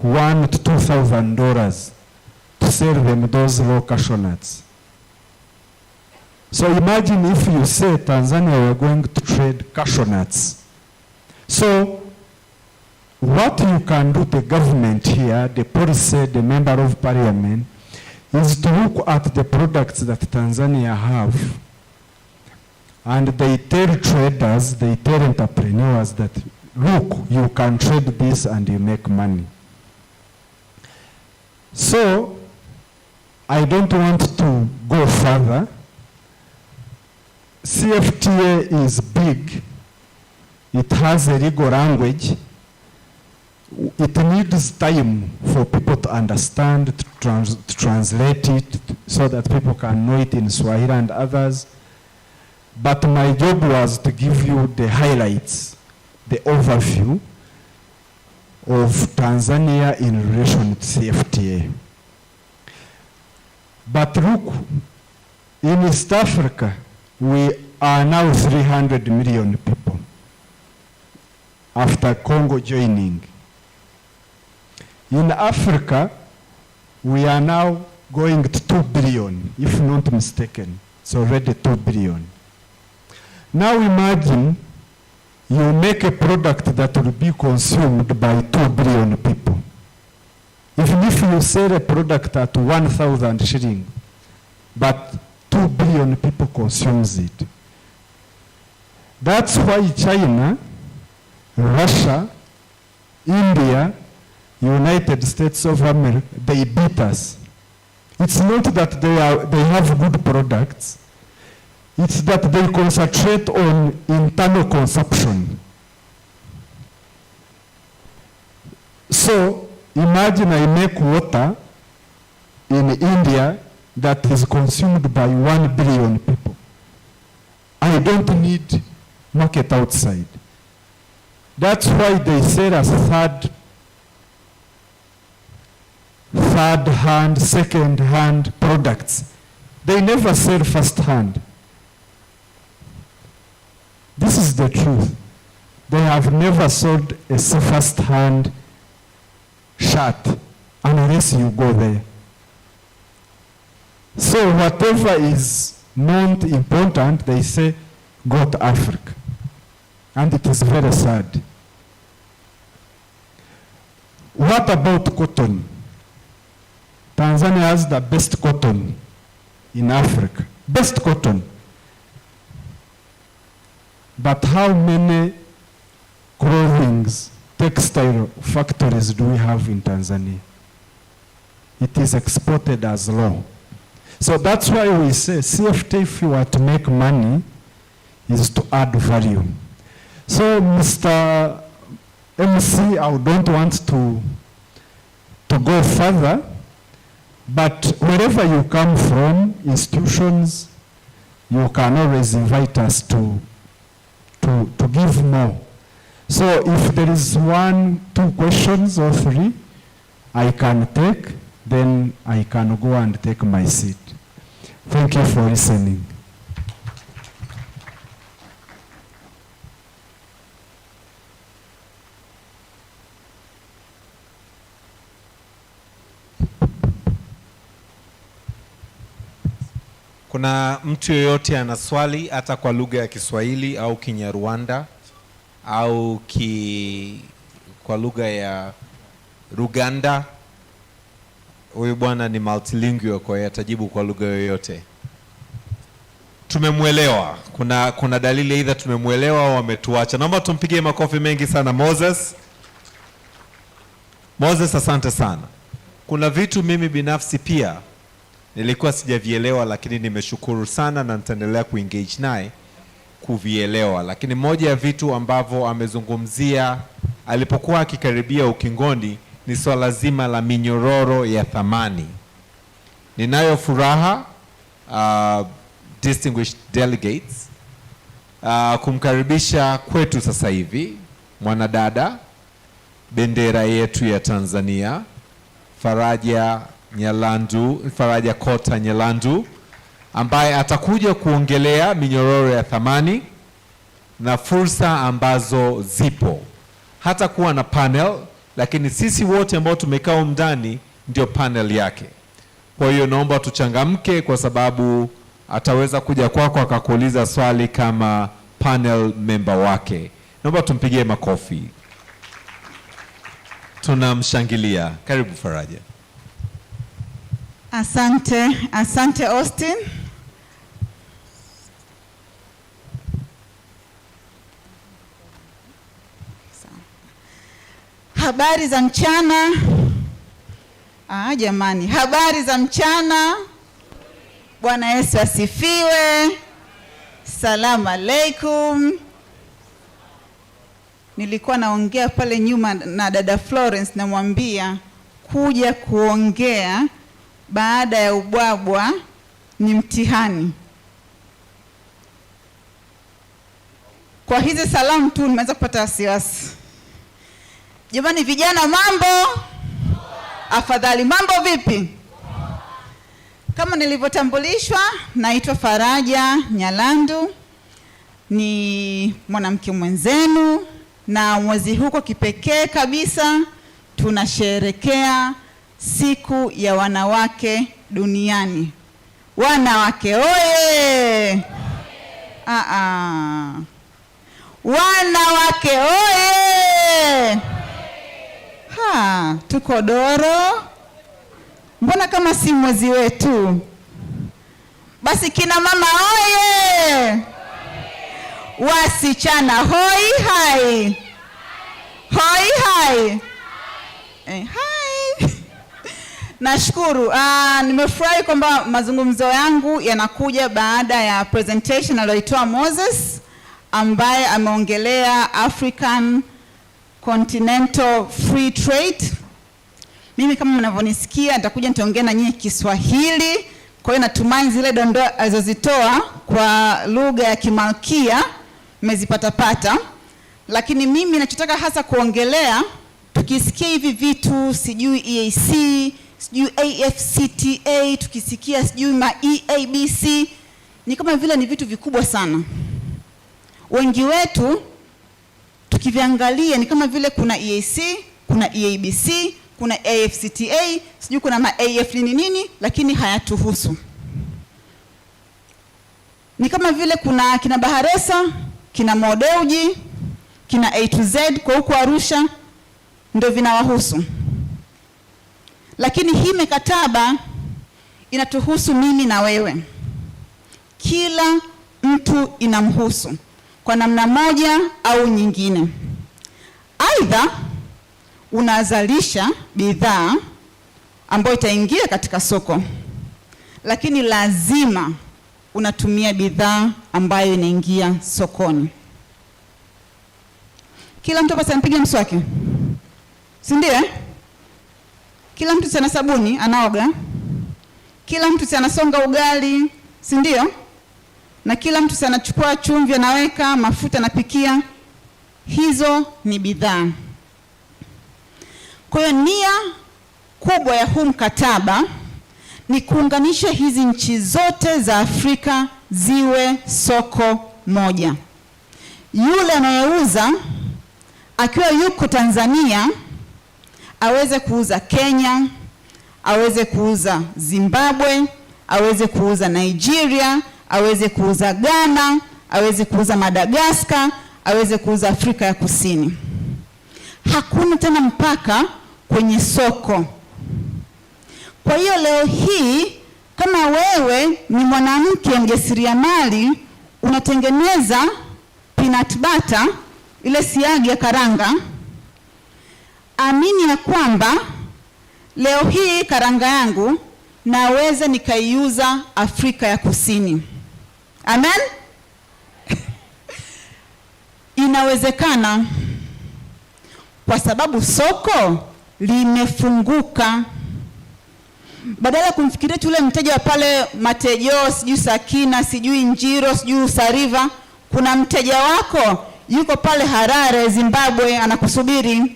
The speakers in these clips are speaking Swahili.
$1,000 to $2,000 to sell them those raw cashew nuts. So imagine if you say Tanzania we're going to trade cashew nuts. So what you can do, the government here, the policy, the member of parliament, is to look at the products that Tanzania have, and they tell traders, they tell entrepreneurs that, look, you can trade this and you make money. So I don't want to go further. CFTA is big. It has a legal language. It needs time for people to understand, to translate it, so that people can know it in Swahili and others. But my job was to give you the highlights, the overview of Tanzania in relation to CFTA. But look, in East Africa, we are now 300 million people after Congo joining. In Africa, we are now going to 2 billion, if not mistaken. It's already 2 billion. Now imagine you make a product that will be consumed by 2 billion people. Even if you sell a product at 1,000 shillings, but 2 billion people consumes it. That's why China, Russia, India, United States of America, they beat us. It's not that they have good products. It's that they concentrate on internal consumption. So imagine I make water in India that is consumed by 1 billion people. I don't need market outside. That's why they sell as third-hand, second-hand products. They never sell first-hand. This is the truth. They have never sold a first-hand shirt unless you go there. So whatever is not important, they say, go to Africa. And it is very sad. What about cotton? Tanzania has the best cotton in Africa. Best cotton. But how many clothing, textile factories do we have in Tanzania? It is exported as raw. So that's why we say CFTA, if you are to make money, is to add value. So Mr. MC, I don't want to go further, but wherever you come from, institutions, you can always invite us to give more. So if there is 1, 2 questions or 3, I can take, then I can go and take my seat. Thank you for listening. Kuna mtu yoyote ana swali hata kwa lugha ya Kiswahili au Kinyarwanda au kwa lugha ya Ruganda? Huyu bwana ni multilingual, kwa hiyo atajibu kwa lugha yoyote. Tumemuelewa. Kuna dalili aidha tumemuelewa au wametuacha. Naomba tumpigie makofi mengi sana Moses. Moses, asante sana. Kuna vitu mimi binafsi pia nilikuwa sijavielewa, lakini nimeshukuru sana na nitaendelea kuengage naye kuvielewa. Lakini moja ya vitu ambavyo amezungumzia alipokuwa akikaribia ukingoni ni swala zima la minyororo ya thamani. Ninayo furaha distinguished delegates kumkaribisha kwetu sasa hivi mwanadada bendera yetu ya Tanzania, Faraja Kota Nyalandu, ambaye atakuja kuongelea minyororo ya thamani na fursa ambazo zipo. Hata kuwa na panel, lakini sisi wote ambao tumekaa ndani ndio panel yake. Kwa hiyo naomba tuchangamke, kwa sababu ataweza kuja kwako akakuuliza swali kama panel member wake. Naomba tumpigie makofi. Tunamshangilia. Karibu Faraja. Asante Austin. Habari za mchana. Jamani, habari za mchana. Bwana Yesu asifiwe. Salamu alaikum. Nilikuwa naongea pale nyuma na dada Florence, namwambia kuja kuongea baada ya ubwabwa ni mtihani. Kwa hizi salamu tu nimeanza kupata wasiwasi. Jamani vijana, mambo? Afadhali, mambo vipi? Kama nilivyotambulishwa, naitwa Faraja Nyalandu, ni mwanamke mwenzenu, na mwezi huu kwa kipekee kabisa tunasherehekea siku ya wanawake duniani. Wanawake oye! Wanawake oye! Tuko doro. Mbona kama si mwezi wetu? Basi kina mama oye! Wasichana hoi hai! Hoi hai! Hai! Nashukuru. Nimefurahi kwamba mazungumzo yangu yanakuja baada ya presentation aliyoitoa Moses, ambaye ameongelea African Continental Free Trade. Mimi kama mnavyonisikia nitakuja nitaongea na nyinyi Kiswahili. Kwa hiyo natumai zile dondoo alizozitoa kwa lugha ya Kimalkia mmezipata. Lakini mimi ninachotaka hasa kuongelea, tukisikia hivi vitu sijui EAC, sijui AfCFTA, tukisikia sijui ma EABC, ni kama vile ni vitu vikubwa sana. Wengi wetu tukiviangalia ni kama vile kuna EAC, kuna EABC, kuna AfCFTA, sijui kuna ma AF nini, lakini hayatuhusu. Ni kama vile kuna kina Baharesa, kina Modeuji, kina A to Z kwa huko Arusha ndio vinawahusu. Lakini hii mikataba inatuhusu mimi na wewe. Kila mtu inamhusu kwa namna moja au nyingine. Aidha unazalisha bidhaa ambayo itaingia katika soko, lakini lazima unatumia bidhaa ambayo inaingia sokoni. Kila mtu hapa anapiga mswaki, si ndio? Kila mtu ana sabuni anaoga, kila mtu anasonga ugali, si ndio? Na kila mtu anachukua chumvi anaweka, mafuta anapikia. Hizo ni bidhaa. Kwa hiyo nia kubwa ya huu mkataba ni kuunganisha hizi nchi zote za Afrika ziwe soko moja. Yule anayeuza akiwa yuko Tanzania aweze kuuza Kenya, aweze kuuza Zimbabwe, aweze kuuza Nigeria, aweze kuuza Ghana, aweze kuuza Madagascar, aweze kuuza Afrika ya Kusini. Hakuna tena mpaka kwenye soko. Kwa hiyo leo hii kama wewe ni mwanamke mjasiriamali unatengeneza peanut butter, ile siagi ya karanga, amini ya kwamba leo hii karanga yangu naweza nikaiuza Afrika ya Kusini. Amen? Inawezekana kwa sababu soko limefunguka. Badala kumfikiria tule mteja wa pale Matejo, sijui Sakina, sijui Njiro, sijui Usariva, kuna mteja wako yuko pale Harare, Zimbabwe, anakusubiri.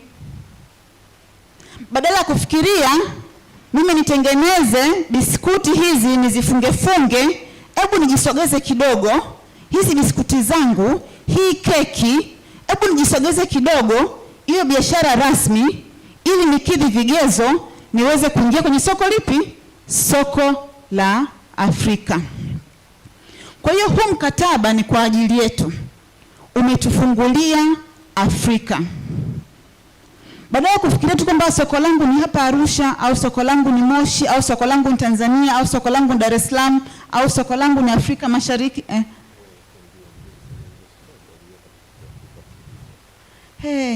Badala kufikiria mimi nitengeneze biskuti hizi nizifunge, hebu nijisogeze kidogo, hizi biskuti zangu, hii keki, hebu nijisogeze kidogo, hiyo biashara rasmi ili nikidhi vigezo niweze kuingia kwenye soko lipi? Soko la Afrika. Kwa hiyo huu mkataba ni kwa ajili yetu, umetufungulia Afrika. Badala ya kufikiria tu kwamba soko langu ni hapa Arusha, au soko langu ni Moshi, au soko langu ni Tanzania, au soko langu ni Dar es Salaam, au soko langu ni Afrika Mashariki.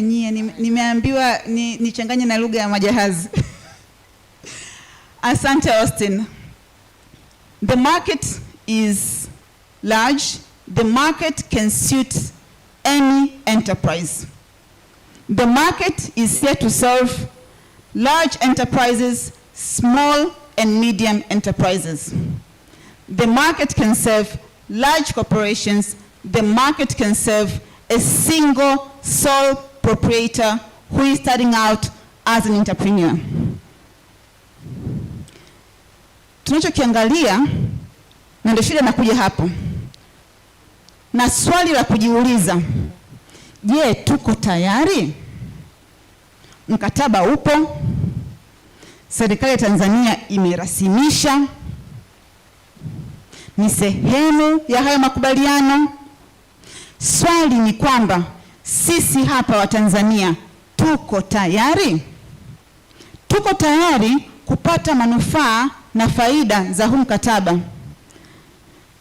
Nyie nimeambiwa nichanganye na lugha ya majahazi. Asante Austin. The market is large. The market can suit any enterprise. The market is here to serve large enterprises, small and medium enterprises. The market can serve large corporations. The market can serve a single sole proprietor who is starting out as an entrepreneur. Tunachokiangalia, na ndio shida inakuja hapo. Na swali la kujiuliza, je, tuko tayari? Mkataba upo, serikali ya Tanzania imerasimisha, ni sehemu ya hayo makubaliano. Swali ni kwamba sisi hapa wa Tanzania tuko tayari? Tuko tayari kupata manufaa na faida za huu mkataba?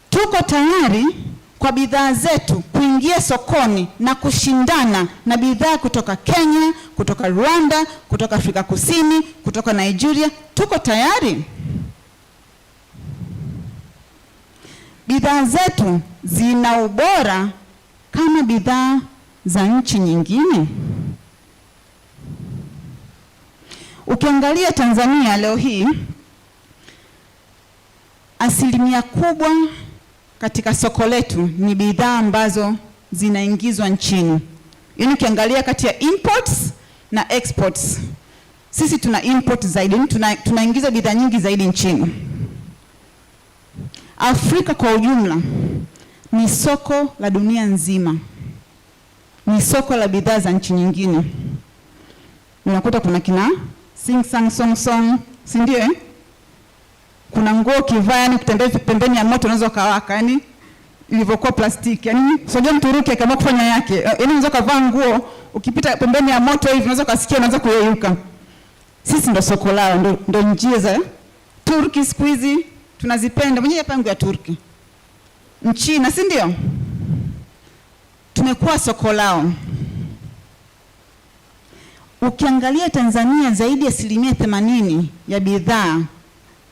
Tuko tayari kwa bidhaa zetu kuingia sokoni na kushindana na bidhaa kutoka Kenya, kutoka Rwanda, kutoka Afrika Kusini, kutoka Nigeria? Tuko tayari? Bidhaa zetu zina ubora kama bidhaa za nchi nyingine? Ukiangalia Tanzania leo hii, asilimia kubwa katika soko letu ni bidhaa ambazo zinaingizwa nchini. Yaani ukiangalia kati ya imports na exports, sisi tuna import zaidi, tunaingiza bidhaa nyingi zaidi nchini. Afrika kwa ujumla ni soko la dunia nzima, ni soko la bidhaa za nchi nyingine. Unakuta kuna kina sing sang song song, si ndio? Kuna nguo kivaa, yani kutembea pembeni ya moto unaweza kawaka, yani ilivyokuwa plastiki. Yani sio Mturuki kama kufanya yake. Yani unaweza kuvaa nguo ukipita pembeni ya moto hivi unaweza kusikia unaanza kuyeyuka. Sisi ndo soko lao, ndo njia za Turki siku hizi tunazipenda. Mwenyewe hapa yangu ya Turki. Mchina, si ndio? Tumekuwa soko lao. Ukiangalia Tanzania, zaidi ya 80% ya bidhaa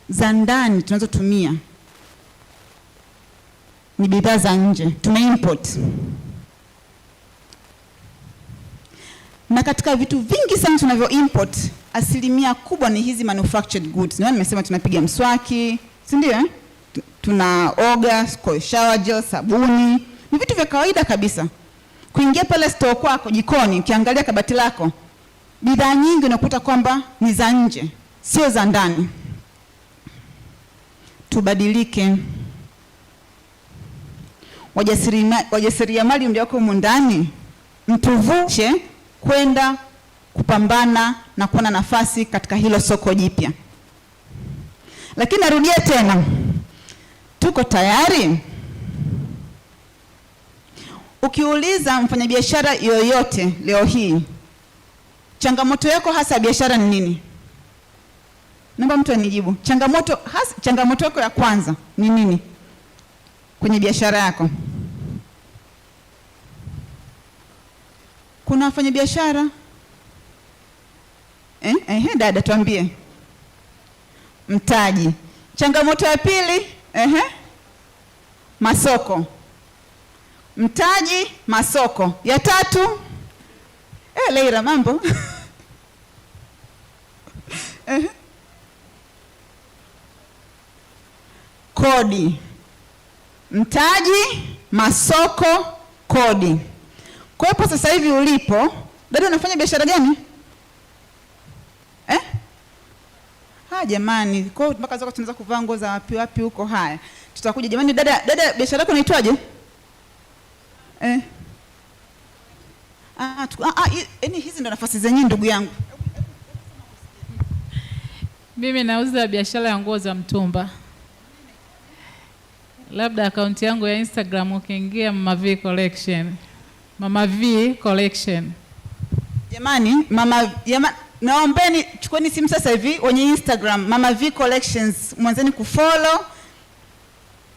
za ndani tunazotumia ni bidhaa za nje, import. Na katika vitu vingi sana tunavyo import, asilimia kubwa ni hizi manufactured goods. Ndio nimesema tunapiga mswaki, si ndio? Tunaoga, shower gel, sabuni, ni vitu vya kawaida kabisa. Kuingia pale store kwako jikoni, ukiangalia kabati lako, bidhaa nyingi unakuta kwamba ni za nje, sio za ndani. Tubadilike. Wajasiriamali mlioko humu ndani, mtuvushe kwenda kupambana na kuona nafasi katika hilo soko jipya. Lakini narudia tena, tuko tayari? Ukiuliza mfanyabiashara yoyote leo hii, changamoto yako hasa biashara ni nini? Naomba mtu anijibu. Changamoto yako ya kwanza ni nini kwenye biashara yako? Kuna wafanyabiashara? Dada tuambie. Mtaji. Changamoto ya pili? Masoko. Mtaji, masoko. Ya tatu? Leila, mambo? Kodi. Mtaji, masoko, kodi. Kwa hiyo sasa hivi ulipo, dada unafanya biashara gani? Jamani, kwa hiyo mpaka zako tunaweza kuvaa nguo za wapi huko. Haya, tutakuja. Jamani, dada biashara yako inaitwaje? Hizi ndo nafasi zenyewe ndugu yangu. Mimi nauza biashara ya nguo za mtumba. Labda akaunti yangu ya Instagram ukiingia Mama V Collection. Mama V Collection. Jamani, naombeni chukueni simu sasa hivi wenye Instagram Mama V Collections, mwanzeni kufollow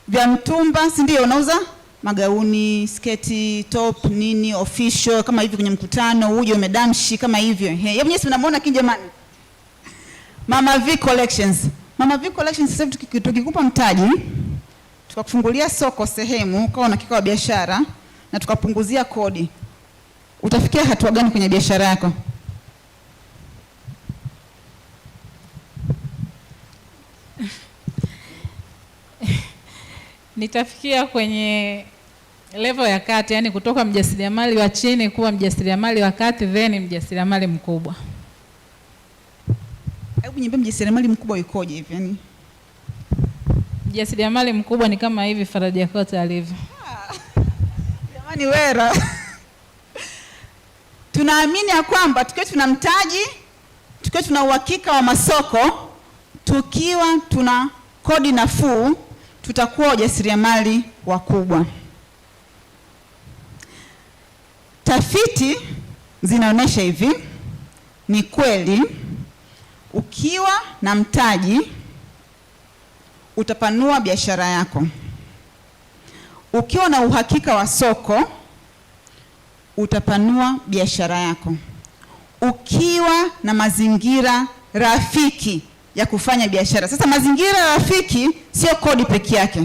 vya mtumba, si ndio? Unauza magauni, sketi, top, nini, official kama hivi kwenye mkutano, uje umedamshi kama hivyo. Hebu nyinyi mnamuona kinje jamani? Mama V Collections. Mama V Collections sasa hivi tukikupa mtaji, tukakufungulia soko sehemu, ukawa na kikao biashara na tukapunguzia kodi, utafikia hatua gani kwenye biashara yako? Nitafikia kwenye level ya kati, yani kutoka mjasiriamali wa chini kuwa mjasiriamali wa kati, then mjasiriamali mkubwa. Hebu niambie mjasiriamali mkubwa yukoje hivi yani? Mjasiriamali mkubwa ni kama hivi Faraja Kota alivyo. Jamani wera. Tunaamini ya kwamba tukiwa tuna mtaji, tukiwa tuna uhakika wa masoko, tukiwa tuna kodi nafuu, tutakuwa wajasiriamali wakubwa. Tafiti zinaonyesha hivi, ni kweli ukiwa na mtaji utapanua biashara yako. Ukiwa na uhakika wa soko utapanua biashara yako. Ukiwa na mazingira rafiki ya kufanya biashara. Sasa mazingira rafiki sio kodi peke yake.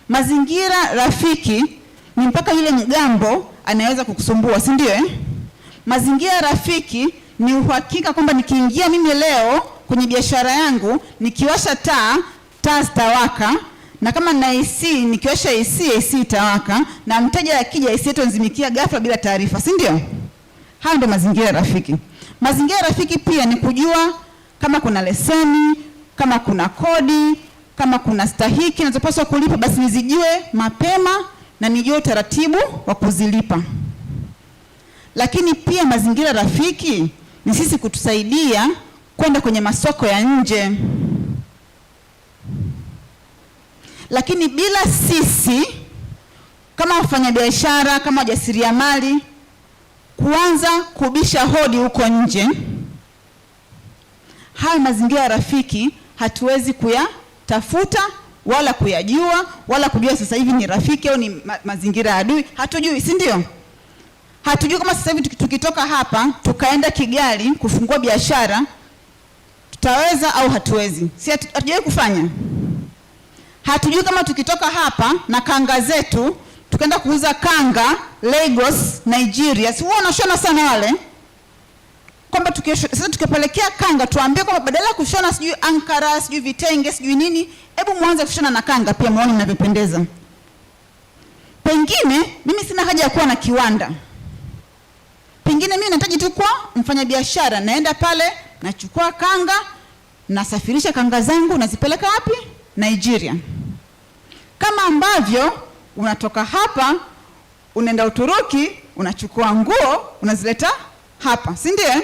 Mazingira rafiki ni mpaka yule mgambo anaweza kukusumbua, si ndio eh? Mazingira rafiki ni uhakika kwamba nikiingia mimi leo kwenye biashara yangu, nikiwasha taa zitawaka, na kama na AC nikiwasha AC itawaka, na mteja akija AC itonzimikia ghafla bila taarifa, si ndio? Hayo ndio mazingira rafiki. Mazingira rafiki pia ni kujua kama kuna leseni, kama kuna kodi, kama kuna stahiki ninazopaswa kulipa, basi nizijue mapema na nijue utaratibu wa kuzilipa. Lakini pia mazingira rafiki ni sisi kutusaidia kwenda kwenye masoko ya nje. Lakini bila sisi kama wafanyabiashara, kama wajasiriamali kuanza kubisha hodi huko nje, haya mazingira rafiki hatuwezi kuyatafuta wala kuyajua wala kujua sasa hivi ni rafiki au ni mazingira adui. Hatujui, si ndio? Hatujui kama sasa hivi tukitoka hapa tukaenda Kigali kufungua biashara tutaweza au hatuwezi. Si hatujui kufanya. Hatujui kama tukitoka hapa na kanga zetu tukaenda kuuza kanga Lagos, Nigeria. Si wanashona sana wale. Kwamba sasa tukipelekea kanga tuambie kwamba badala ya kushona sijui ankara, sijui vitenge, sijui nini, hebu muanze kushona na kanga pia muone mnavyopendeza. Pengine mimi sina haja ya kuwa na kiwanda. Pengine mimi nahitaji tu kuwa mfanyabiashara, naenda pale, nachukua kanga, nasafirisha kanga zangu, nazipeleka wapi? Nigeria. Kama ambavyo unatoka hapa, unaenda Uturuki, unachukua nguo, unazileta hapa, si ndio?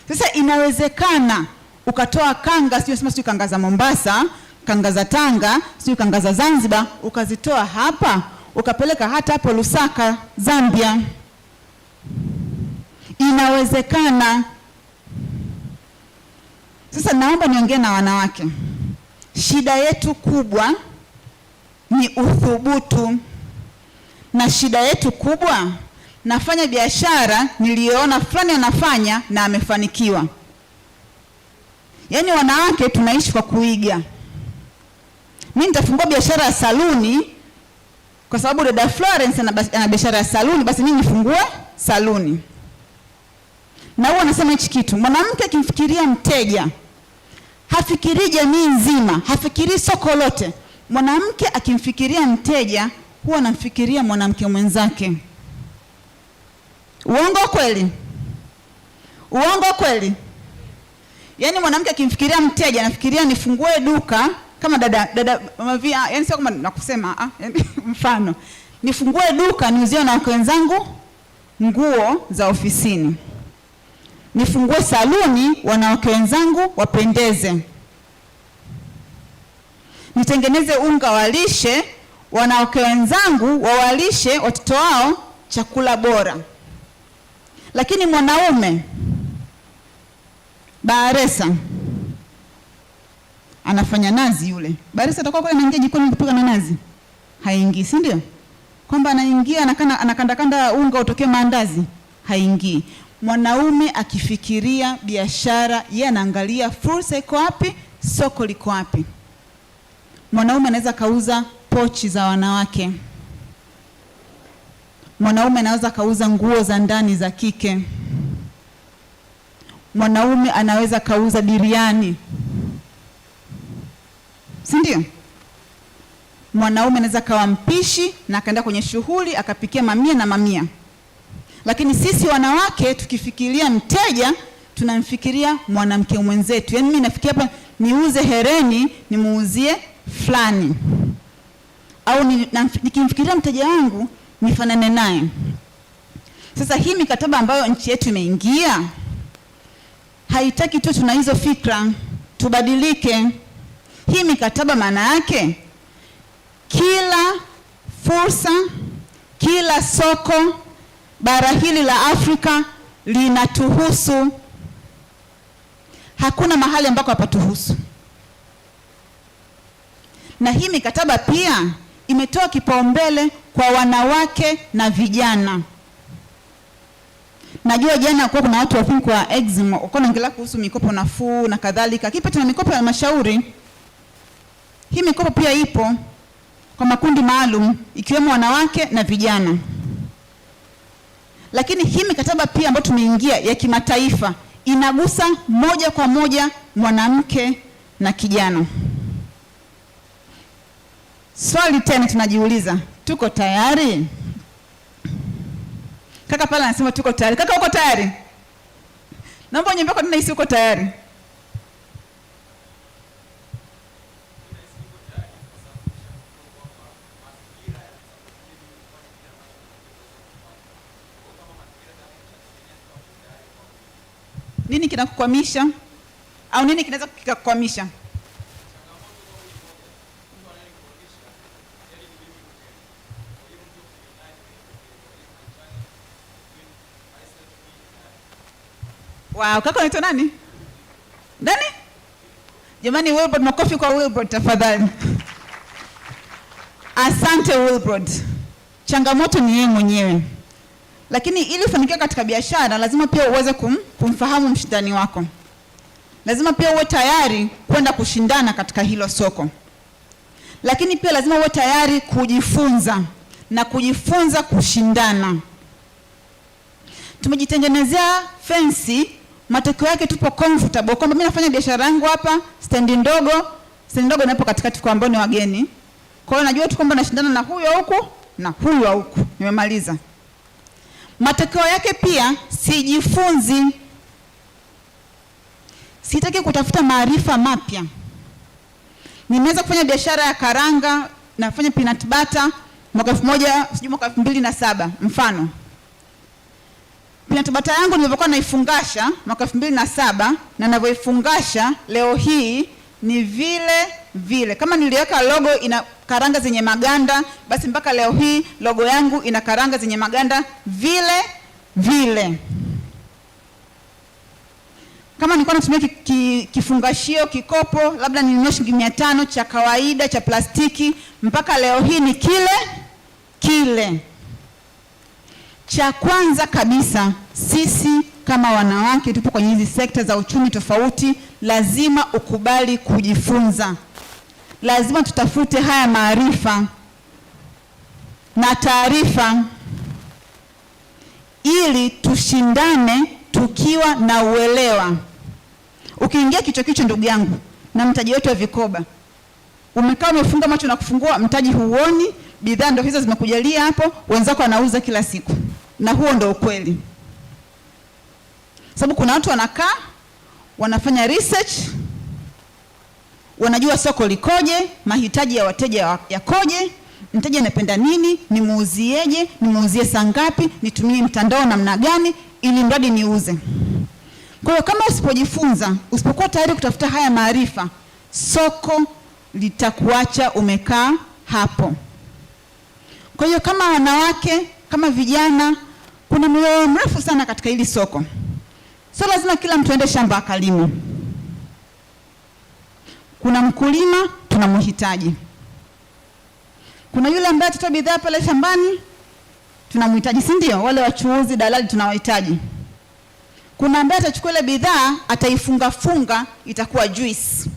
Sasa inawezekana ukatoa kanga, sio kanga za Mombasa, kanga za Tanga, sio kanga za Zanzibar, ukazitoa hapa, ukapeleka hata hapo Lusaka, Zambia. Inawezekana. Sasa naomba niongee na wanawake. Shida yetu kubwa ni uthubutu. Na shida yetu kubwa, nafanya biashara niliona fulani anafanya na amefanikiwa. Yaani wanawake tunaishi kwa kuiga. Mimi nitafungua biashara ya saluni kwa sababu dada Florence ana biashara ya saluni, basi mimi nifungue saluni. Na huwa nasema hichi kitu, mwanamke akimfikiria mteja hafikiri jamii nzima, hafikiri soko lote. Mwanamke akimfikiria mteja huwa anamfikiria mwanamke mwenzake. Uongo kweli? Uongo kweli? Yaani mwanamke akimfikiria mteja anafikiria nifungue duka kama dada mavia, yani sio kama nakusema mfano, nifungue duka niuzie na wenzangu nguo za ofisini. Nifungue saluni wanawake wenzangu wapendeze. nitengeneze unga wa lishe, wanawake wenzangu wawalishe watoto wao chakula bora. Lakini mwanaume Baresa anafanya nazi yule. Baresa atakuwa kwa anaingia jikoni kupika na nazi? Haingii, si ndio? Kwamba anaingia anakanda unga utokee maandazi? Haingii. Mwanaume akifikiria biashara, yeye anaangalia fursa iko wapi, soko liko wapi. Mwanaume anaweza kauza pochi za wanawake. Mwanaume anaweza kauza nguo za ndani za kike. Mwanaume anaweza kauza biriani, si ndio? Mwanaume anaweza kawa mpishi na akaenda kwenye shughuli akapikia mamia na mamia. Lakini sisi wanawake tukifikiria mteja, tunamfikiria mwanamke mwenzetu. Yaani mimi nafikiria hapa niuze hereni nimuuzie fulani, au nikimfikiria mteja wangu nifanane naye. Sasa hii mikataba ambayo nchi yetu imeingia haitaki tu tuna hizo fikra, tubadilike. Hii mikataba maana yake kila fursa, kila soko bara hili la Afrika linatuhusu. Hakuna mahali ambako hapatuhusu. Na hii mikataba pia imetoa kipaumbele kwa wanawake na vijana. Najua jana kwa kuna watu wapi kwa Exim wako naongelea kuhusu mikopo nafuu na kadhalika. Kipa tuna mikopo ya halmashauri. Hii mikopo pia ipo kwa makundi maalum ikiwemo wanawake na vijana. Lakini hii mikataba pia ambayo tumeingia ya kimataifa inagusa moja kwa moja mwanamke na kijana. Swali tena tunajiuliza, tuko tayari? Kaka pala anasema tuko tayari. Kaka uko tayari? Naomba uniambie kwa nini hisi uko tayari? Nini kinakukwamisha? Au nini kinaweza kukukwamisha? Wow, kaka unaitwa nani? Nani? Jamani, Wilbrod, makofi kwa Wilbrod tafadhali. Asante Wilbrod. Changamoto ni yeye mwenyewe. Lakini ili ufanikiwe katika biashara lazima pia uweze kumfahamu mshindani wako. Lazima pia uwe tayari kwenda kushindana katika hilo soko. Lakini pia lazima uwe tayari kujifunza na kujifunza kushindana. Tumejitengenezea fancy, matokeo yake tupo comfortable kwamba mimi nafanya biashara yangu hapa stendi ndogo inapo katikati kwa ambao ni wageni. Kwa hiyo najua tu kwamba nashindana na huyo huku na huyo huku. Nimemaliza. Matokeo yake pia sijifunzi. Sitaki kutafuta maarifa mapya. Nimeweza kufanya biashara ya karanga, nafanya peanut butter mwaka 2007 mfano. Peanut butter yangu nilipokuwa naifungasha mwaka 2007 na ninavyoifungasha leo hii ni vile. Kama niliweka logo ina karanga zenye maganda, basi mpaka leo hii logo yangu ina karanga zenye maganda vile. Kama nilikuwa natumia kifungashio kikopo, labda nilinunua shilingi 500 cha kawaida cha plastiki, mpaka leo hii ni kile. Cha kwanza kabisa, sisi kama wanawake tupo kwenye hizi sekta za uchumi tofauti, lazima ukubali kujifunza. Lazima tutafute haya maarifa na taarifa ili tushindane tukiwa na uelewa. Ukiingia kichwa ndugu yangu na mtaji wetu wa vikoba, umekaa umefunga macho na kufungua, mtaji huoni, bidhaa ndio hizo zimekujalia hapo, wenzako wanauza kila siku. Na huo ndio ukweli. Sababu kuna watu wanakaa, wanafanya research, wanajua soko likoje, mahitaji ya wateja yakoje, mteja anapenda nini, nimuuzieje, nimuuzie saa ngapi, nitumie mtandao namna gani ili mradi niuze. Kwa hiyo kama usipojifunza, usipokuwa tayari kutafuta haya maarifa, soko litakuacha umekaa hapo. Kwa hiyo kama wanawake, kama vijana, kuna mioyo mrefu sana katika hili soko. Sio lazima kila mtu aende shamba akalime. Kuna mkulima tunamhitaji. Kuna yule ambaye atatoa bidhaa pale shambani tunamhitaji, si ndio? Wale wachuuzi, dalali tunawahitaji. Kuna ambaye atachukua ile bidhaa ataifunga funga itakuwa juice,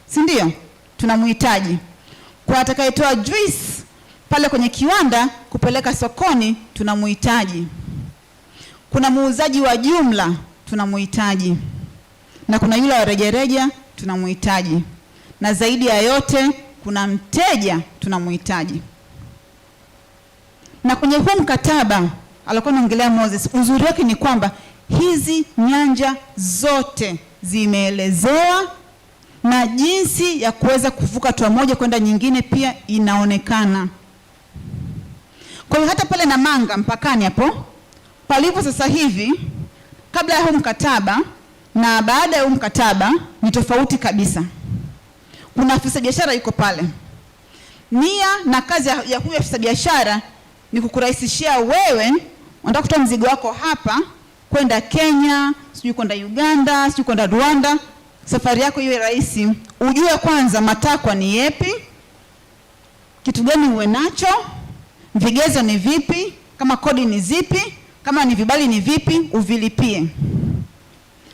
si ndio? Tunamhitaji. Kwa atakayetoa juice pale kwenye kiwanda kupeleka sokoni tunamhitaji. Kuna muuzaji wa jumla tunamhitaji. Na kuna yule wa rejareja tunamhitaji. Na zaidi ya yote kuna mteja tunamhitaji. Na kwenye huu mkataba alikuwa anaongelea Moses, uzuri wake ni kwamba hizi nyanja zote zimeelezewa na jinsi ya kuweza kuvuka hatua moja kwenda nyingine pia inaonekana. Kwa hiyo hata pale na Manga mpakani hapo palipo sasa hivi, kabla ya huu mkataba na baada ya huu mkataba ni tofauti kabisa. Kuna afisa biashara yuko pale. Nia na kazi ya huyu afisa biashara ni kukurahisishia wewe unataka kutoa mzigo wako hapa kwenda Kenya, sijui kwenda Uganda, sijui kwenda Rwanda, safari yako iwe rahisi. Ujue kwanza matakwa ni yepi, kitu gani uwe nacho, vigezo ni vipi, kama kodi ni zipi, kama ni vibali ni vipi, uvilipie.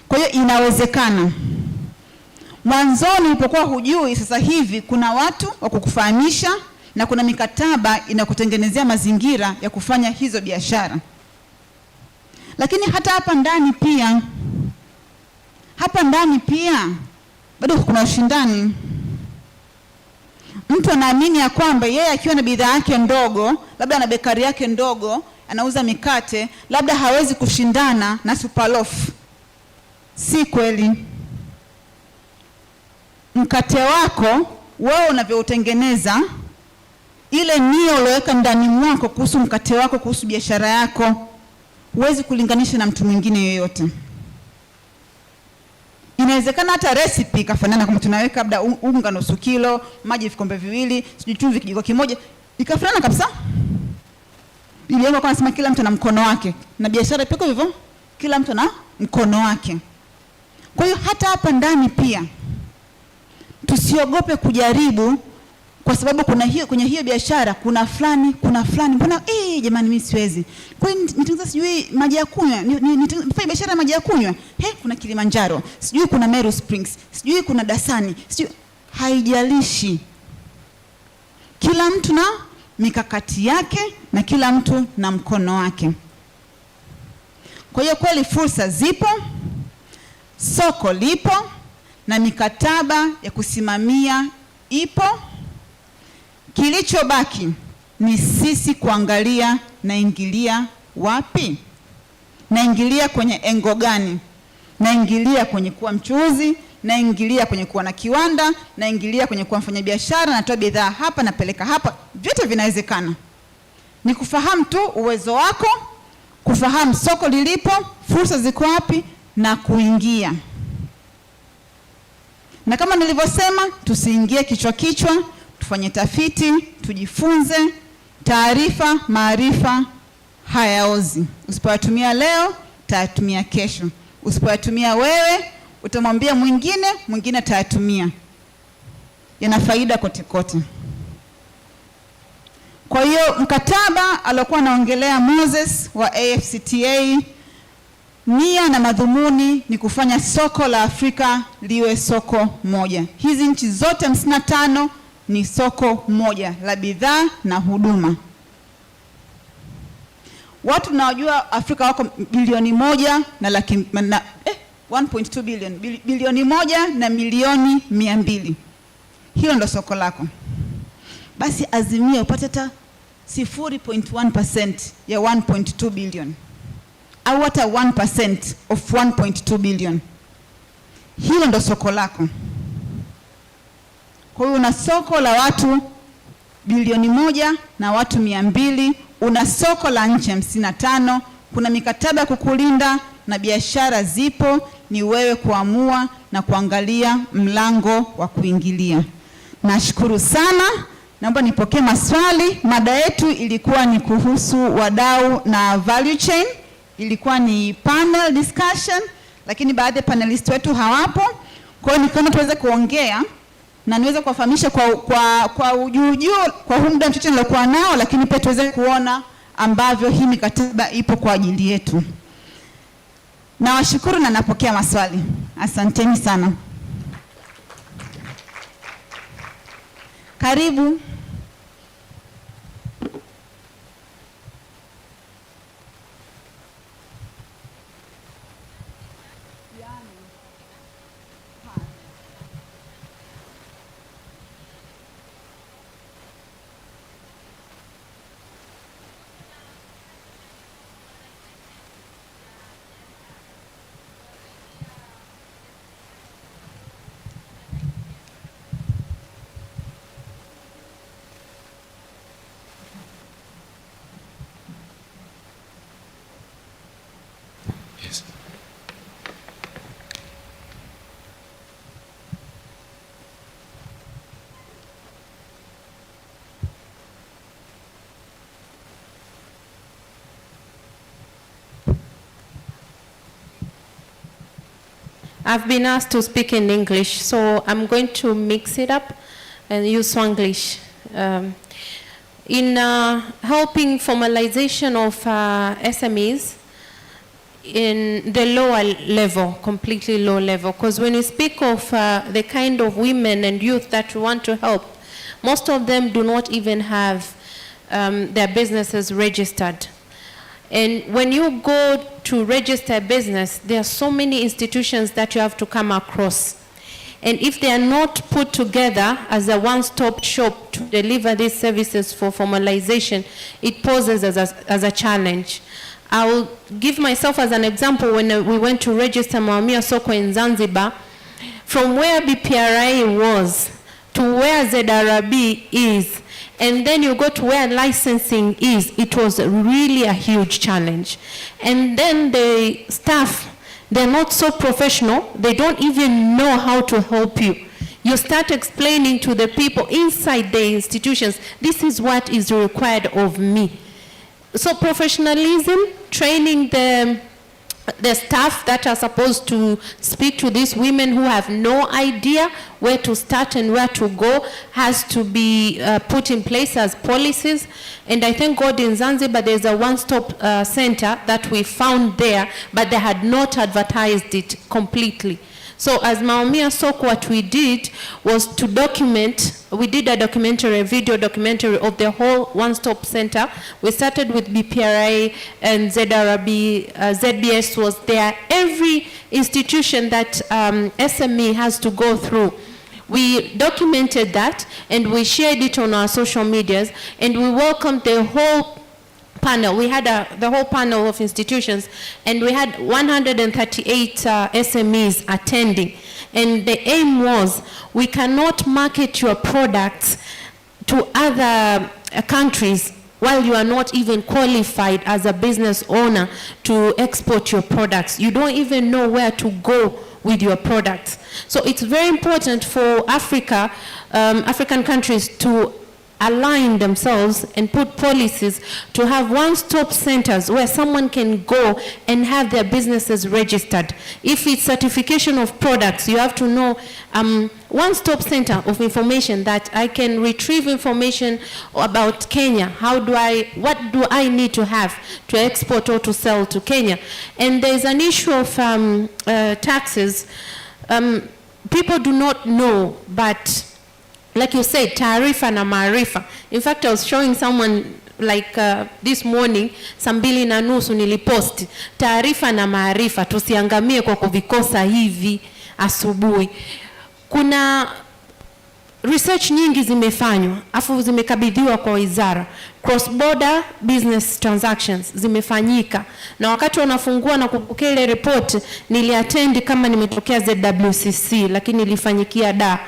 Kwa hiyo inawezekana. Mwanzoni ulipokuwa hujui, sasa hivi kuna watu wa kukufahamisha na kuna mikataba inakutengenezea mazingira ya kufanya hizo biashara. Lakini hata hapa ndani pia bado kuna ushindani. Mtu anaamini ya kwamba yeye akiwa na bidhaa yake ndogo, labda na bekari yake ndogo, anauza mikate, labda hawezi kushindana na Superloaf. Si kweli. Mkate wako wewe unavyoutengeneza, ile nia uliyoweka ndani mwako kuhusu mkate wako, kuhusu biashara yako, huwezi kulinganisha na mtu mwingine yoyote. Inawezekana hata recipe kafanana, kama tunaweka labda unga nusu kilo, maji vikombe viwili, sijui chumvi kijiko kimoja, ikafanana kabisa. Biblia yako inasema kila mtu ana mkono wake, na biashara pia hivyo, kila mtu ana mkono wake. Kwa hiyo hata hapa ndani pia tusiogope kujaribu, kwa sababu kwenye hiyo biashara kuna fulani, mbona jamani mimi siwezi. Kwa hiyo nitengeneza sijui maji ya kunywa, nifanye biashara ya maji ya kunywa. Kuna Kilimanjaro, sijui kuna Meru Springs, sijui kuna Dasani, sijui, haijalishi. Kila mtu na mikakati yake na kila mtu na mkono wake. Kwa hiyo kweli fursa zipo, soko lipo na mikataba ya kusimamia ipo. Kilichobaki ni sisi kuangalia naingilia wapi, naingilia kwenye engo gani, naingilia kwenye kuwa mchuuzi, naingilia kwenye kuwa na kiwanda, naingilia kwenye kuwa mfanyabiashara, natoa bidhaa hapa napeleka hapa. Vyote vinawezekana. Ni kufahamu tu uwezo wako, kufahamu soko lilipo, fursa ziko wapi na kuingia. Na kama nilivyosema, tusiingie kichwa, tufanye tafiti, tujifunze. Taarifa, maarifa hayaozi. Usipoyatumia leo, utayatumia kesho. Usipoyatumia wewe, utamwambia mwingine atayatumia. Yana faida kote kote. Kwa hiyo mkataba aliokuwa anaongelea Moses wa AfCFTA, nia na madhumuni ni kufanya soko la Afrika liwe soko moja. Hizi nchi zote 55 ni soko moja la bidhaa na huduma. Watu tunawajua Afrika wako bilioni 1.2 billion, bilioni 1 na milioni 200. Hilo ndo soko lako. Basi azimia upate hata 0.1% ya 1.2 billion. Au hata 1% of 1.2 billion. Hilo ndo soko lako. Kwa hiyo una soko la watu bilioni 1 na watu 200, una soko la nchi 55, kuna mikataba kukulinda na biashara zipo, ni wewe kuamua na kuangalia mlango wa kuingilia. Nashukuru sana. Naomba nipokee maswali. Mada yetu ilikuwa ni kuhusu wadau na value chain. Ilikuwa ni panel discussion, lakini baadhi ya panelists wetu hawapo. Kwa hiyo nikaona tuweze kuongea na niweze kuwafahamisha kwa ujuujuu kwa huu muda mchache nilokuwa nao, lakini pia tuweze kuona ambavyo hii mikataba ipo kwa ajili yetu. Nawashukuru na napokea maswali. Asanteni sana. Karibu. I've been asked to speak in English, so I'm going to mix it up and use Swanglish. In helping formalization of SMEs in the lower level, completely low level, because when we speak of the kind of women and youth that we want to help, most of them do not even have their businesses registered. And when you go to register a business, there are so many institutions that you have to come across. And if they are not put together as a one-stop shop to deliver these services for formalization, it poses as a challenge. I will give myself as an example. When we went to register Maumia Soko in Zanzibar, from where BPRI was to where ZRB is, and then you go to where licensing is, it was really a huge challenge. And then the staff, they're not so professional, they don't even know how to help you. You start explaining to the people inside the institutions, this is what is required of me. So professionalism, training the staff that are supposed to speak to these women who have no idea where to start and where to go has to be put in place as policies. And I thank God in Zanzibar there's a one-stop center that we found there, but they had not advertised it completely. So as Maumia Soko, what we did was to document, we did a documentary, a video documentary of the whole one-stop center. We started with BPRI and ZRB, ZBS was there. Every institution that SME has to go through, we documented that and we shared it on our social medias, and we welcomed the whole panel. We had the whole panel of institutions, and we had 138 SMEs attending. And the aim was, we cannot market your products to other countries while you are not even qualified as a business owner to export your products. You don't even know where to go with your products. So it's very important for Africa, African countries to align themselves and put policies to have one-stop centers where someone can go and have their businesses registered. If it's certification of products, you have to know one-stop center of information that I can retrieve information about Kenya. What do I need to have to export or to sell to Kenya? And there's an issue of taxes. People do not know, but like you said, taarifa na maarifa. In fact, I was showing someone like this morning, saa 2:30 niliposti, taarifa na maarifa, tusiangamie kwa kuvikosa hivi asubuhi. Kuna research nyingi zimefanywa, afu zimekabidhiwa kwa wizara. Cross border business transactions zimefanyika. Na wakati wanafungua na kupokea ile report, niliattend kama nimetokea ZWCC, lakini nilifanyikia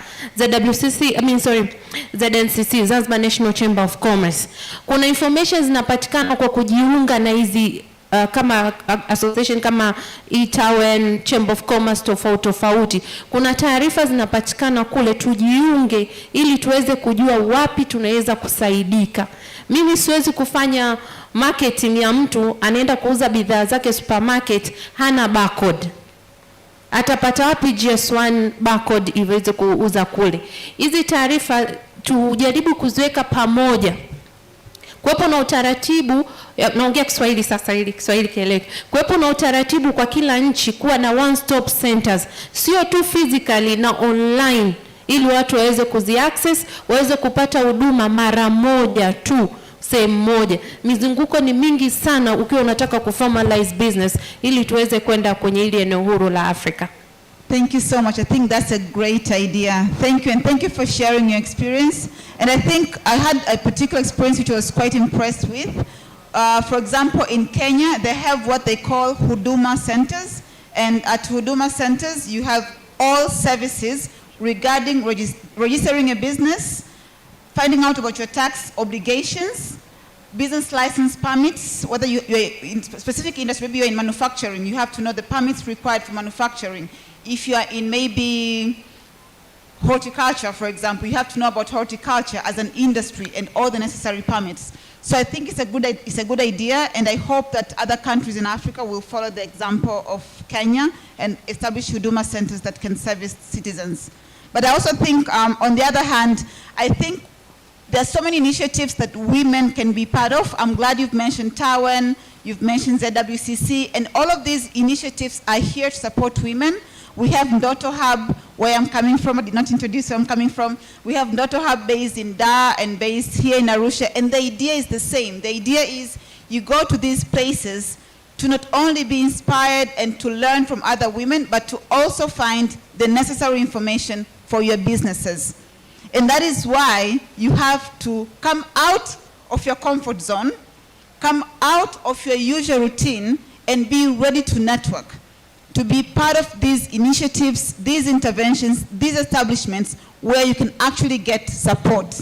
ZNCC, Zanzibar National Chamber of Commerce. Kuna information zinapatikana kwa kujiunga na hizi kama association kama Itawen, Chamber of Commerce tofauti. Kuna taarifa zinapatikana kule, tujiunge ili tuweze kujua wapi tunaweza kusaidika. Mimi siwezi kufanya marketing ya mtu anaenda kuuza bidhaa zake supermarket hana barcode. Atapata wapi GS1 barcode iweze kuuza kule? Hizi taarifa tujaribu kuziweka pamoja. Kuwepo na utaratibu, naongea Kiswahili sasa ili Kiswahili kieleweke. Kuwepo na utaratibu kwa kila nchi kuwa na one stop centers, sio tu physically na online, ili watu waweze kuzi-access, waweze kupata huduma mara moja tu sehemu moja. Mizunguko ni mingi sana ukiwa unataka kuformalize business ili tuweze kwenda kwenye ile eneo huru la Afrika. Thank you so much. I think that's a great idea. Thank you, and thank you for sharing your experience. And I think I had a particular experience which I was quite impressed with. For example, in Kenya, they have what they call Huduma centers. And at Huduma centers, you have all services regarding registering a business, finding out about your tax obligations, business license permits, whether you're in specific industry, maybe you're in manufacturing, you have to know the permits required for manufacturing. If you are in maybe horticulture, for example, you have to know about horticulture as an industry and all the necessary permits. So I think it's a good idea, and I hope that other countries in Africa will follow the example of Kenya and establish Huduma centers that can service citizens. But I also think, on the other hand, I think there are so many initiatives that women can be part of. I'm glad you've mentioned Tawen, you've mentioned ZWCC, and all of these initiatives are here to support women. We have Ndoto Hub, where I'm coming from. I did not introduce where I'm coming from. We have Ndoto Hub based in Dar and based here in Arusha, and the idea is the same. The idea is you go to these places to not only be inspired and to learn from other women, but to also find the necessary information for your businesses. And that is why you have to come out of your comfort zone, come out of your usual routine, and be ready to network, to be part of these initiatives, these interventions, these establishments where you can actually get support.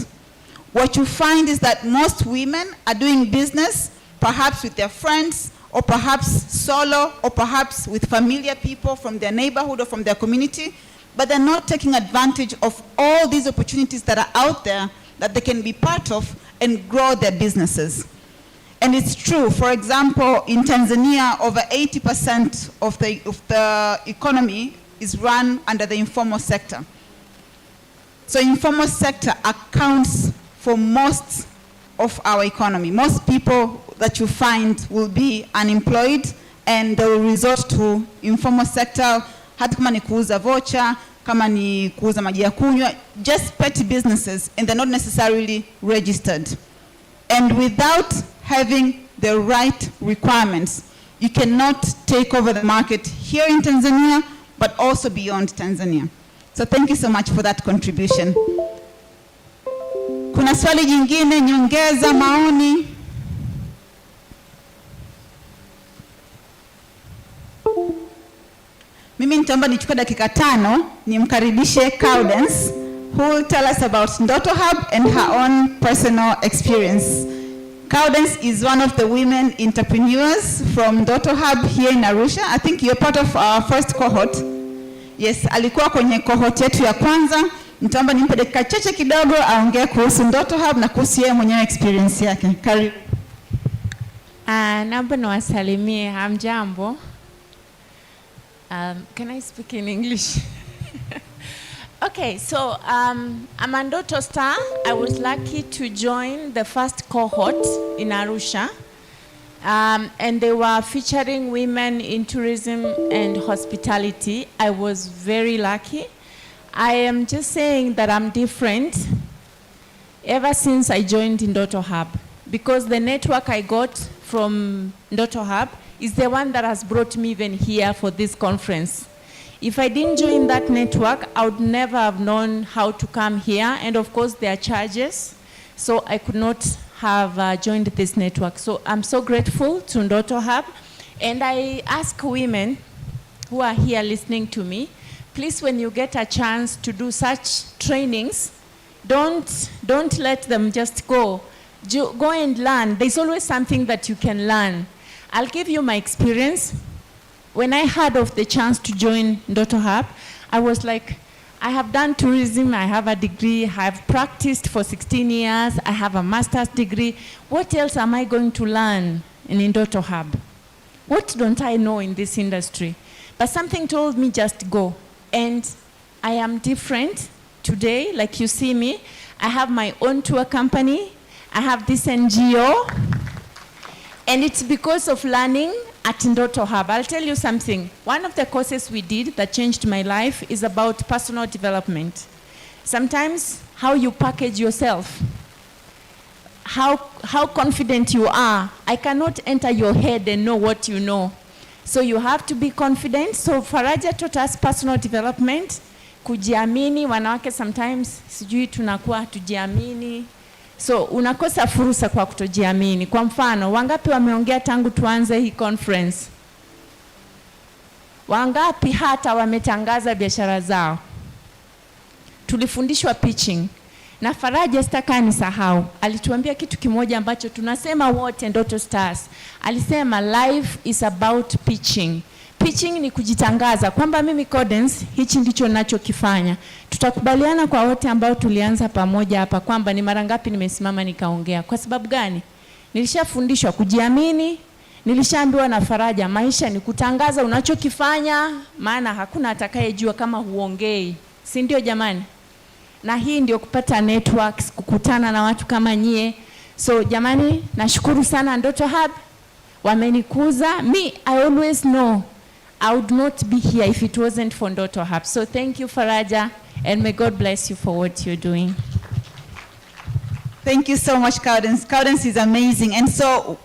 What you find is that most women are doing business perhaps with their friends, or perhaps solo, or perhaps with familiar people from their neighborhood or from their community, but they're not taking advantage of all these opportunities that are out there that they can be part of and grow their businesses. And it's true. For example, in Tanzania, over 80% of the economy is run under the informal sector. So informal sector accounts for most of our economy. Most people that you find will be unemployed, and they will resort to informal sector, hata kama ni kuuza vocha, kama ni kuuza maji ya kunywa, just petty businesses, and they're not necessarily registered. And without having the right requirements, you cannot take over the market here in Tanzania, but also beyond Tanzania. So thank you so much for that contribution. Kuna swali jingine, nyongeza, maoni? Mimi nitaomba nichukue dakika 5 nimkaribishe Gaudence, who will tell us about Ndoto Hub and her own personal experience. Gaudence is one of the women entrepreneurs from Ndoto Hub here in Arusha. I think you're part of our first cohort. Yes, alikuwa kwenye cohort yetu ya kwanza. Nitaomba nimpe dakika chache kidogo aongee kuhusu Ndoto Hub na kuhusu yeye mwenyewe experience yake. Karibu. Naomba niwasalimie, hamjambo. Can I speak in English? Okay, so I'm a Ndoto star. I was lucky to join the first cohort in Arusha. And they were featuring women in tourism and hospitality. I was very lucky. I am just saying that I'm different ever since I joined Ndoto Hub, because the network I got from Ndoto Hub is the one that has brought me even here for this conference. If I didn't join that network, I would never have known how to come here. And of course, there are charges. So I could not have joined this network. So I'm so grateful to Ndoto Hub. And I ask women who are here listening to me, please, when you get a chance to do such trainings, don't let them just go. Go and learn. There's always something that you can learn. I'll give you my experience. When I heard of the chance to join Ndoto Hub, I was like, I have done tourism, I have a degree, I have practiced for 16 years, I have a master's degree. What else am I going to learn in Ndoto Hub? What don't I know in this industry? But something told me just go. And I am different today, like you see me. I have my own tour company. I have this NGO. And it's because of learning at Ndoto Hub. I'll tell you something. One of the courses we did that changed my life is about personal development. Sometimes how you package yourself, how confident you are. I cannot enter your head and know what you know. So you have to be confident. So Faraja taught us personal development, kujiamini. Wanawake sometimes sijui tunakuwa hatujiamini. So unakosa fursa kwa kutojiamini. Kwa mfano, wangapi wameongea tangu tuanze hii conference? Wangapi hata wametangaza biashara zao? Tulifundishwa pitching. Na Faraja sitaka nisahau, alituambia kitu kimoja ambacho tunasema wote Ndoto Stars. Alisema life is about pitching. Pitching ni kujitangaza kwamba mimi Cordence hichi ndicho ninachokifanya. Tutakubaliana kwa wote ambao tulianza pamoja hapa kwamba ni mara ngapi nimesimama nikaongea. Kwa sababu gani? Nilishafundishwa kujiamini, nilishaambiwa na Faraja maisha ni kutangaza unachokifanya, maana hakuna atakayejua kama huongei. Si ndio jamani? Na hii ndio kupata networks, kukutana na watu kama nyie. So jamani, nashukuru sana Ndoto Hub. Wamenikuza. Me, I always know I would not be here if it wasn't for Ndoto Hub. So thank you, Faraja, and may God bless you for what you're doing. Thank you so much, Cowdens. Cowdens is amazing. And so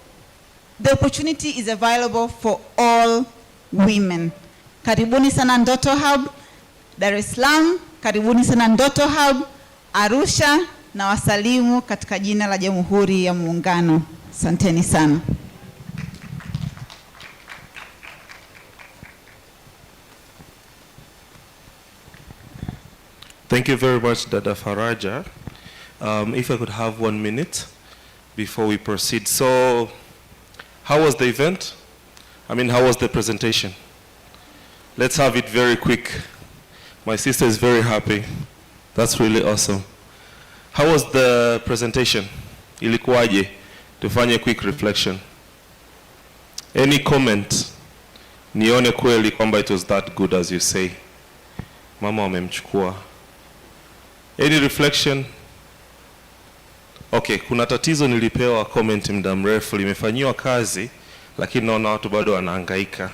the opportunity is available for all women. Karibuni sana Ndoto Hub, Dar es Salaam. Karibuni sana Ndoto Hub, Arusha, na wasalimu katika jina la Jamhuri ya Muungano. Asanteni sana. Thank you very much, Dada Faraja. If I could have 1 minute before we proceed. So, how was the event? I mean, how was the presentation? Let's have it very quick. My sister is very happy. That's really awesome. How was the presentation? Ilikuwaje? Tufanye quick reflection. Any comment? Nione kweli kwamba it was that good as you say. Mama wamemchukua. Any reflection? Okay, kuna tatizo nilipewa comment muda mrefu, limefanyiwa kazi, lakini naona watu bado wanahangaika.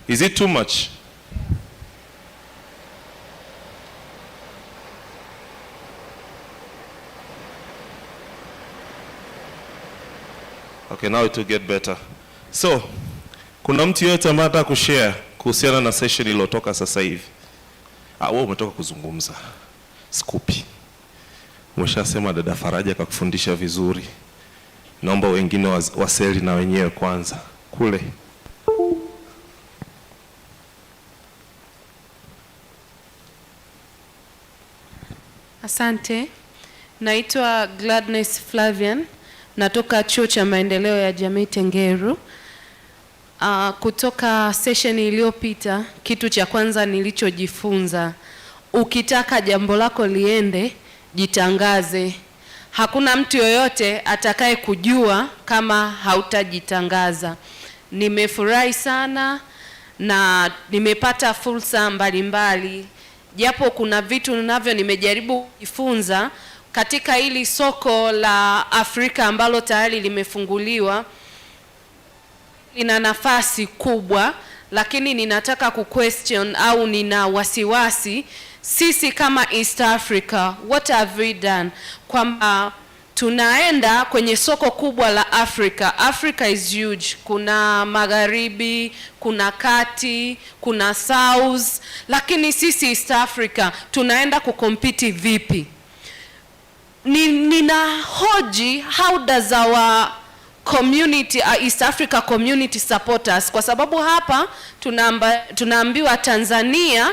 Is it too much? Okay, now it will get better. So, kuna mtu yote ambaye anataka kushare kuhusiana na session iliyotoka sasa hivi? Wewe umetoka kuzungumza. Skupi. Umeshasema Dada Faraja kakufundisha vizuri. Naomba wengine waseli na wenyewe kwanza. Kule. Asante. Naitwa Gladness Flavian. Natoka Chuo cha Maendeleo ya Jamii Tengeru. Kutoka session iliyopita, kitu cha kwanza nilichojifunza, ukitaka jambo lako liende, jitangaze. Hakuna mtu yoyote atakaye kujua kama hautajitangaza. Nimefurahi sana na nimepata fursa mbalimbali. Japo kuna vitu ninavyo nimejaribu kujifunza katika hili soko la Afrika ambalo tayari limefunguliwa, lina nafasi kubwa, lakini ninataka kuquestion au nina wasiwasi sisi kama East Africa, what have we done? Kwamba tunaenda kwenye soko kubwa la Africa. Africa is huge. Kuna magharibi, kuna kati, kuna south, lakini sisi East Africa tunaenda kukompiti vipi? Nina hoji, how does our community, East Africa community support us? Kwa sababu hapa tunaambiwa Tanzania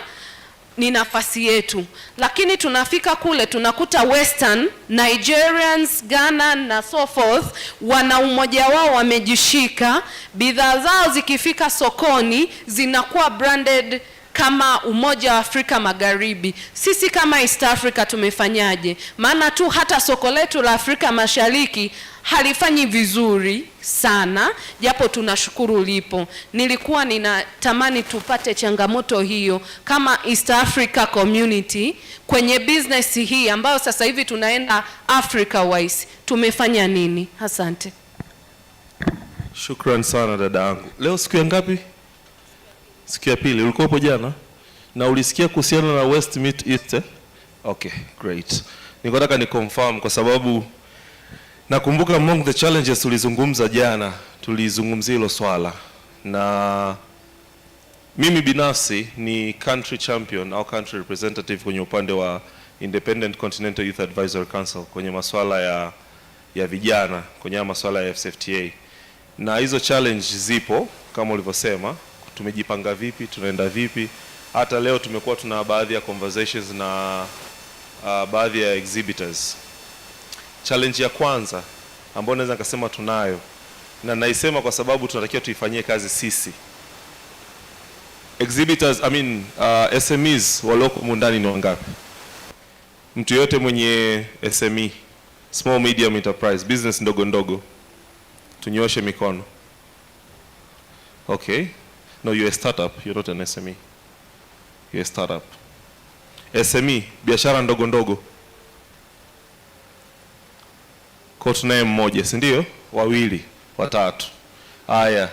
ni nafasi yetu, lakini tunafika kule tunakuta Western, Nigerians, Ghana na so forth, wana umoja wao wamejishika, bidhaa zao zikifika sokoni zinakuwa branded kama Umoja wa Afrika Magharibi. Sisi kama East Africa tumefanyaje? Maana tu hata soko letu la Afrika Mashariki halifanyi vizuri sana, japo tunashukuru lipo. Nilikuwa ninatamani tupate changamoto hiyo kama East Africa Community kwenye business hii ambayo sasa hivi tunaenda Africa wise. Tumefanya nini? Asante. Shukran sana dada yangu. Leo siku ya ngapi? Siku ya pili. Ulikuwa hapo jana na ulisikia kuhusiana na West Meet East eh? Okay, great. Nikotaka ni confirm kwa sababu nakumbuka among the challenges tulizungumza jana, tulizungumzia hilo swala, na mimi binafsi ni country champion au country representative kwenye upande wa Independent Continental Youth Advisory Council kwenye masuala ya vijana, kwenye masuala ya AfCFTA. Na hizo challenge zipo kama ulivyosema, tumejipanga vipi, tunaenda vipi. Hata leo tumekuwa tuna baadhi ya conversations na baadhi ya exhibitors. Challenge ya kwanza ambayo naweza nikasema tunayo, na naisema kwa sababu tunatakiwa tuifanyie kazi sisi exhibitors, SMEs walioko mundani ni wangapi? Mtu yote mwenye SME, small medium enterprise, business ndogo ndogo, tunyoshe mikono. Okay, no, you're a startup, you're not an SME, you're a startup. SME, biashara ndogo ndogo, kwa tunaye mmoja, si ndio? Wawili, watatu. Haya,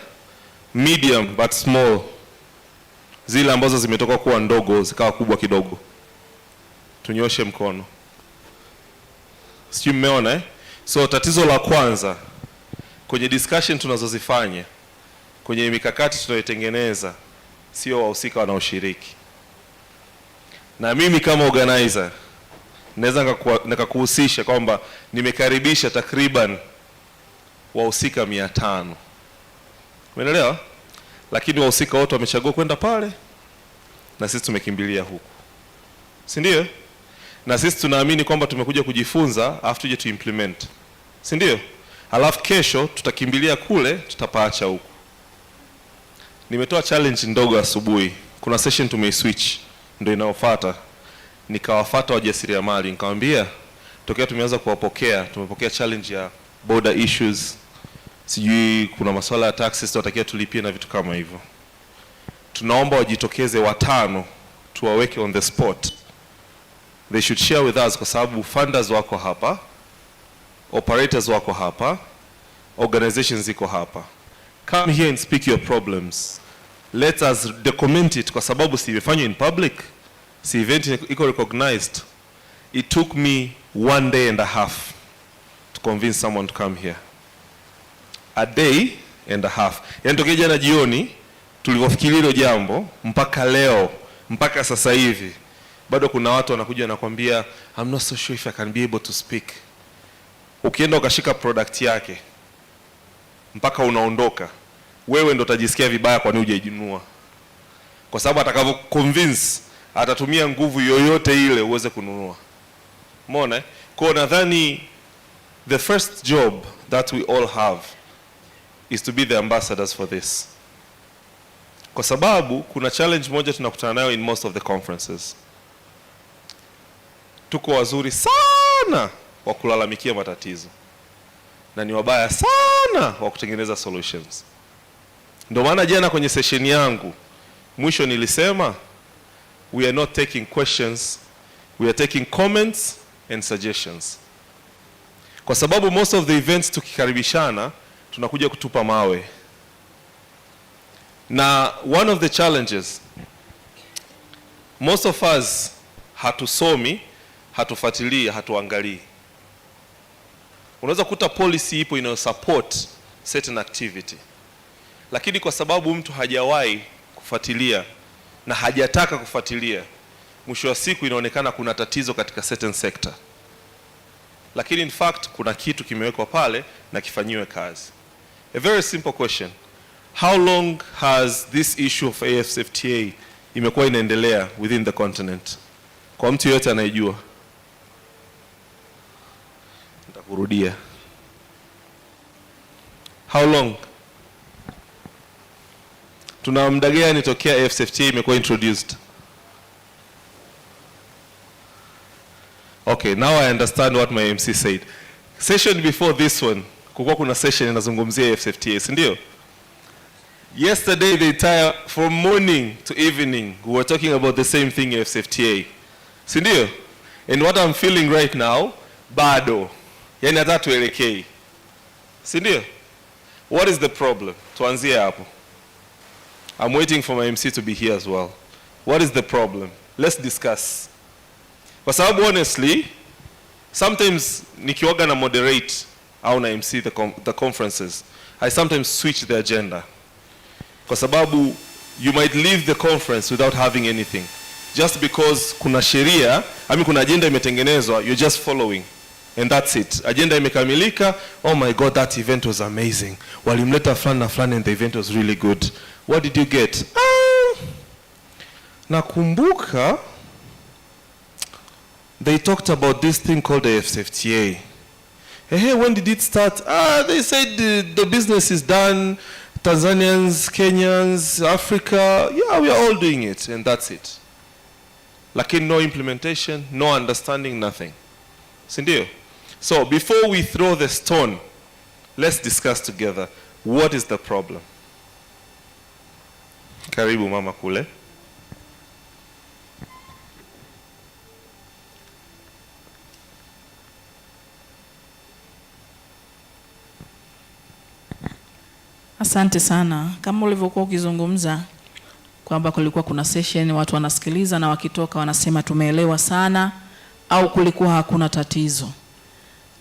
medium but small, zile ambazo zimetoka kuwa ndogo zikawa kubwa kidogo, tunyoshe mkono. Sijui mmeona eh? So tatizo la kwanza kwenye discussion tunazozifanya, kwenye mikakati tunayotengeneza, sio wahusika wanaoshiriki. Na mimi kama organizer naweza nikakuhusisha kwamba nimekaribisha takriban wahusika 500. Umeelewa? Lakini wahusika wote wamechagua kwenda pale na sisi tumekimbilia huku, si ndio? Na sisi tunaamini kwamba tumekuja kujifunza afu tuje tu implement, si ndio? Alafu kesho tutakimbilia kule, tutapaacha huku. Nimetoa challenge ndogo asubuhi, kuna session tumeiswitch ndio inayofuata. Nikawafuata wajasiriamali nikamwambia tokea tumeanza kuwapokea, tumepokea challenge ya border issues, sijui kuna masuala ya taxes tunatakiwa tulipie na vitu kama hivyo. Tunaomba wajitokeze 5 tuwaweke on the spot. They should share with us kwa sababu funders wako hapa, operators wako hapa, organizations ziko hapa. Come here and speak your problems. Let us document it kwa sababu si imefanywa in public, si event iko recognized. It took me 1 day and a half to convince someone to come here. A day and a half. Yaani tokea jana jioni tulivyofikiria hilo jambo mpaka leo, mpaka sasa hivi bado kuna watu wanakuja na kwambia I'm not so sure if I can be able to speak. Ukienda ukashika product yake mpaka unaondoka, wewe ndo utajisikia vibaya kwa nini hujajinunua. Kwa sababu atakavyo convince atatumia nguvu yoyote ile uweze kununua. Umeona? Kwa nadhani the first job that we all have is to be the ambassadors for this. Kwa sababu kuna challenge moja tunakutana nayo in most of the conferences. Tuko wazuri sana wa kulalamikia matatizo na ni wabaya sana wa kutengeneza solutions. Ndio maana jana kwenye session yangu mwisho nilisema we are not taking questions, we are taking comments and suggestions. Kwa sababu most of the events tukikaribishana tunakuja kutupa mawe. Na one of the challenges, most of us hatusomi, hatufuatilii, hatuangalii. Unaweza kuta policy ipo inayo support certain activity, lakini kwa sababu mtu hajawahi kufuatilia na hajataka kufuatilia, mwisho wa siku inaonekana kuna tatizo katika certain sector. Lakini in fact kuna kitu kimewekwa pale na kifanyiwe kazi. A very simple question. How long has this issue of AfCFTA imekuwa inaendelea within the continent? Kwa mtu yote anayejua. Nitakurudia. How long? Tuna muda gani tokea AfCFTA imekuwa introduced? Okay, now I understand what my MC said. Session before this one, kulikuwa kuna session inazungumzia AfCFTA, si ndio? Yesterday, the entire, from morning to evening, we were talking about the same thing, AfCFTA. Si ndio? And what I'm feeling right now, bado. Yani hata tuelekei. Si ndio? What is the problem? Tuanzie hapo. I'm waiting for my MC to be here as well. What is the problem? Let's discuss. Kwa sababu honestly, sometimes nikiwaga na moderate au na MC the conferences, I sometimes switch the agenda. Kwa sababu you might leave the conference without having anything. Just because kuna sheria, kuna agenda imetengenezwa, you're just following. And that's it. Agenda imekamilika, oh my God, that event was amazing. Walimleta fulani na fulani and the event was really good. What did you get? Nakumbuka, they talked about this thing called the AfCFTA. Hey, when did it start? They said the business is done. Tanzanians, Kenyans, Africa, yeah, we are all doing it, and that's it. Lakini no implementation, no understanding, nothing. Sindio? So before we throw the stone, let's discuss together, what is the problem? Karibu mama kule. Asante sana. Kama ulivyokuwa ukizungumza kwamba kulikuwa kuna session watu wanasikiliza na wakitoka wanasema tumeelewa sana au kulikuwa hakuna tatizo.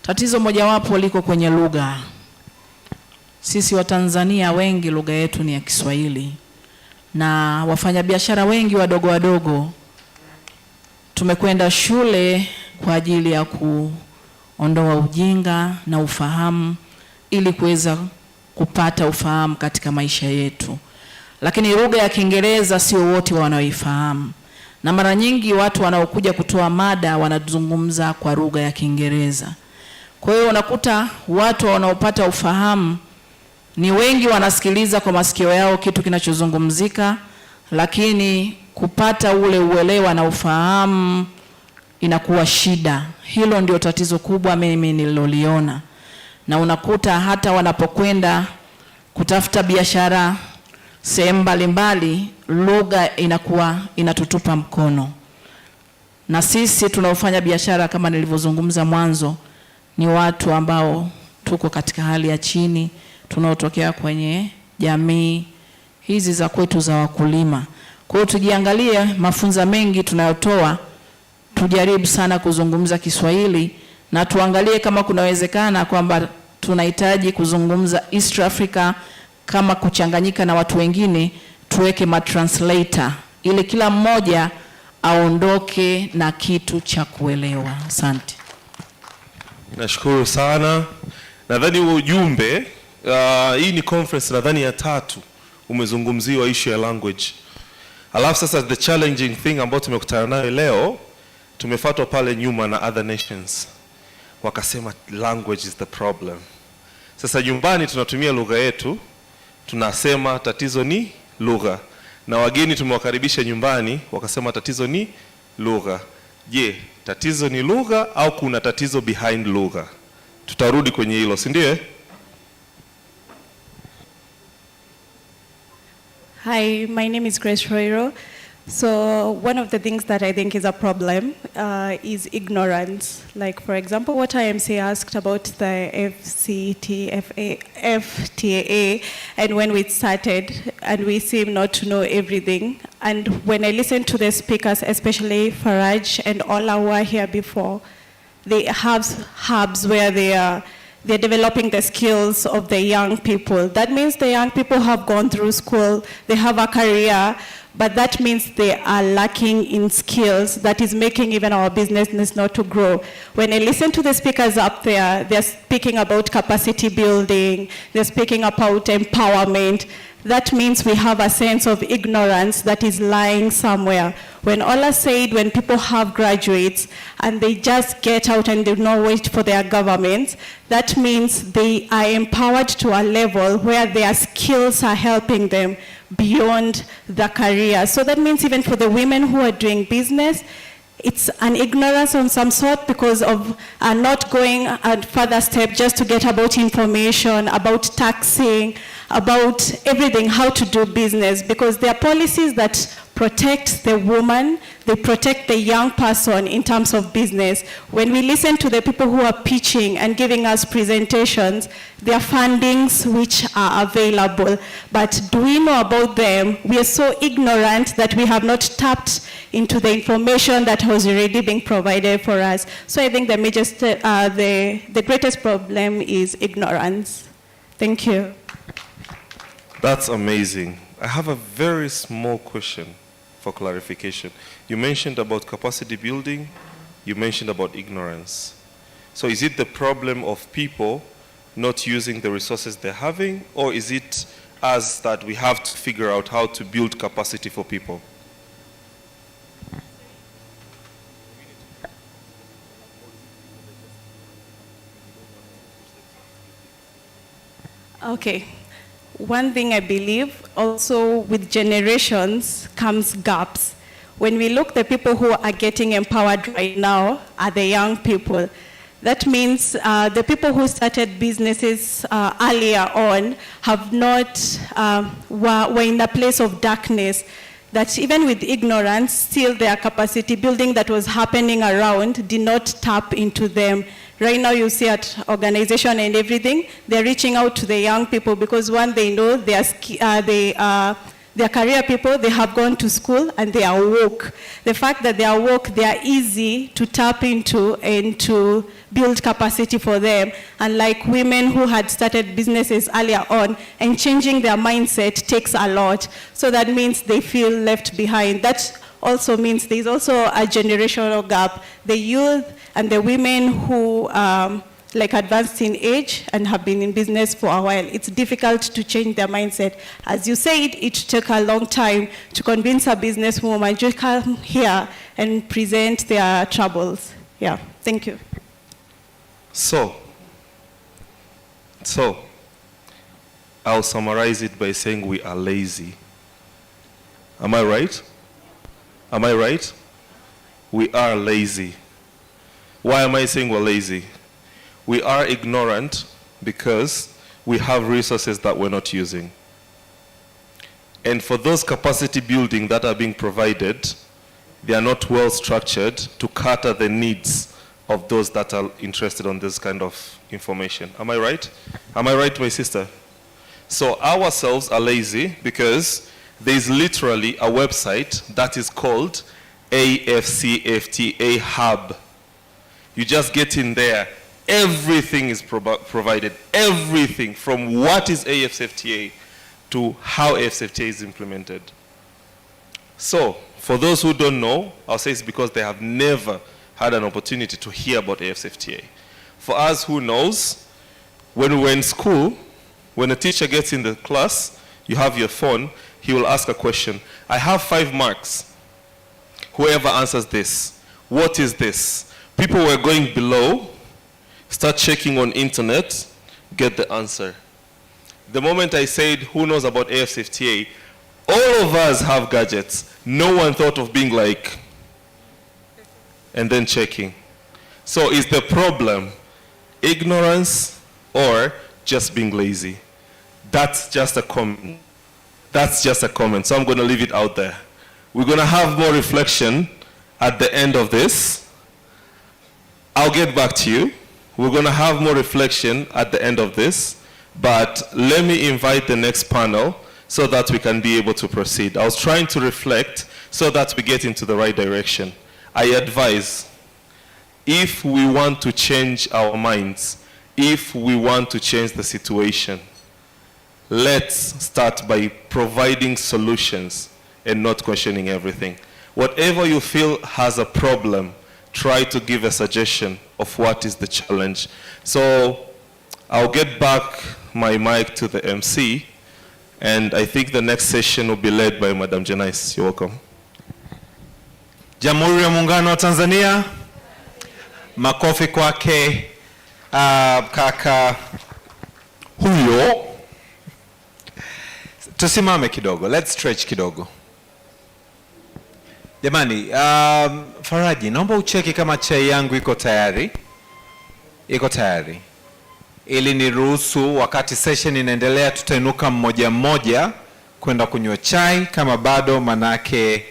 Tatizo mojawapo liko kwenye lugha. Sisi wa Tanzania wengi lugha yetu ni ya Kiswahili. Na wafanyabiashara wengi wadogo wadogo tumekwenda shule kwa ajili ya kuondoa ujinga na ufahamu ili kuweza kupata ufahamu katika maisha yetu. Lakini lugha ya Kiingereza sio wote wanaoifahamu. Na mara nyingi watu wanaokuja kutoa mada wanazungumza kwa lugha ya Kiingereza. Kwa hiyo unakuta watu wanaopata ufahamu ni wengi wanasikiliza kwa masikio yao kitu kinachozungumzika, lakini kupata ule uelewa na ufahamu inakuwa shida. Hilo ndio tatizo kubwa mimi nililoliona. Na unakuta hata wanapokwenda kutafuta biashara sehemu mbalimbali, lugha inakuwa inatutupa mkono. Na sisi tunaofanya biashara kama nilivyozungumza mwanzo ni watu ambao tuko katika hali ya chini, tunaotokea kwenye jamii hizi za kwetu za wakulima. Kwa hiyo tujiangalie mafunzo mengi tunayotoa, tujaribu sana kuzungumza Kiswahili na tuangalie kama kunawezekana kwamba tunahitaji kuzungumza East Africa kama kuchanganyika na watu wengine, tuweke matranslator ili kila mmoja aondoke na kitu cha kuelewa. Asante. Nashukuru sana. Nadhani huo ujumbe, hii ni conference nadhani ya 3 umezungumziwa issue ya language. Alafu sasa the challenging thing ambayo tumekutana nayo leo, tumefuatwa pale nyuma na other nations. Wakasema language is the problem. Sasa nyumbani tunatumia lugha yetu, tunasema tatizo ni lugha. Na wageni tumewakaribisha nyumbani, wakasema tatizo ni lugha. Je, tatizo ni lugha au kuna tatizo behind lugha? Tutarudi kwenye hilo, si ndio? Hi, my name is Grace Roiro. So one of the things that I think is a problem is ignorance. Like, for example, what IMC asked about the FTA, and when we started, and we seem not to know everything. And when I listen to the speakers, especially Faraj and all who were here before, they have hubs where they're developing the skills of the young people. That means the young people have gone through school, they have a career, but that means they are lacking in skills that is making even our business not to grow. When I listen to the speakers up there, they're speaking about capacity building, they're speaking about empowerment. That means we have a sense of ignorance that is lying somewhere. When Ola said when people have graduates and they just get out and they do not wait for their governments, that means they are empowered to a level where their skills are helping them beyond the career. So that means even for the women who are doing business, it's an ignorance on some sort because of not going a further step just to get about information, about taxing, about everything, how to do business, because there are policies that protect the woman, they protect the young person in terms of business. When we listen to the people who are pitching and giving us presentations, there are fundings which are available. But do we know about them? We are so ignorant that we have not tapped into the information that has already been provided for us. So I think the the greatest problem is ignorance. Thank you. That's amazing. I have a very small question for clarification. You mentioned about capacity building, you mentioned about ignorance. So is it the problem of people not using the resources they're having, or is it us that we have to figure out how to build capacity for people? Okay. One thing I believe also with generations comes gaps. When we look, the people who are getting empowered right now are the young people. That means the people who started businesses earlier on have not, were in a place of darkness, that even with ignorance, still their capacity building that was happening around did not tap into them. Right now you see at organization and everything, they're reaching out to the young people because one, they know they're career people, they have gone to school and they are woke. The fact that they are woke, they are easy to tap into and to build capacity for them. And like women who had started businesses earlier on, and changing their mindset takes a lot. So that means they feel left behind. That also means there's also a generational gap. The youth and the women who like advanced in age and have been in business for a while, it's difficult to change their mindset. As you said, it took a long time to convince a businesswoman to come here and present their troubles. Yeah, thank you. So I'll summarize it by saying we are lazy. Am I right? Am I right? We are lazy. Why am I saying we're lazy? We are ignorant because we have resources that we're not using. And for those capacity building that are being provided, they are not well structured to cater the needs of those that are interested on this kind of information. Am I right? Am I right, my sister? So ourselves are lazy because there's literally a website that is called AfCFTA Hub. You just get in there. Everything is provided. Everything from what is AfCFTA to how AfCFTA is implemented. So, for those who don't know, I'll say it's because they have never had an opportunity to hear about AfCFTA. For us who knows, when we were in school, when a teacher gets in the class, you have your phone, he will ask a question. I have 5 marks. Whoever answers this, what is this? People were going below, start checking on internet, get the answer. The moment I said, who knows about AfCFTA, all of us have gadgets. No one thought of being like, and then checking. So is the problem ignorance or just being lazy? That's just a comment. That's just a comment, so I'm going to leave it out there. We're going to have more reflection at the end of this. I'll get back to you. We're going to have more reflection at the end of this, but let me invite the next panel so that we can be able to proceed. I was trying to reflect so that we get into the right direction. I advise, if we want to change our minds, if we want to change the situation, let's start by providing solutions and not questioning everything. Whatever you feel has a problem, try to give a suggestion of what is the challenge. So I'll get back my mic to the MC, and I think the next session will be led by Madam Janice. You're welcome. Jamhuri ya Muungano wa Tanzania. Makofi kwake kaka huyo. Tusimame kidogo, let's stretch kidogo. Jamani, Faraji, naomba ucheki kama chai yangu iko tayari. Iko tayari. Ili niruhusu wakati session inaendelea tutainuka mmoja mmoja kwenda kunywa chai, kama bado manake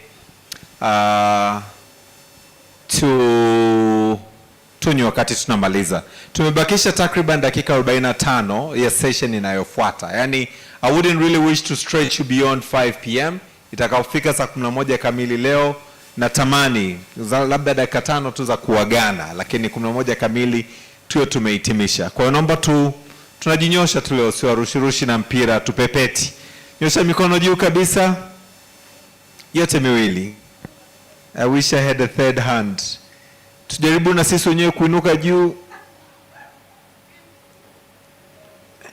tunywe wakati tunamaliza. Tumebakisha takriban dakika 45 ya session inayofuata. Yani I wouldn't really wish to stretch you beyond 5 p.m. Itakapofika saa 11 kamili leo natamani labda dakika 5 tu za kuagana, lakini 11 kamili tuwe tumehitimisha. Kwa hiyo naomba tunajinyosha tu leo, sio rushi na mpira tupepeti. Nyosha mikono juu kabisa. Yote miwili. I wish I had a third hand. Tujaribu na sisi wenyewe kuinuka juu.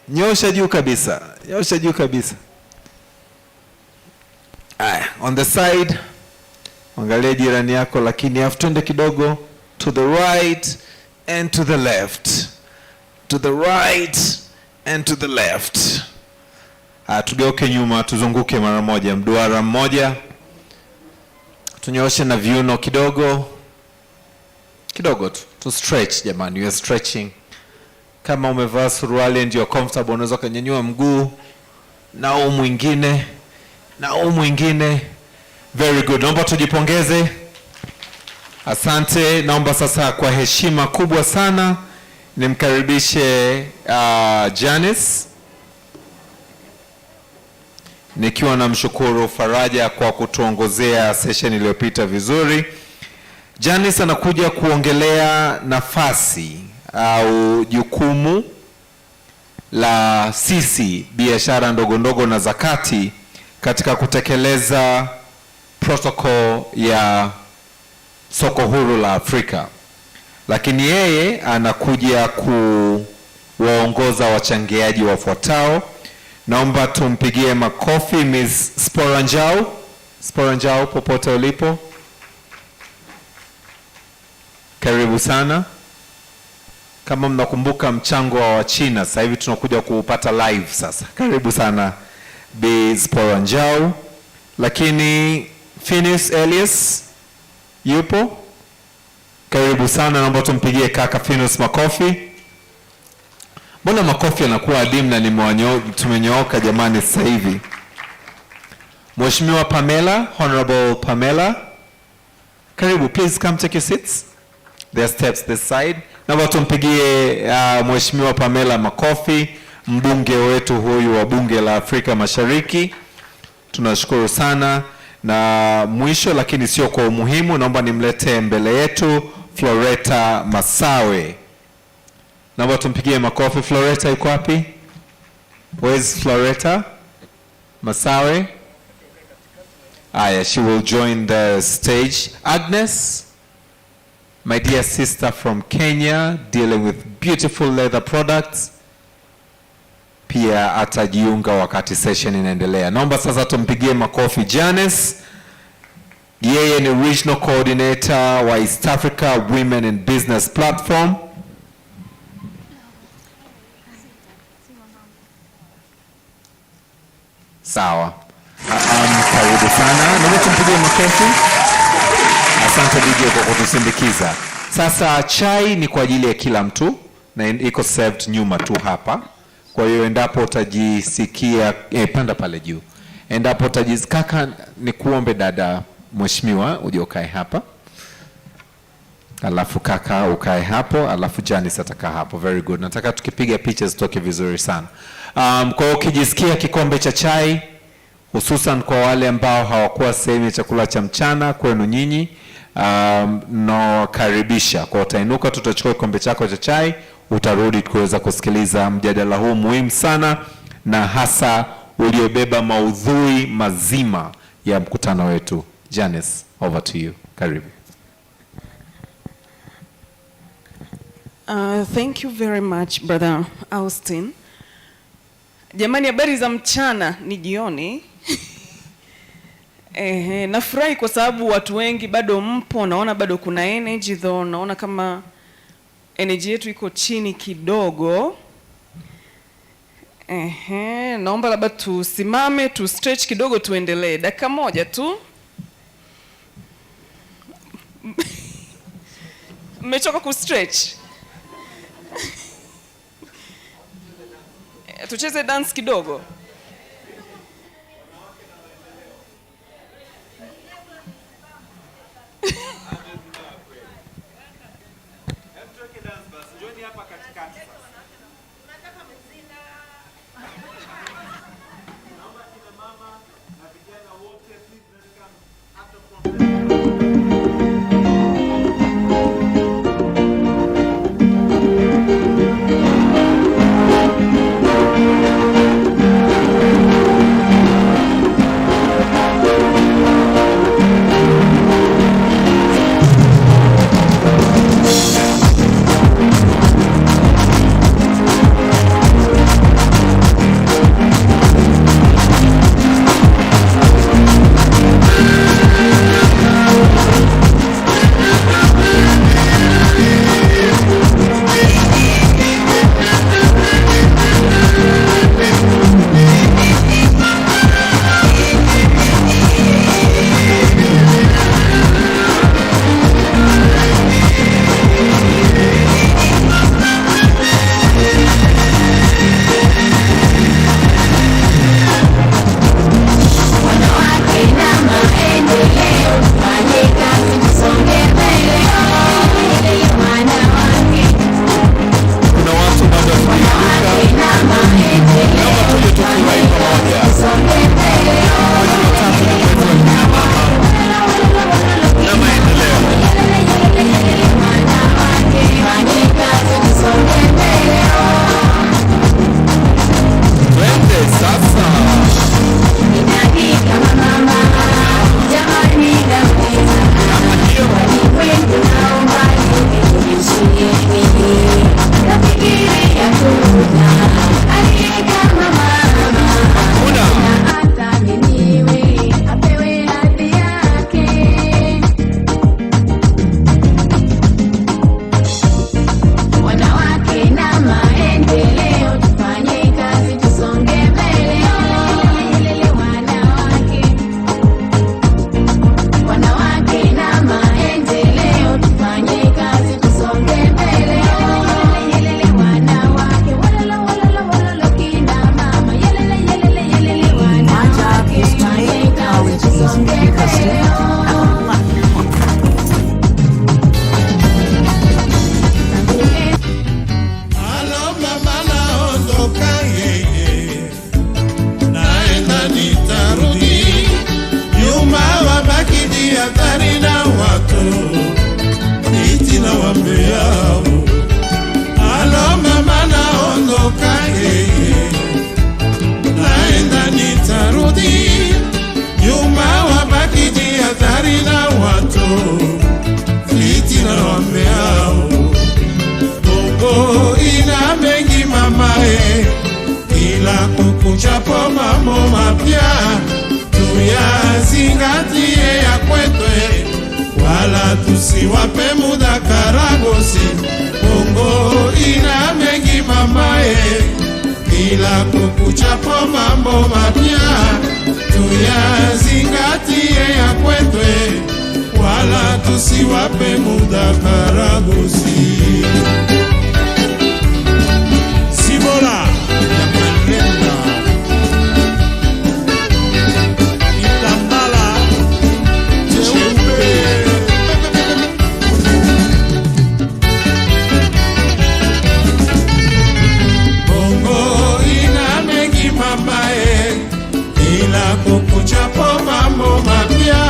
Nyosha juu kabisa. Nyosha juu kabisa. On the side. Angalia jirani yako, lakini afu twende kidogo to the right and to the left. To the right and to the left. Tugeuke nyuma, tuzunguke mara moja, mduara mmoja. Tunyooshe na viuno kidogo. Kidogo tu. To stretch jamani, you are stretching. Kama umevaa suruali and you're comfortable, unaweza kunyanyua mguu na huu mwingine na huu mwingine. Very good. Naomba tujipongeze. Asante. Naomba sasa kwa heshima kubwa sana nimkaribishe Janice, nikiwa namshukuru Faraja kwa kutuongozea session iliyopita vizuri. Janice anakuja kuongelea nafasi au jukumu la sisi biashara ndogo ndogo na zakati katika kutekeleza protocol ya soko huru la Afrika. Lakini yeye anakuja kuwaongoza wachangiaji wafuatao. Naomba tumpigie makofi Ms. Sporanjau. Sporanjau, popote ulipo. Karibu sana. Kama mnakumbuka mchango wa Wachina, sasa hivi tunakuja kuupata live sasa. Karibu sana Ms. Sporanjau. Lakini Finis Elias yupo? Karibu sana, naomba tumpigie kaka Finis makofi. Mbona makofi yanakuwa adimu na tumenyooka jamani sasa hivi. Mheshimiwa Pamela, Honorable Pamela. Karibu, please come take your seats. There are steps this side. Naomba tumpigie Mheshimiwa Pamela makofi, mbunge wetu huyu wa bunge la Afrika Mashariki. Tunashukuru sana. Na mwisho lakini sio kwa umuhimu, naomba nimlete mbele yetu Floreta Masawe. Naomba tumpigie makofi. Floreta yuko wapi? Where is Floreta Masawe? She will join the stage. Agnes, my dear sister from Kenya, dealing with beautiful leather products, pia atajiunga wakati session inaendelea. Naomba sasa tumpigie makofi Janice. Yeye ni Regional Coordinator wa East Africa Women in Business Platform. Sawa. Karibu sana. Naomba tumpigie makofi. Asante DJ kwa kutusindikiza. Sasa chai ni kwa ajili ya kila mtu na iko served nyuma tu hapa. Kwa hiyo endapo utajisikia panda pale juu. Endapo utajisikia, ni kuombe dada mheshimiwa uje ukae hapa. Alafu kaka ukae hapo, alafu Janice atakaa hapo. Very good. Nataka tukipiga picha zitoke vizuri sana. Kwa hiyo ukijisikia kikombe cha chai, hususan kwa wale ambao hawakuwa sehemu ya chakula cha mchana kwenu nyinyi, nakaribisha. Kwa utainuka, tutachukua kikombe chako cha chai, utarudi kuweza kusikiliza mjadala huu muhimu sana na hasa uliobeba maudhui mazima ya mkutano wetu. Janice, over to you. Karibu. Thank you very much, Brother Austin. Jamani, habari za mchana, ni jioni. Nafurahi kwa sababu watu wengi bado mpo, naona bado kuna energy, though naona kama energy yetu iko chini kidogo. Naomba labda tusimame, tu stretch kidogo, tuendelee. Dakika moja tu. Mmechoka ku stretch? Tucheze dance kidogo. Kuchapo mambo mapya tuyazingatie ya kwetu, wala tusiwape muda karagosi. Bongo ina mengi mamae, ila kukuchapo mambo mapya tuyazingatie ya kwetu, wala tusiwape muda karagosi. Sibola kukuchapo mambo mapya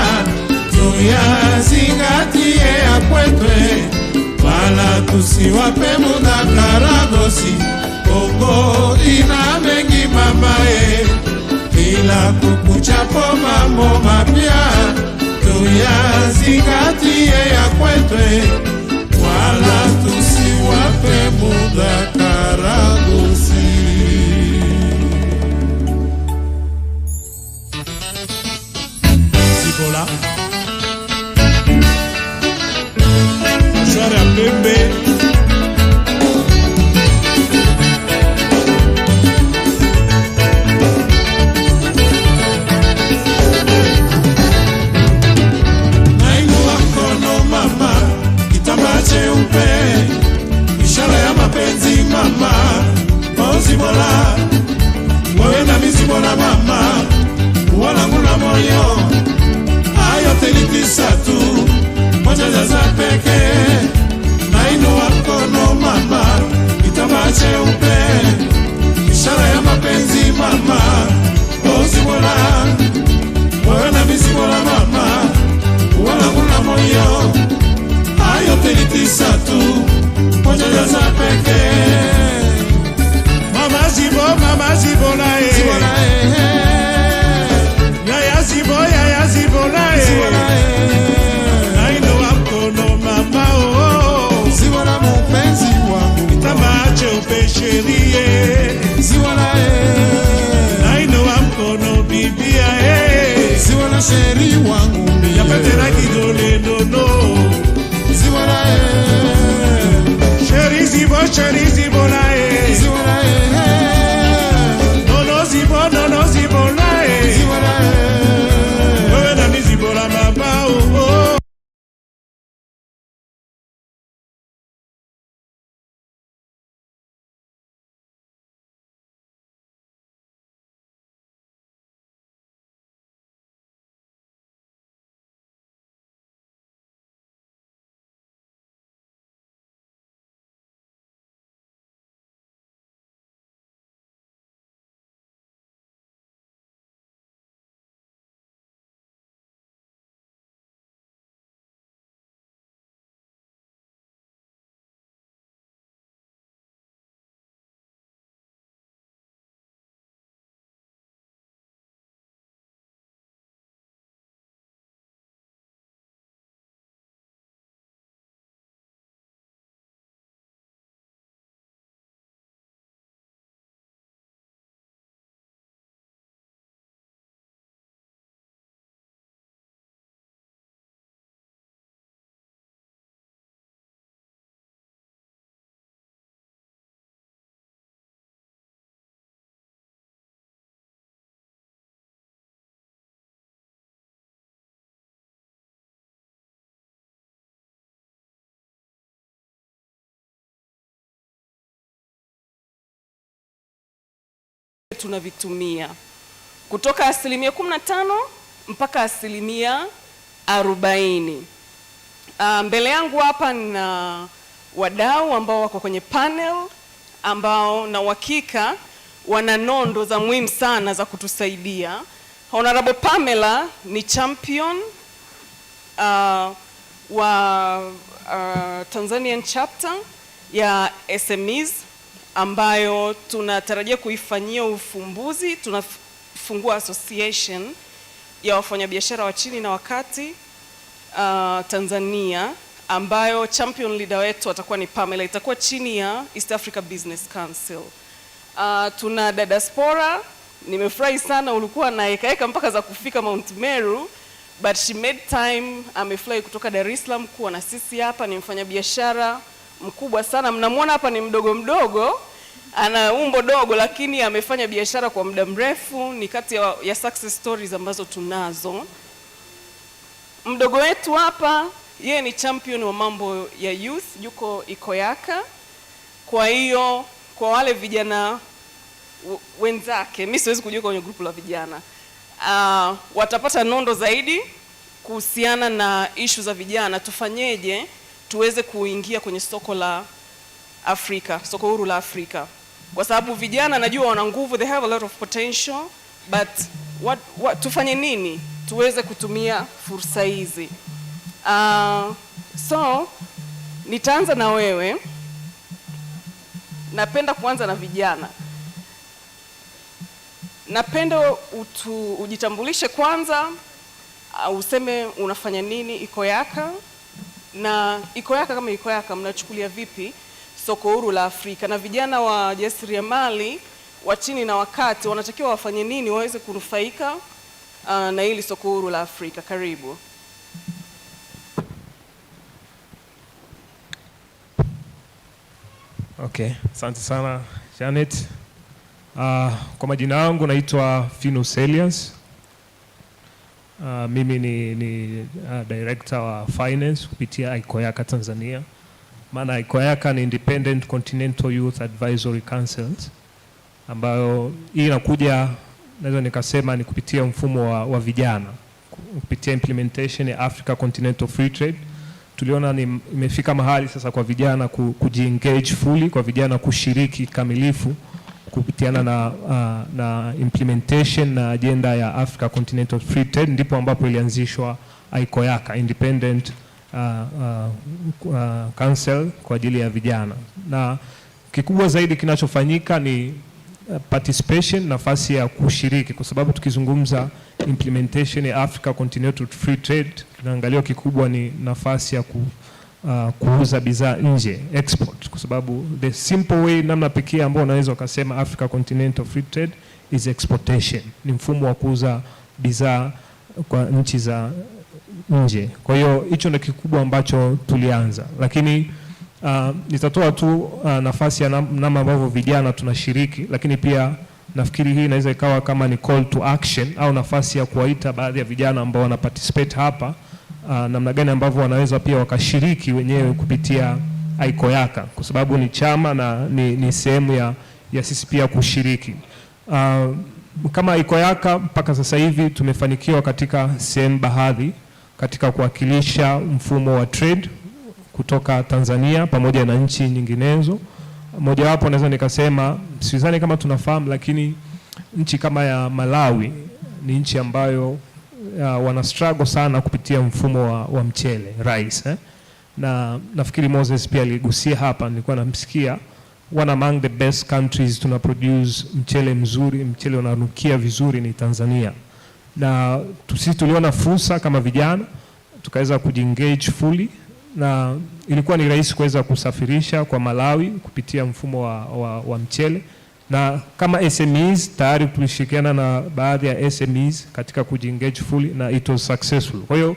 tuyazingatie ya kwetu, wala tusiwape muda karagosi. Bongo ina mengi mamae, bila kukuchapo mambo mapya, tuyazingatie ya kwetu, wala tusiwape muda karagosi. Zibola Shara Pembe ishara ya mapenzi mama, Zibola, wewe na Zibola mama, wangu na moyo, hayo telitisa tu, moja za pekee, nainua mkono mama, kitambaa cheupe, ishara ya mapenzi mama, Zibola, wewe na Zibola mama, wangu na moyo, hayo telitisa tu, moja za pekee. Mama Zibola Yaya Zibola nainua mkono mama Zibola mpenzi wangu, kitambaa cheupe sherie Zibola nainua mkono bibia Zibola sheri wangu yapetera kidole nono Zibola sheri Zibola no Zibola wewe na Zibola mama tunavitumia kutoka 15% mpaka 40%. Mbele yangu hapa na wadau ambao wako kwenye panel ambao na uhakika wana nondo za muhimu sana za kutusaidia. Honorable Pamela ni champion wa Tanzanian chapter ya SMEs ambayo tunatarajia kuifanyia ufumbuzi. Tunafungua association ya wafanyabiashara wa chini na wakati Tanzania, ambayo champion leader wetu atakuwa ni Pamela. Itakuwa chini ya East Africa Business Council. Tuna dada FORA, nimefurahi sana, ulikuwa na ekaeka mpaka za kufika Mount Meru, but she made time, amefly kutoka Dar es Salaam kuwa na sisi hapa. Ni mfanyabiashara mkubwa sana, mnamuona hapa ni mdogo mdogo, ana umbo dogo, lakini amefanya biashara kwa muda mrefu. Ni kati ya success stories ambazo tunazo. Mdogo wetu hapa, yeye ni champion wa mambo ya youth, yuko Ikoyaka. Kwa hiyo kwa wale vijana wenzake, mimi siwezi kujua kwenye grupu la vijana, watapata nondo zaidi kuhusiana na issue za vijana. Tufanyeje tuweze kuingia kwenye soko la Afrika, soko huru la Afrika, kwa sababu vijana najua wana nguvu, they have a lot of potential, but tufanye nini tuweze kutumia fursa hizi? So nitaanza na wewe. Napenda kuanza na vijana. Napenda ujitambulishe kwanza, useme unafanya nini Ikoyaka, na Ikoyaka kama Ikoyaka mnachukulia vipi soko huru la Afrika, na vijana wa jasiriamali wa chini na wakati wanatakiwa wafanye nini waweze kunufaika na hili soko huru la Afrika. Karibu. Okay, asante sana Janet. Kwa majina yangu naitwa Finus Elias. Mimi ni director wa finance kupitia Ikoyaka Tanzania. Maana Ikoyaka ni Independent Continental Youth Advisory Councils, ambayo hii inakuja, naweza nikasema ni kupitia mfumo wa vijana, kupitia implementation ya Africa Continental Free Trade. Tuliona imefika mahali sasa kwa vijana kujiengage fully, kwa vijana kushiriki kamilifu kupitiana na implementation na agenda ya Africa Continental Free Trade, ndipo ambapo ilianzishwa Ikoyaka Independent Council kwa ajili ya vijana. Na kikubwa zaidi kinachofanyika ni participation, nafasi ya kushiriki, kwa sababu tukizungumza implementation ya Africa Continental Free Trade tunaangalia kikubwa ni nafasi ya kuuza bidhaa nje, export, kwa sababu the simple way, namna pekee ambayo unaweza ukasema Africa Continental Free Trade is exportation, ni mfumo wa kuuza bidhaa kwa nchi za nje. Kwa hiyo hicho ndio kikubwa ambacho tulianza, lakini nitatoa tu nafasi ya namna ambavyo vijana tunashiriki, lakini pia nafikiri hii inaweza ikawa kama ni call to action au nafasi ya kuwaita baadhi ya vijana ambao wana participate hapa, namna gani ambavyo wanaweza pia wakashiriki wenyewe kupitia Ikoyaka, kwa sababu ni chama na ni sehemu ya sisi pia kushiriki. Kama Ikoyaka mpaka sasa hivi tumefanikiwa katika sehemu baadhi katika kuwakilisha mfumo wa trade kutoka Tanzania pamoja na nchi nyinginezo. Mojawapo naweza nikasema, sidhani kama tunafahamu, lakini nchi kama ya Malawi ni nchi ambayo wana struggle sana kupitia mfumo wa mchele rice, na nafikiri Moses pia aligusia hapa, nilikuwa namsikia, one among the best countries tuna produce mchele mzuri, mchele unanukia vizuri ni Tanzania. Na sisi tuliona fursa kama vijana tukaweza kujiengage fully, na ilikuwa ni rahisi kuweza kusafirisha kwa Malawi kupitia mfumo wa mchele, na kama SMEs tayari tulishirikiana na baadhi ya SMEs katika kujiengage fully na it was successful. Kwa hiyo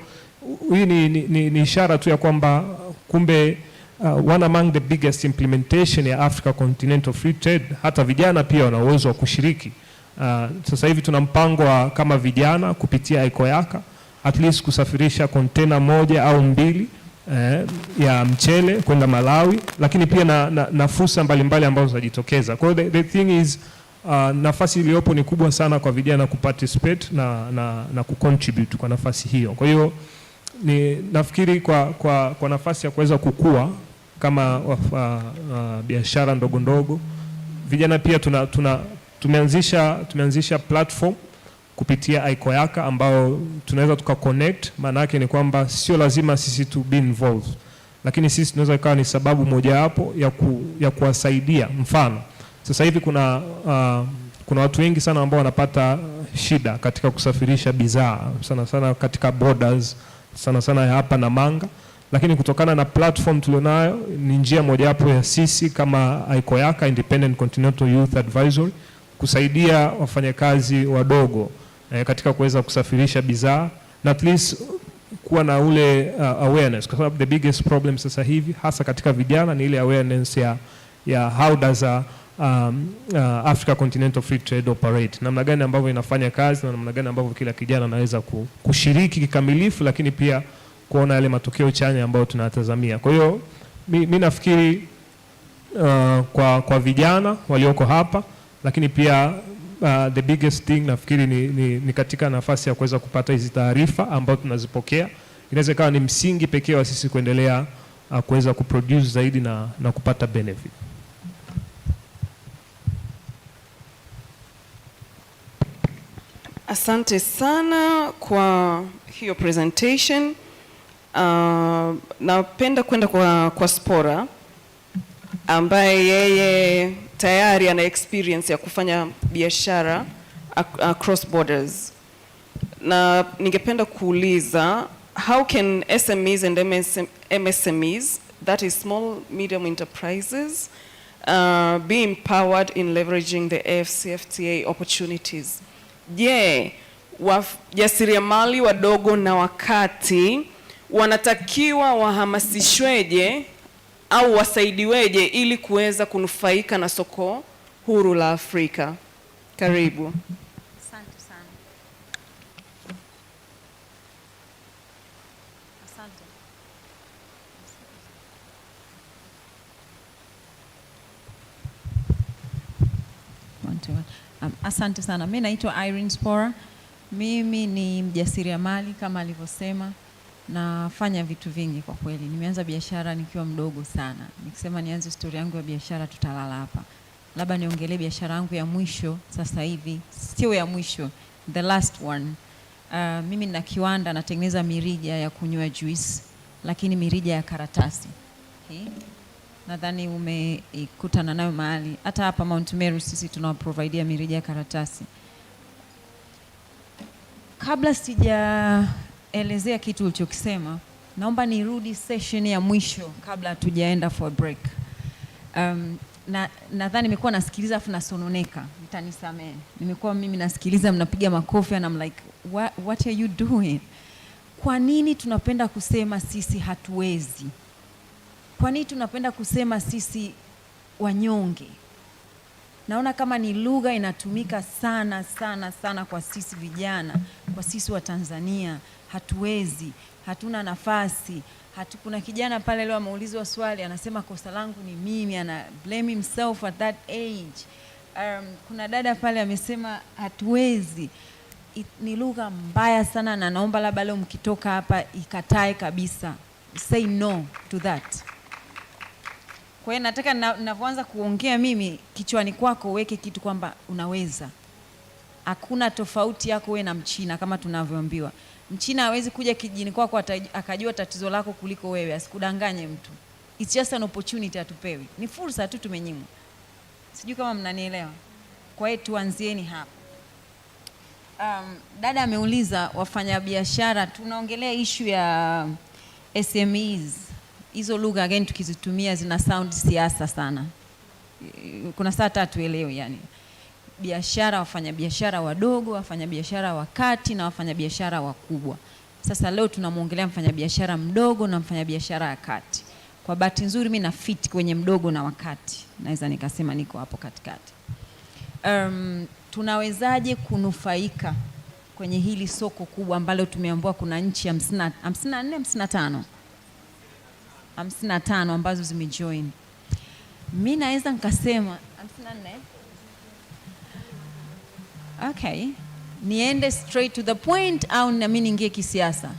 hii ni ishara tu ya kwamba kumbe one among the biggest implementation ya Africa Continental Free Trade, hata vijana pia wana uwezo wa kushiriki. Sasa hivi tuna mpango kama vijana kupitia Ikoyaka at least kusafirisha container moja au mbili ya mchele kwenda Malawi, lakini pia na fursa mbalimbali ambazo zinajitokeza. Kwa hiyo the thing is, nafasi iliyopo ni kubwa sana kwa vijana kuparticipate na kucontribute kwa nafasi hiyo. Kwa hiyo nafikiri kwa nafasi ya kuweza kukua kama biashara ndogo ndogo, vijana pia tumeanzisha platform kupitia Ikoyaka ambao tunaweza tukaconnect. Maana yake ni kwamba sio lazima sisi to be involved, lakini sisi tunaweza ikawa ni sababu mojawapo ya kuwasaidia. Mfano, sasa hivi kuna watu wengi sana ambao wanapata shida katika kusafirisha bidhaa, sana katika borders, sana ya hapa na Manga, lakini kutokana na platform tulionayo ni njia mojawapo ya sisi kama Ikoyaka Independent Continental Youth Advisory kusaidia wafanyakazi wadogo katika kuweza kusafirisha bidhaa, na at least kuwa na ule awareness, kwa sababu the biggest problem sasa hivi hasa katika vijana ni ile awareness ya how does Africa Continental Free Trade operate, namna gani ambavyo inafanya kazi na namna gani ambavyo kila kijana anaweza kushiriki kikamilifu, lakini pia kuona yale matokeo chanya ambayo tunatazamia. Kwa hiyo mimi nafikiri kwa vijana walioko hapa, lakini pia the biggest thing nafikiri ni katika nafasi ya kuweza kupata hizi taarifa ambazo tunazipokea, inaweza kuwa ni msingi pekee wa sisi kuendelea kuweza kuproduce zaidi na kupata benefit. Asante sana kwa hiyo presentation. Napenda kwenda kwa Spora ambaye yeye tayari ana experience ya kufanya biashara across borders. Na ningependa kuuliza, how can SMEs and MSMEs, that is small medium enterprises, be empowered in leveraging the AfCFTA opportunities? Je, wajasiriamali wadogo na wakati wanatakiwa wahamasishweje au wasaidiweje ili kuweza kunufaika na soko huru la Afrika? Karibu. Asante sana. Asante sana. Mimi naitwa Irene Spora. Mimi ni mjasiriamali kama alivyosema. Nafanya vitu vingi kwa kweli. Nimeanza biashara nikiwa mdogo sana. Nikisema nianze story yangu ya biashara tutalala hapa. Labda niongelee biashara yangu ya mwisho sasa hivi. Sio ya mwisho, the last one. Mimi nina kiwanda natengeneza mirija ya kunywa juice, lakini mirija ya karatasi. Okay? Nadhani umeikutana nayo mahali. Hata hapa Mount Meru sisi tunawaprovidea mirija ya karatasi. Kabla sijaelezea kitu ulichokisema, naomba nirudi session ya mwisho kabla tujaenda for break. Nadhani nimekuwa nasikiliza afu nasononeka, mtanisamehe. Nimekuwa mimi nasikiliza mnapiga makofi and I'm like, what are you doing? Kwa nini tunapenda kusema sisi hatuwezi? Kwa nini tunapenda kusema sisi wanyonge? Naona kama ni lugha inatumika sana sana sana kwa sisi vijana, kwa sisi wa Tanzania. Hatuwezi, hatuna nafasi. Kuna kijana pale leo ameulizwa swali, anasema kosa langu ni mimi, ana blame himself at that age. Kuna dada pale amesema hatuwezi. Ni lugha mbaya sana, na naomba labda leo mkitoka hapa ikatae kabisa. Say no to that. Kwa hiyo nataka ninavyoanza kuongea mimi, kichwani kwako uweke kitu kwamba unaweza. Hakuna tofauti yako wewe na Mchina kama tunavyoambiwa. Mchina hawezi kuja kijini kwako akajua tatizo lako kuliko wewe, asikudanganye mtu. It's just an opportunity atupewi. Ni fursa tu tumenyimwa. Sijui kama mnanielewa. Kwa hiyo tuanzieni hapa. Dada ameuliza wafanyabiashara, tunaongelea issue ya SMEs. Hizo lugha again tukizitumia zina sound siasa sana. Kuna saa tatu elewe yani. Biashara, wafanyabiashara wadogo, wafanyabiashara wa kati na wafanyabiashara wakubwa. Sasa leo tunamuongelea mfanyabiashara mdogo na mfanyabiashara wa kati. Kwa bahati nzuri mimi na fit kwenye mdogo na wakati. Naweza nikasema niko hapo katikati. Tunawezaje kunufaika kwenye hili soko kubwa ambalo tumeambiwa kuna nchi 54 55 ambazo zimejoin. Mimi naweza nikasema 54. Okay. Niende straight to the point au na mimi niingie kisiasa?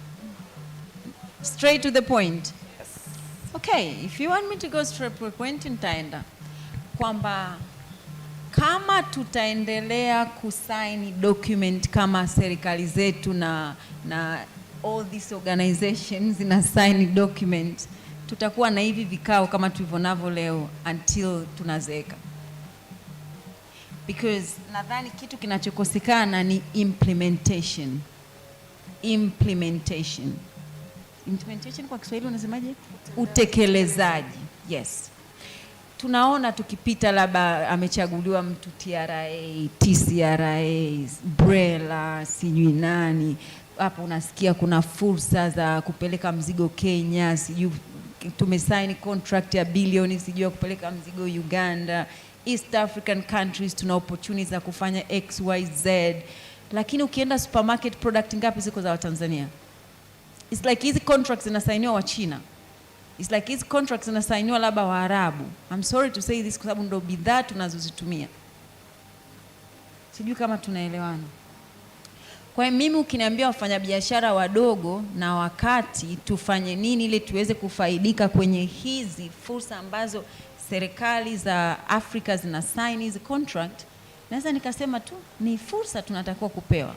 Straight to the point. Okay, if you want me to go straight to the point, nitaenda kwamba kama tutaendelea kusign document kama serikali zetu na all these organizations zina sign document, tutakuwa na hivi vikao kama tulivyonavyo leo until tunazeeka. Because nadhani kitu kinachokosekana ni implementation. Implementation kwa Kiswahili unasemaje? Utekelezaji. Yes. Tunaona tukipita labda amechaguliwa mtu TRA, TCRA, BRELA, sijui nani. Hapo unasikia kuna fursa za kupeleka mzigo Kenya, sijui tumesign contract ya bilioni sijui kupeleka mzigo Uganda. East African countries tuna opportunities za kufanya XYZ. Lakini ukienda supermarket product ngapi ziko za Watanzania? It's like hizi contracts zinasainiwa wa China. It's like hizi contracts zinasainiwa labda wa Arabu. I'm sorry to say this kwa sababu ndo bidhaa tunazozitumia. Sijui kama tunaelewana. Kwa hiyo mimi ukiniambia wafanyabiashara wadogo na wakati tufanye nini ili tuweze kufaidika kwenye hizi fursa ambazo serikali za Afrika zina sign hizi contract, naweza nikasema tu ni fursa tunatakiwa kupewa.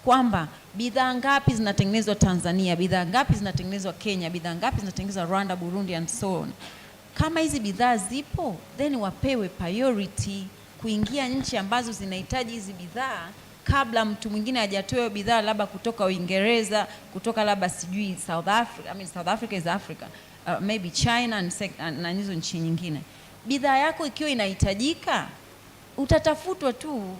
Kwamba bidhaa ngapi zinatengenezwa Tanzania, bidhaa ngapi zinatengenezwa Kenya, bidhaa ngapi zinatengenezwa Rwanda, Burundi and so on. Kama hizi bidhaa zipo, then wapewe priority kuingia nchi ambazo zinahitaji hizi bidhaa kabla mtu mwingine hajatoa bidhaa labda kutoka Uingereza, kutoka labda sijui South Africa, South Africa is Africa, maybe China na hizo nchi nyingine. Bidhaa yako ikiwa inahitajika, utatafutwa tu.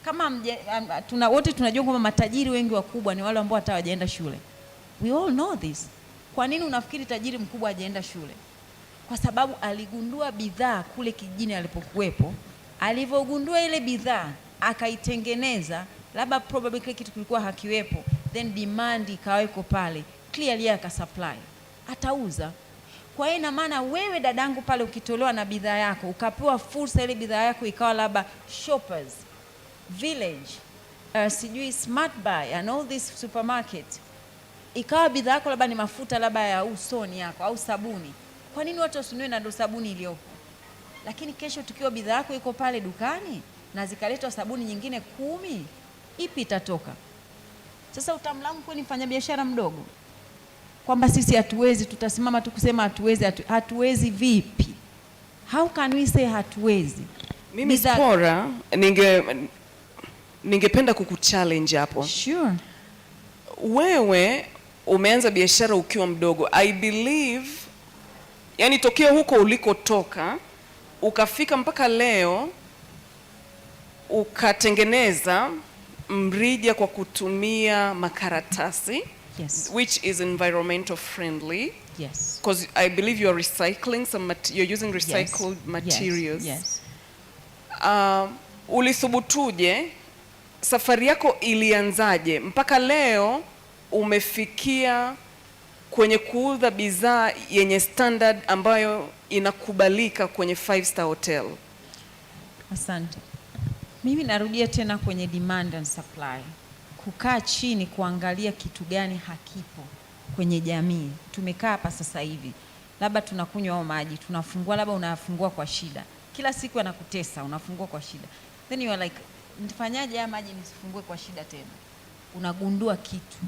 Kama wote tunajua kwamba matajiri wengi wakubwa ni wale ambao hata hawajaenda shule. We all know this. Kwa nini unafikiri tajiri mkubwa hajaenda shule? Kwa sababu aligundua bidhaa kule kijijini alipokuwepo, alivyogundua ile bidhaa akaitengeneza, labda probably kile kitu kilikuwa hakiwepo, then demand ikaweko pale, clearly akasupply, atauza. Kwa hiyo ina maana wewe dadangu pale ukitolewa na bidhaa yako, ukapewa fursa ile bidhaa yako ikawa labda Shoppers, Village, sijui Smart Buy and all this supermarket, ikawa bidhaa yako labda ni mafuta labda ya usoni yako au sabuni. Kwa nini watu wasinunue na ndo sabuni iliyopo? Lakini kesho tukiwa bidhaa yako iko pale dukani na zikaletwa sabuni nyingine 10, ipi itatoka? Sasa utamlamu kwani mfanyabiashara mdogo kwamba sisi hatuwezi, tutasimama tu kusema hatuwezi? Hatuwezi vipi? How can we say hatuwezi? Mimi FORA ningependa kukuchallenge hapo. Sure. Wewe umeanza biashara ukiwa mdogo. I believe, yani tokea huko ulikotoka ukafika mpaka leo ukatengeneza mrija kwa kutumia makaratasi. Yes. Which is environmental friendly. Yes. Because I believe you are recycling you're using recycled materials. Yes. Ulithubutuje? Safari yako ilianzaje mpaka leo umefikia kwenye kuuza bidhaa yenye standard ambayo inakubalika kwenye 5-star hotel? Asante. Mimi narudia tena kwenye demand and supply. Kukaa chini kuangalia kitu gani hakipo kwenye jamii. Tumekaa hapa sasa hivi, labda tunakunywa maji, tunafungua, labda unafungua kwa shida. Kila siku anakutesa, unafungua kwa shida. Then you are like, nifanyaje haya maji nisifungue kwa shida tena? Unagundua kitu.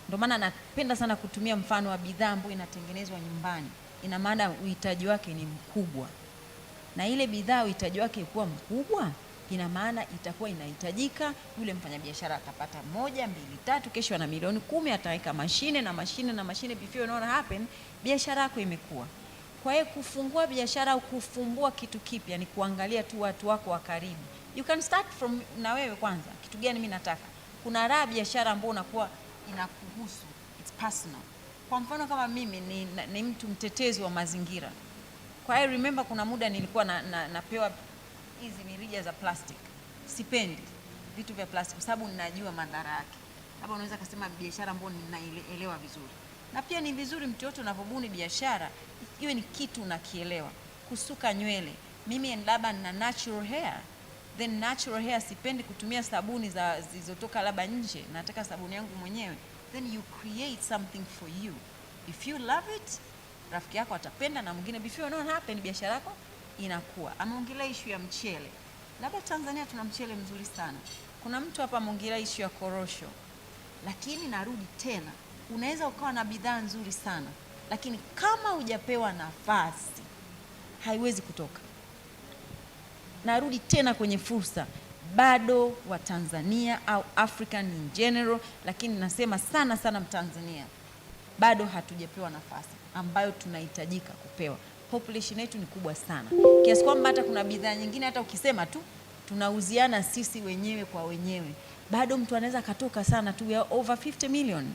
Ndio maana napenda sana kutumia mfano wa bidhaa ambayo inatengenezwa nyumbani. Ina maana uhitaji wake ni mkubwa. Na ile bidhaa uhitaji wake kuwa mkubwa, ina maana itakuwa inahitajika, yule mfanyabiashara atapata 1, 2, 3, kesho ana milioni 10, ataweka mashine na mashine na mashine, before you know what happen, biashara yako imekuwa. Kwa hiyo kufungua biashara au kufumbua kitu kipya ni kuangalia tu watu wako wa karibu. You can start from na wewe kwanza. Kitu gani mimi nataka? Kuna raha biashara ambayo unakuwa inakuhusu, it's personal. Kwa mfano kama mimi ni mtu mtetezi wa mazingira. Kwa hiyo remember kuna muda nilikuwa napewa hizi mirija za plastic. Sipendi vitu vya plastic kwa sababu ninajua madhara yake. Labda unaweza kusema biashara ambayo ninaelewa vizuri. Na pia ni vizuri mtu yote unavobuni biashara iwe ni kitu unakielewa. Kusuka nywele. Mimi labda nina natural hair. Then natural hair sipendi kutumia sabuni zilizotoka labda nje. Nataka sabuni yangu mwenyewe. Then you create something for you. If you love it, rafiki yako atapenda na mwingine, before you know what happen, biashara yako inakuwa. Ameongelea issue ya mchele. Labda Tanzania tuna mchele mzuri sana. Kuna mtu hapa ameongelea issue ya korosho. Lakini narudi tena, unaweza ukawa na bidhaa nzuri sana, lakini kama hujapewa nafasi haiwezi kutoka. Narudi tena kwenye fursa. Bado wa Tanzania au African in general, lakini nasema sana sana Mtanzania, bado hatujapewa nafasi ambayo tunahitajika kupewa. Population yetu ni kubwa sana, kiasi kwamba hata kuna bidhaa nyingine hata ukisema tu tunauziana sisi wenyewe kwa wenyewe, bado mtu anaweza katoka sana tu. We are over 50 million.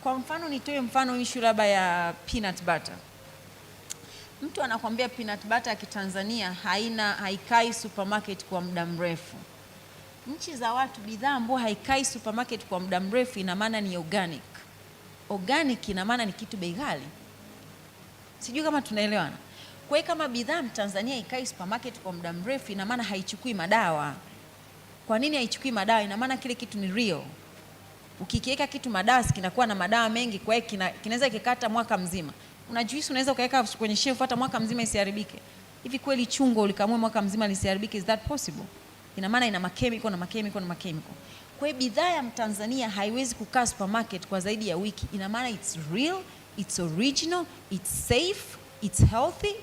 Kwa mfano nitoe mfano issue labda ya peanut butter. Mtu anakuambia peanut butter ya Kitanzania haikai supermarket kwa muda mrefu. Nchi za watu bidhaa ambayo haikai supermarket kwa muda mrefu ina maana ni organic. Organic ina maana ni kitu bei ghali. Sijui kama tunaelewana. Kwa hiyo kama bidhaa Mtanzania ikai supermarket kwa muda mrefu ina maana haichukui madawa. Kwa nini haichukui madawa? Ina maana kile kitu ni real. Ukikiweka kitu madawa kinakuwa na madawa mengi, kwa hiyo kinaweza kikata mwaka mzima. Una juice unaweza ukaweka kwenye shelf hata mwaka mzima isiharibike. Hivi kweli chungwa ulikamua mwaka mzima lisiharibike? Is that possible? Ina maana ina makemiko na makemiko na makemiko. Kwa hiyo bidhaa ya Mtanzania haiwezi kukaa supermarket kwa zaidi ya wiki. Ina maana it's real, it's original, it's safe, it's healthy.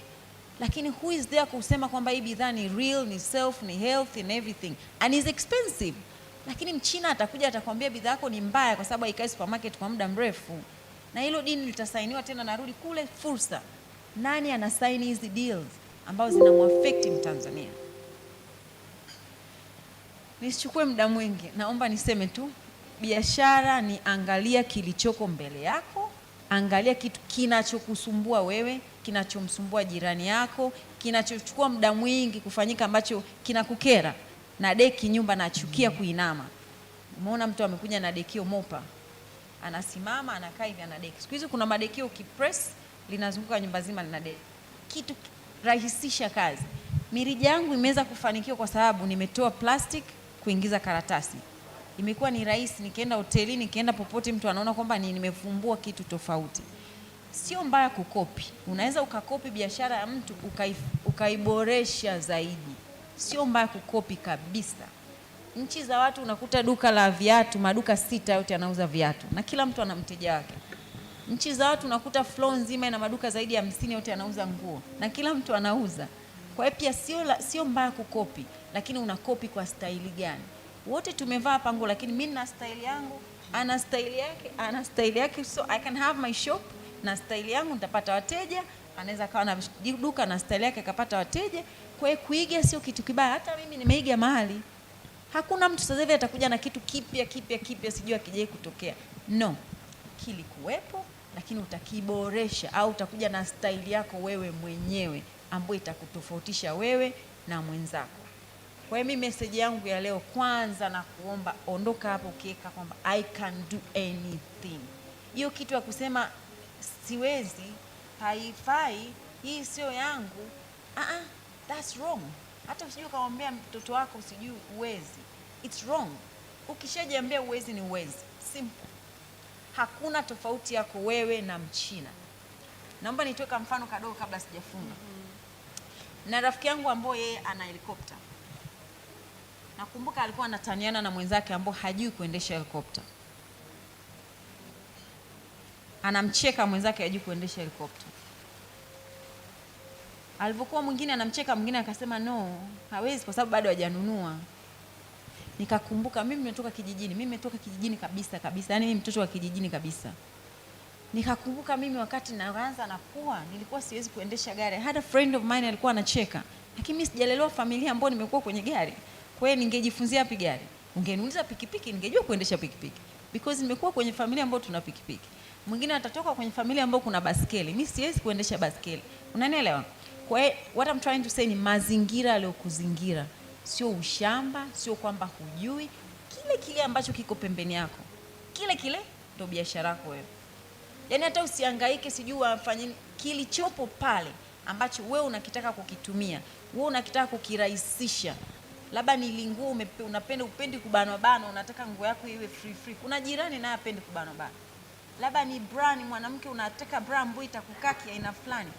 Lakini who is there kusema kwamba hii bidhaa ni real, ni self, ni healthy and everything, and is expensive? Lakini Mchina atakuja atakwambia bidhaa yako ni mbaya kwa sababu haikai supermarket kwa muda mrefu. Na hilo dini litasainiwa tena, narudi kule fursa. Nani anasaini hizi deals ambazo zinamwaffect Mtanzania? Nisichukue muda mwingi, naomba niseme tu, biashara ni angalia kilichoko mbele yako, angalia kitu kinachokusumbua wewe, kinachomsumbua jirani yako, kinachochukua muda mwingi kufanyika ambacho kinakukera. Na deki nyumba nachukia kuinama. Umeona mtu amekuja na dekio mopa, anasimama anakaa hivi ana deki. Siku hizi kuna madekio ukipress linazunguka nyumba nzima lina deki. Kitu rahisisha kazi. Mirija yangu imeweza kufanikiwa kwa sababu nimetoa plastic kuingiza karatasi. Imekuwa ni rahisi, nikienda hotelini, nikienda popote mtu anaona kwamba nimefumbua kitu tofauti. Sio mbaya kukopi. Unaweza ukakopi biashara ya mtu ukaiboresha zaidi. Sio mbaya kukopi kabisa. Nchi za watu unakuta duka la viatu, maduka 6 yote yanauza viatu na kila mtu ana mteja wake. Nchi za watu unakuta floor nzima ina maduka zaidi ya 50 yote yanauza nguo na kila mtu anauza. Kwa hiyo pia sio mbaya kukopi, lakini unakopi kwa staili gani? Wote tumevaa pango, lakini mimi na style yangu, ana style yake, so I can have my shop na style yangu, nitapata wateja. Anaweza kawa na duka na style yake akapata wateja. Kwa hiyo kuiga sio kitu kibaya. Hata mimi nimeiga mahali. Hakuna mtu sasa hivi atakuja na kitu kipya sijui akijai kutokea. No. Kilikuwepo lakini utakiboresha au utakuja na style yako wewe mwenyewe ambayo itakutofautisha wewe na mwenzako. Kwa hiyo mimi message yangu ya leo, kwanza na kuomba, ondoka hapo ukiweka kwamba I can do anything. Hiyo kitu ya kusema siwezi, haifai, hii sio yangu, that's wrong. Hata usijue kumwambia mtoto wako usijue uwezi, it's wrong. Ukishajiambia uwezi ni uwezi, simple. Hakuna tofauti yako wewe na Mchina. Naomba nitoe mfano kadogo kabla sijafunga. Na rafiki yangu ambaye yeye ana helikopta. Nakumbuka alikuwa anataniana na mwenzake ambaye hajui kuendesha helikopta. Anamcheka mwenzake hajui kuendesha helikopta. Alipokuwa mwingine anamcheka, mwingine akasema no, hawezi kwa sababu bado hajanunua. Nikakumbuka mimi nimetoka kijijini kabisa. Yaani mimi mtoto wa kijijini kabisa. Nikakumbuka mimi wakati naanza nakuwa, nilikuwa siwezi kuendesha gari. I had a friend of mine alikuwa anacheka. Lakini mimi sijalelewa familia ambayo nimekuwa kwenye gari. Kwa hiyo ningejifunzia wapi gari? Ungeniuliza pikipiki, ningejua kuendesha pikipiki. Because nimekuwa kwenye familia ambayo tuna pikipiki. Mwingine atatoka kwenye familia ambayo kuna baskeli. Mimi siwezi kuendesha baskeli. Unanielewa? Kwa hiyo what I'm trying to say ni mazingira aliyokuzingira. Sio ushamba, sio kwamba hujui. Kile ambacho kiko pembeni yako, kile ndio biashara yako wewe. Yaani hata usihangaike sijui wafanye kilichopo pale ambacho wewe unakitaka kukitumia, wewe unakitaka kukirahisisha. Labda ni linguo upendi kubanwa, unataka nguo yako iwe free. Kuna jirani naye apendi kubanwa. Labda ni brand, mwanamke unataka brand ambayo itakukaa aina fulani.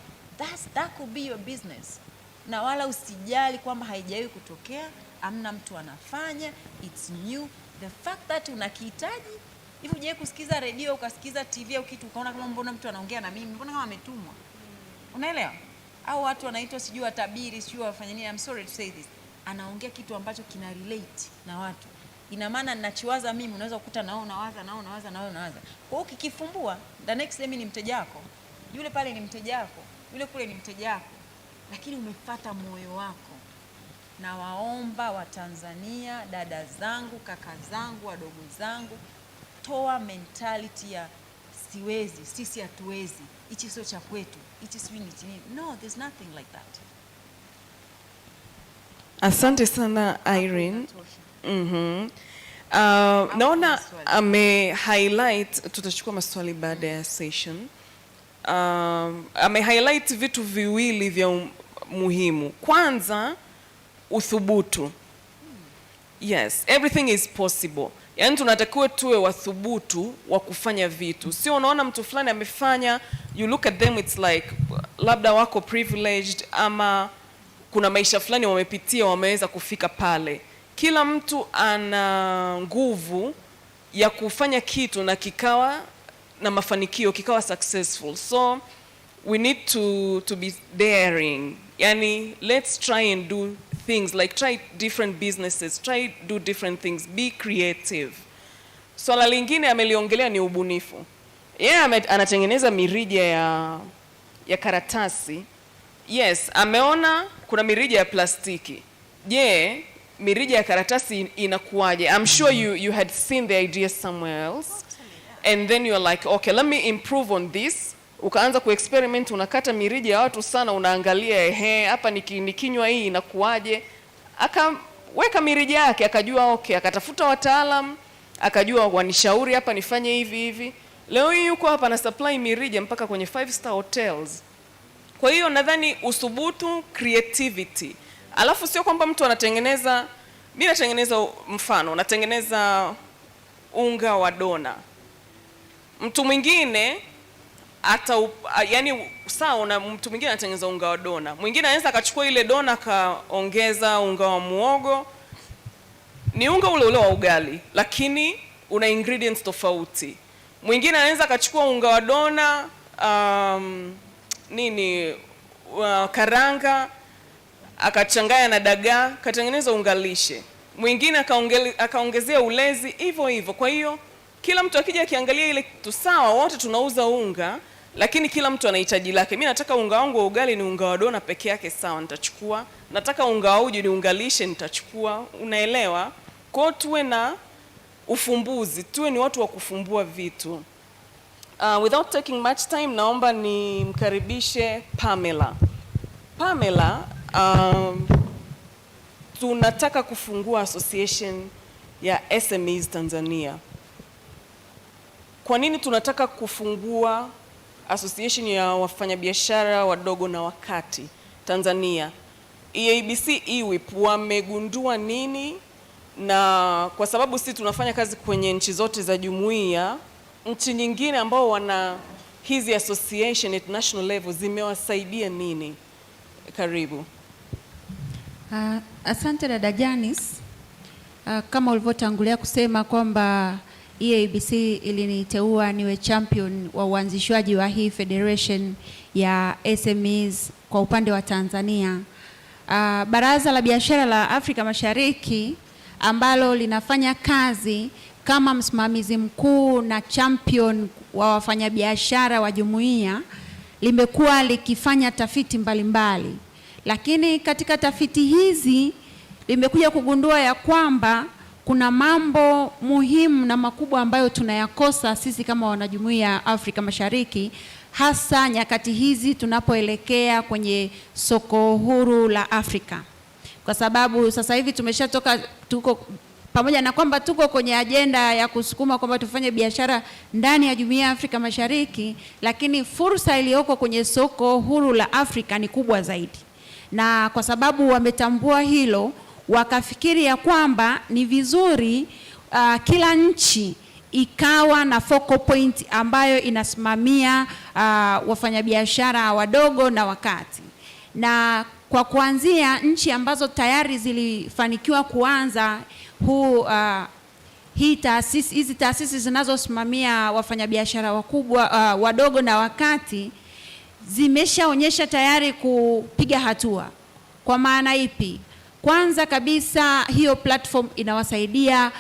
That could be your business. Na wala usijali kwamba haijawahi kutokea, amna mtu anafanya, it's new. The fact that unakihitaji, hivi hujawahi kusikiza radio, ukasikiza TV au kitu ukaona kama mbona mtu anaongea na mimi, mbona kama ametumwa. Unaelewa? Au watu wanaitwa sijui watabiri, sijui wafanye nini, I'm sorry to say this. Anaongea kitu ambacho kina relate na watu. Ina maana ninachowaza mimi unaweza kukuta nao unawaza. Kwa hiyo ukikifumbua, the next day mimi ni mteja wako. Yule pale ni mteja wako. Yule kule ni mteja wako. Lakini umefuata moyo wako. Na waomba wa Tanzania, dada zangu, kaka zangu, wadogo zangu, toa mentality ya siwezi, sisi hatuwezi, hichi sio cha kwetu, hichi sio ni nini. No, there's nothing like that. Asante sana Irene. Naona highlight, tutachukua maswali baada ya session. Highlight vitu viwili vya muhimu. Kwanza, uthubutu. Yes, everything is possible. Yaani tunatakiwa tuwe wathubutu wa kufanya vitu. Sio unaona mtu fulani amefanya, you look at them, it's like labda wako privileged ama kuna maisha fulani wamepitia wameweza kufika pale. Kila mtu ana nguvu ya kufanya kitu na kikawa na mafanikio, kikawa successful. So we need to be daring. Yani let's try and do things, like try different businesses, try do different things, be creative. Swala lingine ameliongelea ni ubunifu. Anatengeneza mirija ya karatasi. Yes, ameona kuna mirija ya plastiki. Je, mirija ya karatasi inakuwaje? I'm sure you had seen the idea somewhere else. And then you're like, okay, let me improve on this. Ukaanza kuexperiment, unakata mirija ya watu sana, unaangalia hapa nikinywa hii inakuwaje. Akaweka mirija yake, akajua okay, akatafuta wataalam, akajua wanishauri hapa nifanye hivi. Leo hii yuko hapa na supply mirija mpaka kwenye 5-star hotels. Kwa hiyo nadhani usubutu, creativity. Alafu sio kwamba mtu anatengeneza, mimi natengeneza mfano, natengeneza unga wa dona. Mtu mwingine yani sawa, na mtu mwingine anatengeneza unga wa dona. Mwingine anaweza akachukua ile dona akaongeza unga wa muogo. Ni unga ule wa ugali, lakini una ingredients tofauti. Mwingine anaweza akachukua unga wa dona, karanga, akachanganya na dagaa, katengeneza unga lishe. Mwingine akaongezea ulezi, hivyo. Kwa hiyo kila mtu akija akiangalia ile kitu sawa, wote tunauza unga, lakini kila mtu anahitaji lake. Mimi nataka unga wangu wa ugali ni unga wa dona peke yake, sawa, nitachukua. Nataka unga wa uji ni unga lishe, nitachukua. Unaelewa? Kwa tuwe na ufumbuzi, tuwe ni watu wa kufumbua vitu. Without taking much time, naomba nimkaribishe Pamela. Pamela, tunataka kufungua association ya SMEs Tanzania. Kwa nini tunataka kufungua association ya wafanyabiashara wadogo na wakati Tanzania? EABC EWIP wamegundua nini? Na kwa sababu sisi tunafanya kazi kwenye nchi zote za jumuiya, nchi nyingine ambao wana hizi association at national level zimewasaidia nini? Karibu. Asante dada Janice. Kama ulivyotangulia kusema kwamba EABC iliniteua niwe champion wa uanzishwaji wa hii federation ya SMEs kwa upande wa Tanzania. Baraza la Biashara la Afrika Mashariki ambalo linafanya kazi kama msimamizi mkuu na champion wa wafanyabiashara wa jumuiya limekuwa likifanya tafiti mbalimbali. Lakini katika tafiti hizi limekuja kugundua ya kwamba kuna mambo muhimu na makubwa ambayo tunayakosa sisi kama wanajumuiya ya Afrika Mashariki, hasa nyakati hizi tunapoelekea kwenye soko huru la Afrika. Kwa sababu sasa hivi tuko pamoja na kwamba tuko kwenye ajenda ya kusukuma kwamba tufanye biashara ndani ya Jumuiya ya Afrika Mashariki, lakini fursa iliyoko kwenye soko huru la Afrika ni kubwa zaidi. Na kwa sababu wametambua hilo, wakafikiri ya kwamba ni vizuri kila nchi ikawa na focal point ambayo inasimamia wafanyabiashara wadogo na wakati. Na kwa kuanzia nchi ambazo tayari zilifanikiwa kuanza hizi taasisi zinazosimamia wafanyabiashara wakubwa wadogo na wakati zimeshaonyesha tayari kupiga hatua. Kwa maana ipi? Kwanza kabisa hiyo platform inawasaidia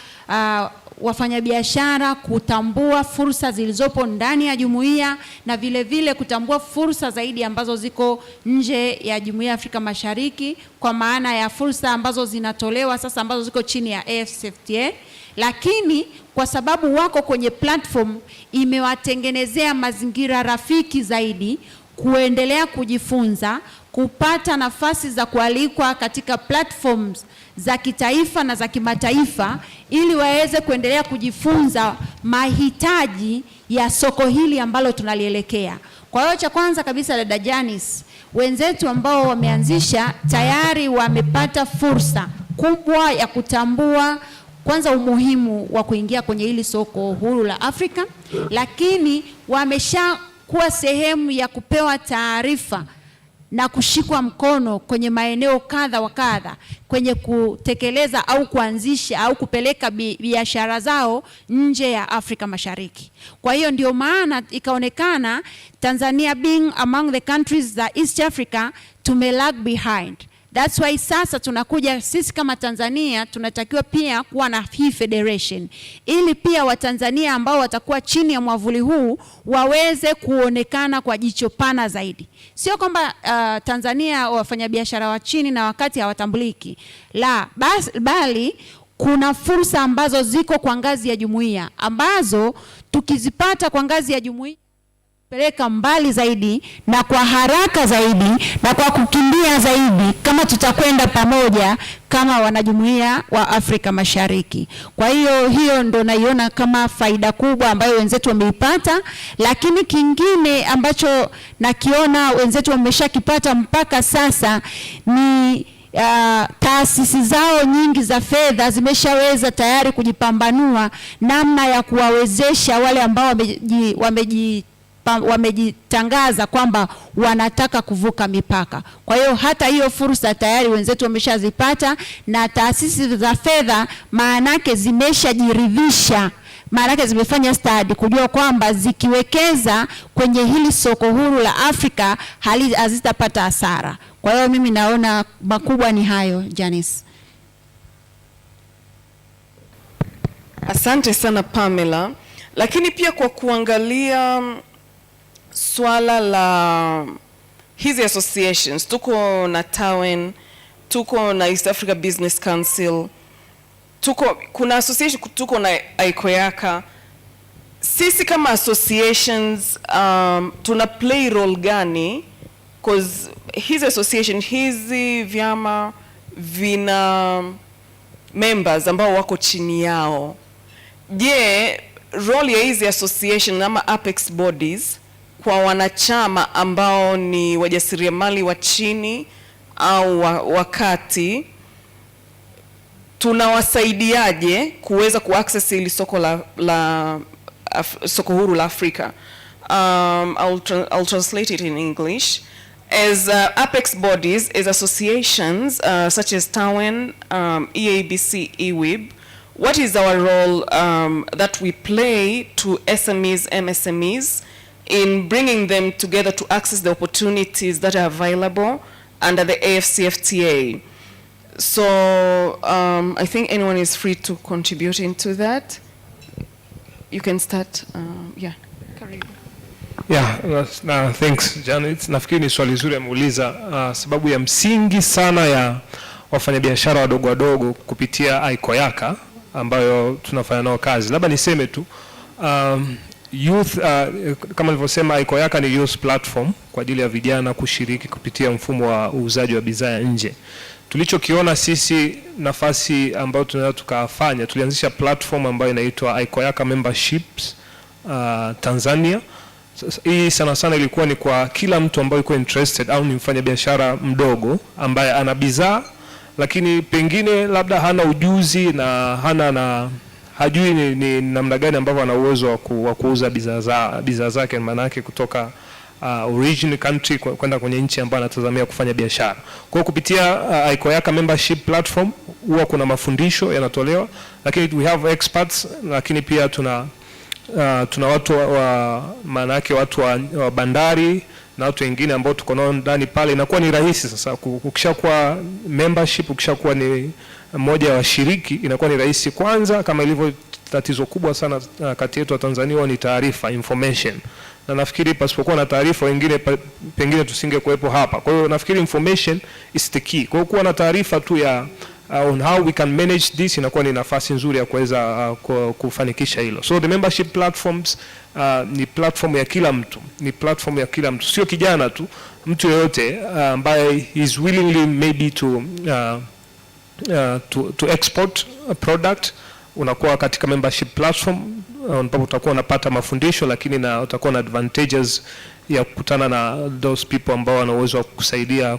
wafanyabiashara kutambua fursa zilizopo ndani ya jumuiya na vile vile kutambua fursa zaidi ambazo ziko nje ya Jumuiya ya Afrika Mashariki, kwa maana ya fursa ambazo zinatolewa sasa ambazo ziko chini ya AfCFTA. Lakini kwa sababu wako kwenye platform, imewatengenezea mazingira rafiki zaidi kuendelea kujifunza, kupata nafasi za kualikwa katika platforms za kitaifa na za kimataifa ili waweze kuendelea kujifunza mahitaji ya soko hili ambalo tunalielekea. Kwa hiyo cha kwanza kabisa dada Janice, wenzetu ambao wameanzisha tayari wamepata fursa kubwa ya kutambua kwanza umuhimu wa kuingia kwenye hili soko huru la Afrika, lakini wameshakuwa sehemu ya kupewa taarifa na kushikwa mkono kwenye maeneo kadha wa kadha kwenye kutekeleza au kuanzisha au kupeleka biashara zao nje ya Afrika Mashariki. Kwa hiyo ndio maana ikaonekana Tanzania being among the countries za East Africa tume lag behind. That's why sasa tunakuja sisi kama Tanzania tunatakiwa pia kuwa na hii federation, ili pia Watanzania ambao watakuwa chini ya mwavuli huu waweze kuonekana kwa jicho pana zaidi. Sio kwamba Tanzania wafanyabiashara wa chini na wakati hawatambuliki, la, bali kuna fursa ambazo ziko kwa ngazi ya jumuiya, ambazo tukizipata kwa ngazi ya jumuiya peleka mbali zaidi na kwa haraka zaidi na kwa kukimbia zaidi kama tutakwenda pamoja kama wanajumuiya wa Afrika Mashariki. Kwa hiyo ndo naiona kama faida kubwa ambayo wenzetu wameipata, lakini kingine ambacho nakiona wenzetu wameshakipata mpaka sasa ni taasisi zao nyingi za fedha zimeshaweza tayari kujipambanua namna ya kuwawezesha wale ambao wamejitangaza kwamba wanataka kuvuka mipaka. Kwa hiyo hata hiyo fursa tayari wenzetu wameshazipata, na taasisi za fedha maanake zimeshajiridhisha, maanake zimefanya study kujua kwamba zikiwekeza kwenye hili soko huru la Afrika hazitapata hasara. Kwa hiyo mimi naona makubwa ni hayo, Janice. Asante sana Pamela. Lakini pia kwa kuangalia swala la hizi associations, tuko na TAWEN, tuko na East Africa Business Council, kuna association, tuko na AfCFTA. Sisi kama associations tuna play role gani? Because hizi association, hizi vyama vina members ambao wako chini yao. Je, role ya hizi association ama apex bodies kwa wanachama ambao ni wajasiriamali wa chini au wakati, tunawasaidiaje kuweza kuaccess ili soko soko huru la Afrika? I'll translate it in English. As apex bodies, as associations such as TAWEN, EABC, EWIB, what is our role that we play to SMEs, MSMEs, in bringing them together to access the opportunities that are available under the AfCFTA? So I think anyone is free to contribute into that. You can start. Yeah, Karibu. Yeah, thanks Janet. Nafikiri ni swali zuri ameuliza, sababu ya msingi sana ya wafanyabiashara wadogo kupitia AfCFTA ambayo tunafanya nao kazi. Labda niseme tu youth, kama nilivyosema, AfCFTA ni youth platform kwa ajili ya vijana kushiriki kupitia mfumo wa uuzaji wa bidhaa nje. Tulichokiona sisi nafasi ambayo tunaweza tukafanya, tulianzisha platform ambayo inaitwa AfCFTA Memberships Tanzania. Hii sana ilikuwa ni kwa kila mtu ambaye yuko interested au ni mfanyabiashara mdogo ambaye ana bidhaa lakini pengine labda hana ujuzi na hajui ni namna gani ambavyo ana uwezo wa kuuza bidhaa zake, maana yake kutoka origin country kwenda kwenye nchi ambayo anatazamia kufanya biashara. Kwa kupitia AfCFTA membership platform huwa kuna mafundisho yanatolewa, lakini we have experts, lakini pia tuna watu maana yake watu wa bandari na watu wengine ambao tuko nao ndani pale. Inakuwa ni rahisi sasa ukishakuwa membership, ukishakuwa ni mmoja wa washiriki, inakuwa ni rahisi. Kwanza, kama ilivyo tatizo kubwa sana kati yetu wa Tanzania ni taarifa, information, na nafikiri pasipokuwa na taarifa wengine pengine tusingekuwepo hapa. Kwa hiyo nafikiri information is the key. Kwa hiyo kuwa na taarifa tu ya on how we can manage this inakuwa ni nafasi nzuri ya kuweza kufanikisha hilo. So the membership platforms ni platform ya kila mtu, sio kijana tu, mtu yeyote ambaye is willingly maybe to export a product, unakuwa katika membership platform ambapo utakuwa unapata mafundisho, lakini na utakuwa na advantages ya kukutana na those people ambao wana uwezo wa kukusaidia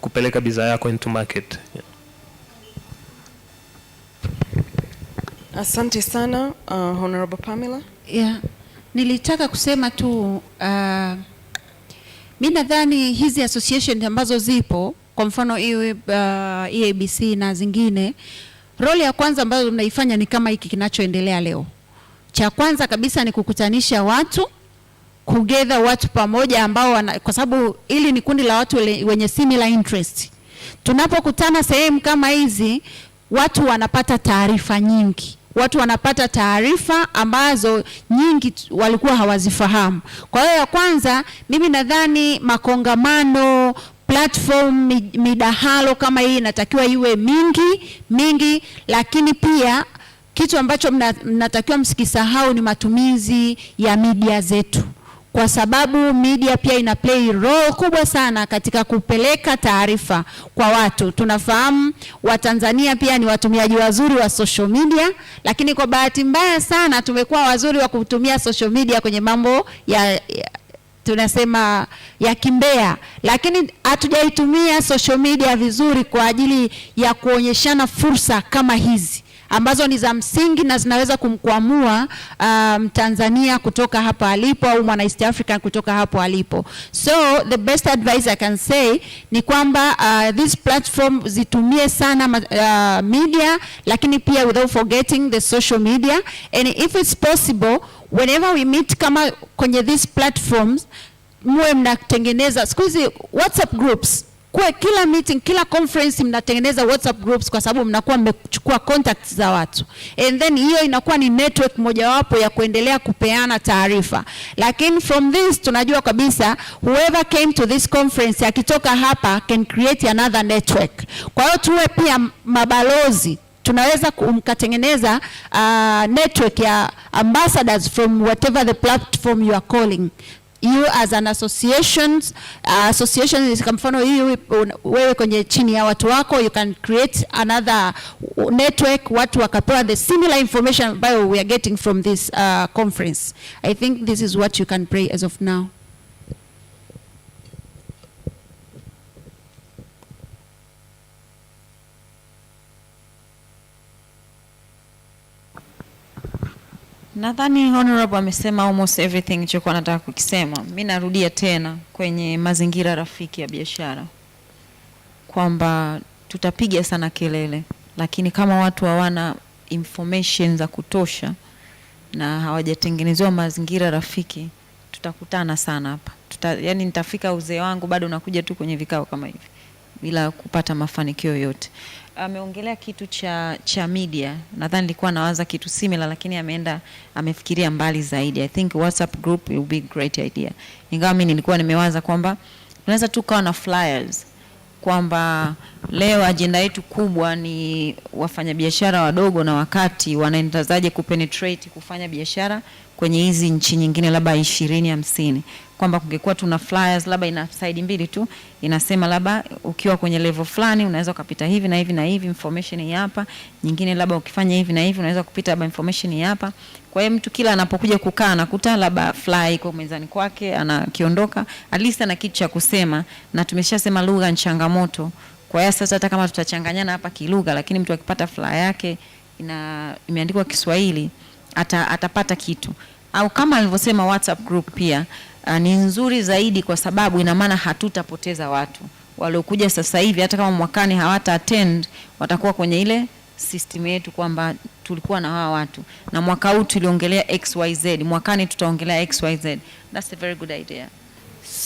kupeleka bidhaa yako into market. Asante sana Honorable Pamela. Yeah. Nilitaka kusema tu mimi nadhani hizi association ambazo zipo, kwa mfano EABC na zingine, role ya kwanza ambayo mnaifanya ni kama hiki kinachoendelea leo. Cha kwanza kabisa ni kukutanisha watu, kugether watu pamoja ambao kwa sababu ili ni kundi la watu wenye similar interest. tunapokutana sehemu kama hizi, watu wanapata taarifa nyingi. Watu wanapata taarifa ambazo nyingi walikuwa hawazifahamu. Kwa hiyo ya kwanza, mimi nadhani makongamano, platform, midahalo kama hii inatakiwa iwe mingi, lakini pia kitu ambacho mnatakiwa msikisahau ni matumizi ya media zetu. Kwa sababu media pia ina play role kubwa sana katika kupeleka taarifa kwa watu. Tunafahamu Watanzania pia ni watumiaji wazuri wa social media, lakini kwa bahati mbaya sana tumekuwa wazuri wa kutumia social media kwenye mambo tunasema ya kimbea, lakini hatujaitumia social media vizuri kwa ajili ya kuonyeshana fursa kama hizi ambazo ni za msingi na zinaweza kumkwamua Tanzania kutoka hapa alipo, au mwana East African kutoka hapo alipo. So the best advice I can say ni kwamba this platform zitumie sana media, lakini pia without forgetting the social media, and if it's possible whenever we meet kama kwenye these platforms, muwe mnatengeneza siku hizi WhatsApp groups. Kwa kila meeting, kila conference mnatengeneza WhatsApp groups, kwa sababu mnakuwa mmechukua contacts za watu. And then hiyo inakuwa ni network mojawapo ya kuendelea kupeana taarifa. Lakini from this tunajua kabisa whoever came to this conference akitoka hapa can create another network. Kwa hiyo tuwe pia mabalozi. Tunaweza kumkatengeneza network ya ambassadors from whatever the platform you are calling. You as an association is kama mfano wewe kwenye chini ya watu wako, you can create another network, watu wakapewa the similar information ambayo we are getting from this conference. I think this is what you can pray as of now. Nadhani Honorable amesema almost everything nilichokuwa nataka kukisema. Mimi narudia tena kwenye mazingira rafiki ya biashara, kwamba tutapiga sana kelele, lakini kama watu hawana information za kutosha na hawajatengenezewa mazingira rafiki, tutakutana sana hapa. Yani nitafika uzee wangu bado nakuja tu kwenye vikao kama hivi bila kupata mafanikio yote. Ameongelea kitu cha media. Nadhani nilikuwa nawaza kitu similar, lakini amefikiria mbali zaidi. I think WhatsApp group will be a great idea. Ingawa mimi nilikuwa nimewaza kwamba tunaweza tu kawa na flyers, kwamba leo agenda yetu kubwa ni wafanyabiashara wadogo na wakati wanaendazaje kupenetrate kufanya biashara kwenye hizi nchi nyingine labda 20-50, kwamba kungekuwa tuna flyers labda ina side mbili tu, inasema labda ukiwa kwenye level fulani unaweza kupita hivi na hivi na hivi, information hii hapa, nyingine labda ukifanya hivi na hivi unaweza kupita labda information hii hapa. Kwa hiyo mtu kila anapokuja kukaa anakuta labda fly iko mezani kwake, anakiondoka at least ana kitu cha kusema, na tumeshasema lugha ni changamoto. Kwa hiyo sasa hata kama tutachanganyana hapa kilugha, lakini mtu akipata fly yake imeandikwa Kiswahili atapata kitu. Au kama alivyosema WhatsApp group pia ni nzuri zaidi, kwa sababu ina maana hatutapoteza watu waliokuja sasa hivi. Hata kama mwakani hawata attend, watakuwa kwenye ile system yetu kwamba tulikuwa na hawa watu, na mwaka huu tuliongelea XYZ, mwakani tutaongelea XYZ. That's a very good idea.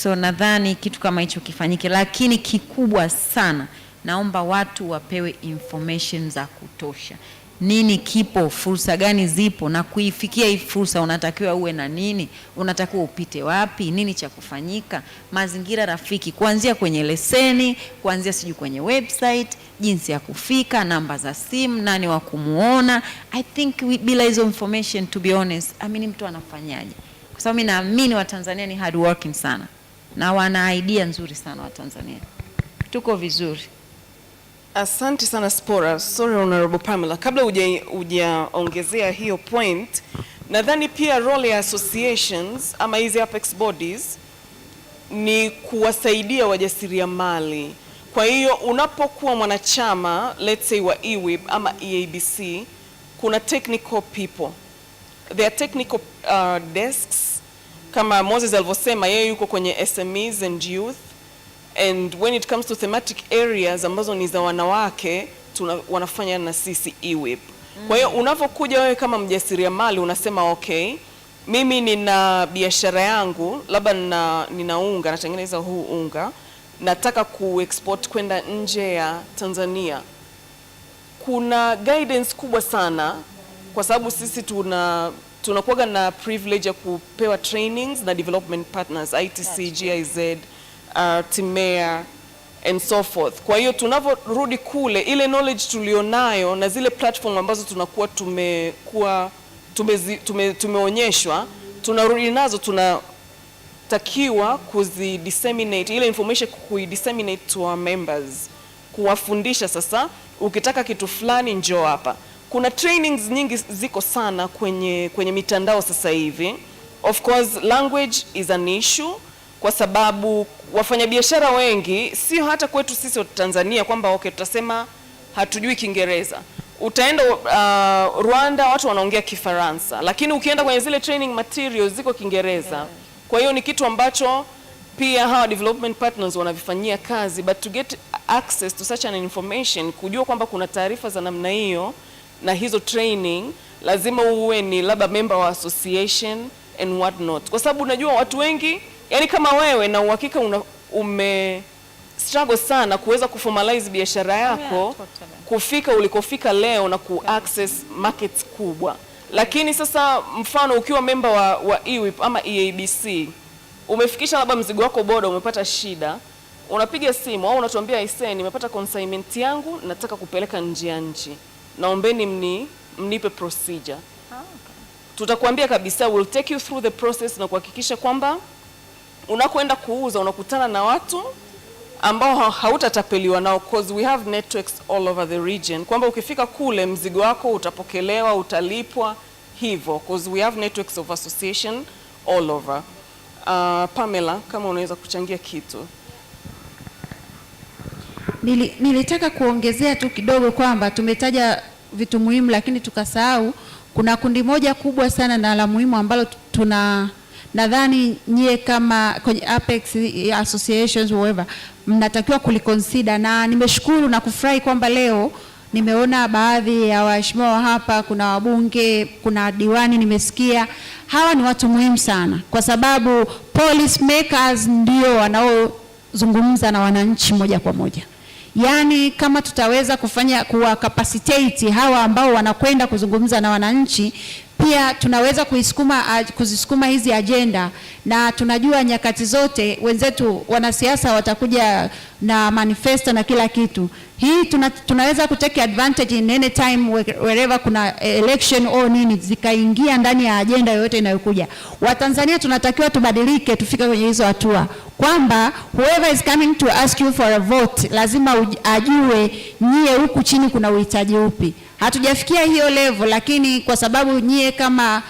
So nadhani kitu kama hicho kifanyike, lakini kikubwa sana naomba watu wapewe information za kutosha. Nini kipo, fursa gani zipo, na kuifikia hii fursa unatakiwa uwe na nini, unatakiwa upite wapi, nini cha kufanyika, mazingira rafiki, kuanzia kwenye leseni, kuanzia siju kwenye website, jinsi ya kufika, namba za simu, nani wa kumuona. I think bila hizo information, to be honest, mtu anafanyaje? Kwa sababu mimi naamini Watanzania ni hard working sana na wana idea nzuri sana Watanzania. Tuko vizuri. Asante sana Spora. Sorry Honorable Pamela, kabla hujaongezea hiyo point, nadhani pia role ya associations ama hizi apex bodies ni kuwasaidia wajasiriamali. Kwa hiyo unapokuwa mwanachama let's say wa EWIB ama EABC, kuna technical people, there are technical desks, kama Moses alivyosema yeye yuko kwenye SMEs and youth, and when it comes to thematic areas ambazo ni za wanawake wanafanya na sisi EWIB. Kwa hiyo unapokuja wewe kama mjasiriamali unasema okay, mimi nina biashara yangu labda nina unga, natengeneza huu unga, nataka kuexport kwenda nje ya Tanzania, kuna guidance kubwa sana, kwa sababu sisi tunakuwa na privilege ya kupewa trainings na development partners, ITC, GIZ, TIMEA and so forth. Kwa hiyo tunavorudi kule, ile knowledge tulionayo na zile platform ambazo tunakuwa tumeonyeshwa, tunarudi nazo, tunatakiwa disseminate ile information, disseminate to our members, kuwafundisha sasa, ukitaka kitu fulani njoo hapa. Kuna trainings nyingi ziko sana kwenye mitandao sasa hivi. Of course language is an issue, kwa sababu wafanyabiashara wengi, sio hata kwetu sisi wa Tanzania kwamba okay tutasema hatujui Kiingereza. Utaenda Rwanda watu wanaongea Kifaransa, lakini ukienda kwenye zile training materials ziko Kiingereza. Kwa hiyo ni kitu ambacho pia hawa development partners wanavifanyia kazi, but to get access to such an information, kujua kwamba kuna taarifa za namna hiyo na hizo training, lazima uwe ni labda member wa association and what not. Kwa sababu unajua watu wengi, yani kama wewe na uhakika struggle sana kuweza kuformalize biashara yako, kufika ulikofika leo na kuaccess markets kubwa. Lakini sasa mfano ukiwa member wa EWIP ama EABC, umefikisha labda mzigo wako boda, umepata shida, unapiga simu au unatuambia aisee, nimepata consignment yangu, nataka kupeleka nje ya nchi, naombeni mnipe procedure. Tutakwambia kabisa, we'll take you through the process na kuhakikisha kwamba unakoenda kuuza unakutana na watu ambao hautatapeliwa nao, because we have networks all over the region, kwamba ukifika kule mzigo wako utapokelewa, utalipwa hivyo, because we have networks of association all over. Pamela, kama unaweza kuchangia kitu. Nilitaka kuongezea tu kidogo kwamba tumetaja vitu muhimu lakini tukasahau kuna kundi moja kubwa sana na la muhimu ambalo nadhani nyie kama kwenye Apex associations whatever mnatakiwa kuliconsider, na nimeshukuru na kufurahi kwamba leo nimeona baadhi ya waheshimiwa hapa, kuna wabunge, kuna diwani nimesikia. Hawa ni watu muhimu sana, kwa sababu policy makers ndio wanaozungumza na wananchi moja kwa moja. Yani kama tutaweza kuwa capacitate hawa ambao wanakwenda kuzungumza na wananchi, pia tunaweza kuzisukuma hizi agenda, na tunajua nyakati zote wenzetu wanasiasa watakuja na manifesto na kila kitu. Hii tunaweza kutake advantage in any time wherever kuna election or nini, zikaingia ndani ya agenda yoyote inayokuja. Watanzania tunatakiwa tubadilike, tufike kwenye hizo hatua kwamba whoever is coming to ask you for a vote lazima ajue nyie huku chini kuna uhitaji upi. Hatujafikia hiyo level, lakini kwa sababu nyie kama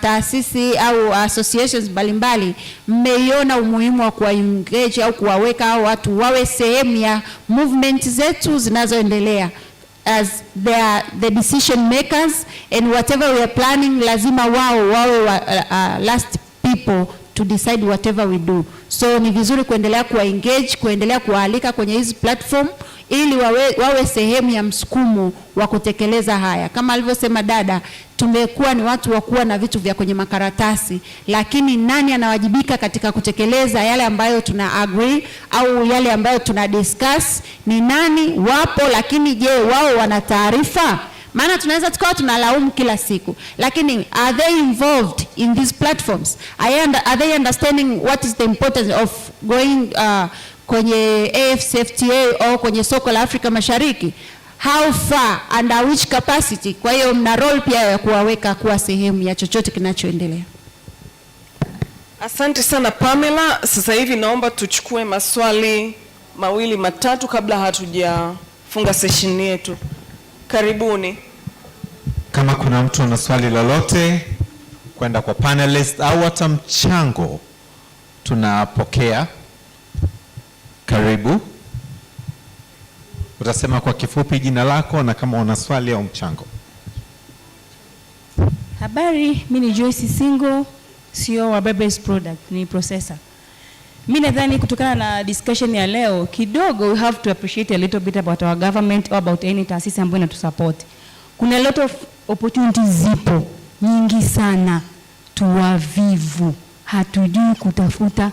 taasisi au associations mbalimbali mmeiona umuhimu wa kuwaengage au kuwaweka hao watu wawe sehemu ya movement zetu zinazoendelea, as the decision makers, and whatever we are planning lazima wawe last people to decide whatever we do. So ni vizuri kuendelea kuwaengage, kuendelea kuwaalika kwenye hizi platform ili wawe sehemu ya msukumo wa kutekeleza haya. Kama alivyosema dada, tumekuwa ni watu wa kuwa na vitu vya kwenye makaratasi, lakini nani anawajibika katika kutekeleza yale ambayo tuna agree au yale ambayo tuna discuss? Ni nani? Wapo, lakini je, wao wana taarifa? Maana tunaweza tukawa tunalaumu kila siku, lakini are they involved in these platforms? Are they understanding what is the importance of going kwenye AfCFTA au kwenye soko la Afrika Mashariki? How far, under which capacity? Kwa hiyo mna role pia ya kuwaweka kuwa sehemu ya chochote kinachoendelea. Asante sana Pamela. Sasa hivi naomba tuchukue maswali mawili matatu kabla hatujafunga session yetu. Karibuni. Kama kuna mtu ana swali lolote kwenda kwa panelist au hata mchango, tunapokea. Karibu. Utasema kwa kifupi jina lako na kama una swali au mchango. Habari, mimi ni Joyce Singo, CEO wa Bebes Product, ni processor. Mimi nadhani kutokana na discussion ya leo kidogo we have to appreciate a little bit about our government or about any taasisi ambayo inatusupport. Kuna a lot of opportunities zipo nyingi sana, tuwavivu, hatujui kutafuta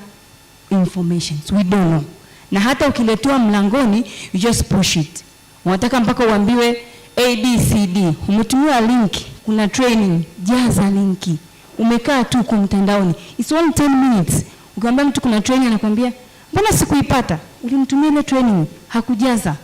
information, we don't know. na hata ukiletewa mlangoni you just push it. Unataka mpaka uambiwe ABCD, umetumia link, kuna training, jaza linki. Umekaa tu kwa mtandaoni, it's only 10 minutes. Ukiambia mtu kuna training anakuambia mbona sikuipata? Ulimtumia ile training hakujaza.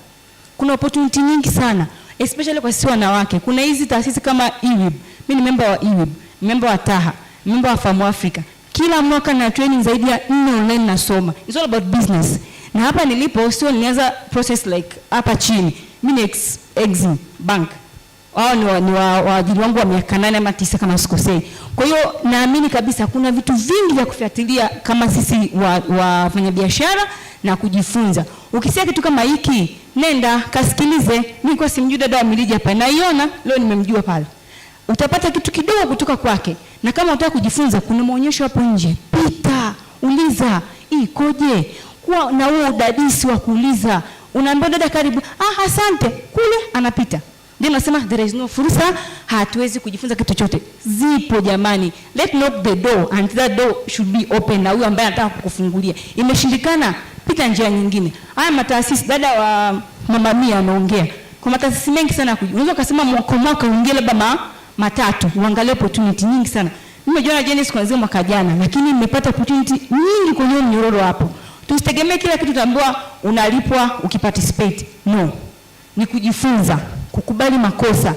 Kuna opportunity nyingi sana, especially kwa sisi wanawake. Kuna hizi taasisi kama EWIB. Mimi ni member wa EWIB, member wa TAHA, member wa FAMU Africa. Kila mwaka na training zaidi ya 4 online nasoma. It's all about business. Na hapa nilipo sio nianza process like hapa chini. Mimi ni Exim Bank. Wao ni waajiri wangu wa miaka 8 ama 9 kama sikosei. Kwa hiyo naamini kabisa kuna vitu vingi vya kufuatilia kama sisi wafanyabiashara na kujifunza. Ukisikia kitu kama hiki, nenda kasikilize. Mimi kwa simjui dada wa Milija hapa, naiona leo nimemjua pale. Utapata kitu kidogo kutoka kwake. Na kama unataka kujifunza, kuna maonyesho hapo nje. Pita, uliza, ikoje? Kuwa na wewe udadisi wa kuuliza. Unaambia dada karibu, asante, kule anapita. Ndio nasema there is no fursa, hatuwezi kujifunza kitu chochote. Zipo jamani. Let knock the door and that door should be open na huyo ambaye anataka kukufungulia. Imeshindikana, pita njia nyingine. Haya mataasisi, dada wa Mama Mia anaongea. Kwa mataasisi mengi sana unaweza kusema mwaka uingie labda matatu, uangalie opportunity nyingi sana. Nimejiona Genesis kuanzia mwaka jana, lakini nimepata opportunity nyingi kwenye mnyororo hapo. Tusitegemee kila kitu tuambiwa unalipwa ukiparticipate. No. Ni kujifunza, kukubali makosa,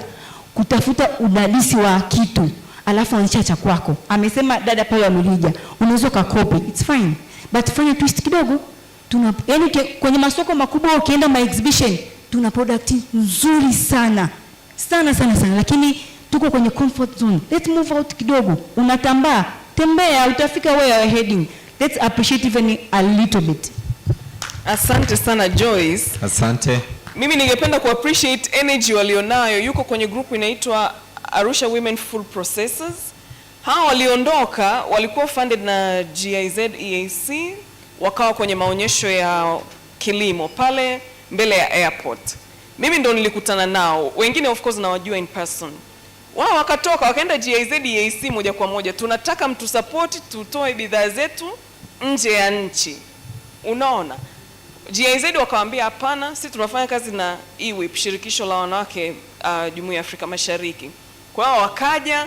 kutafuta udadisi wa kitu, alafu anacha cha kwako. Amesema dada pale Amelija, unaweza kukopi, it's fine. But fanya twist kidogo. Yaani kwenye masoko makubwa ukienda exhibition, tuna product nzuri sana. Sana, lakini tuko kwenye comfort zone. Let's move out kidogo. Unatambaa, tembea, utafika where you are heading. Let's appreciate even a little bit. Asante sana Joyce. Asante. Mimi ningependa ku appreciate energy walionayo. Yuko kwenye group inaitwa Arusha Women Food Processors. Hao waliondoka walikuwa funded na GIZ EAC, wakawa kwenye maonyesho ya kilimo pale mbele ya airport. Mimi ndo nilikutana nao. Wengine of course nawajua in person. Wao wakatoka wakaenda GIZ EAC moja kwa moja. Tunataka mtu support tutoe bidhaa zetu nje ya nchi. Unaona? GIZ wakawaambia hapana, sisi tunafanya kazi na EWIP, shirikisho la wanawake Jumuiya ya Afrika Mashariki. Kwa hiyo wakaja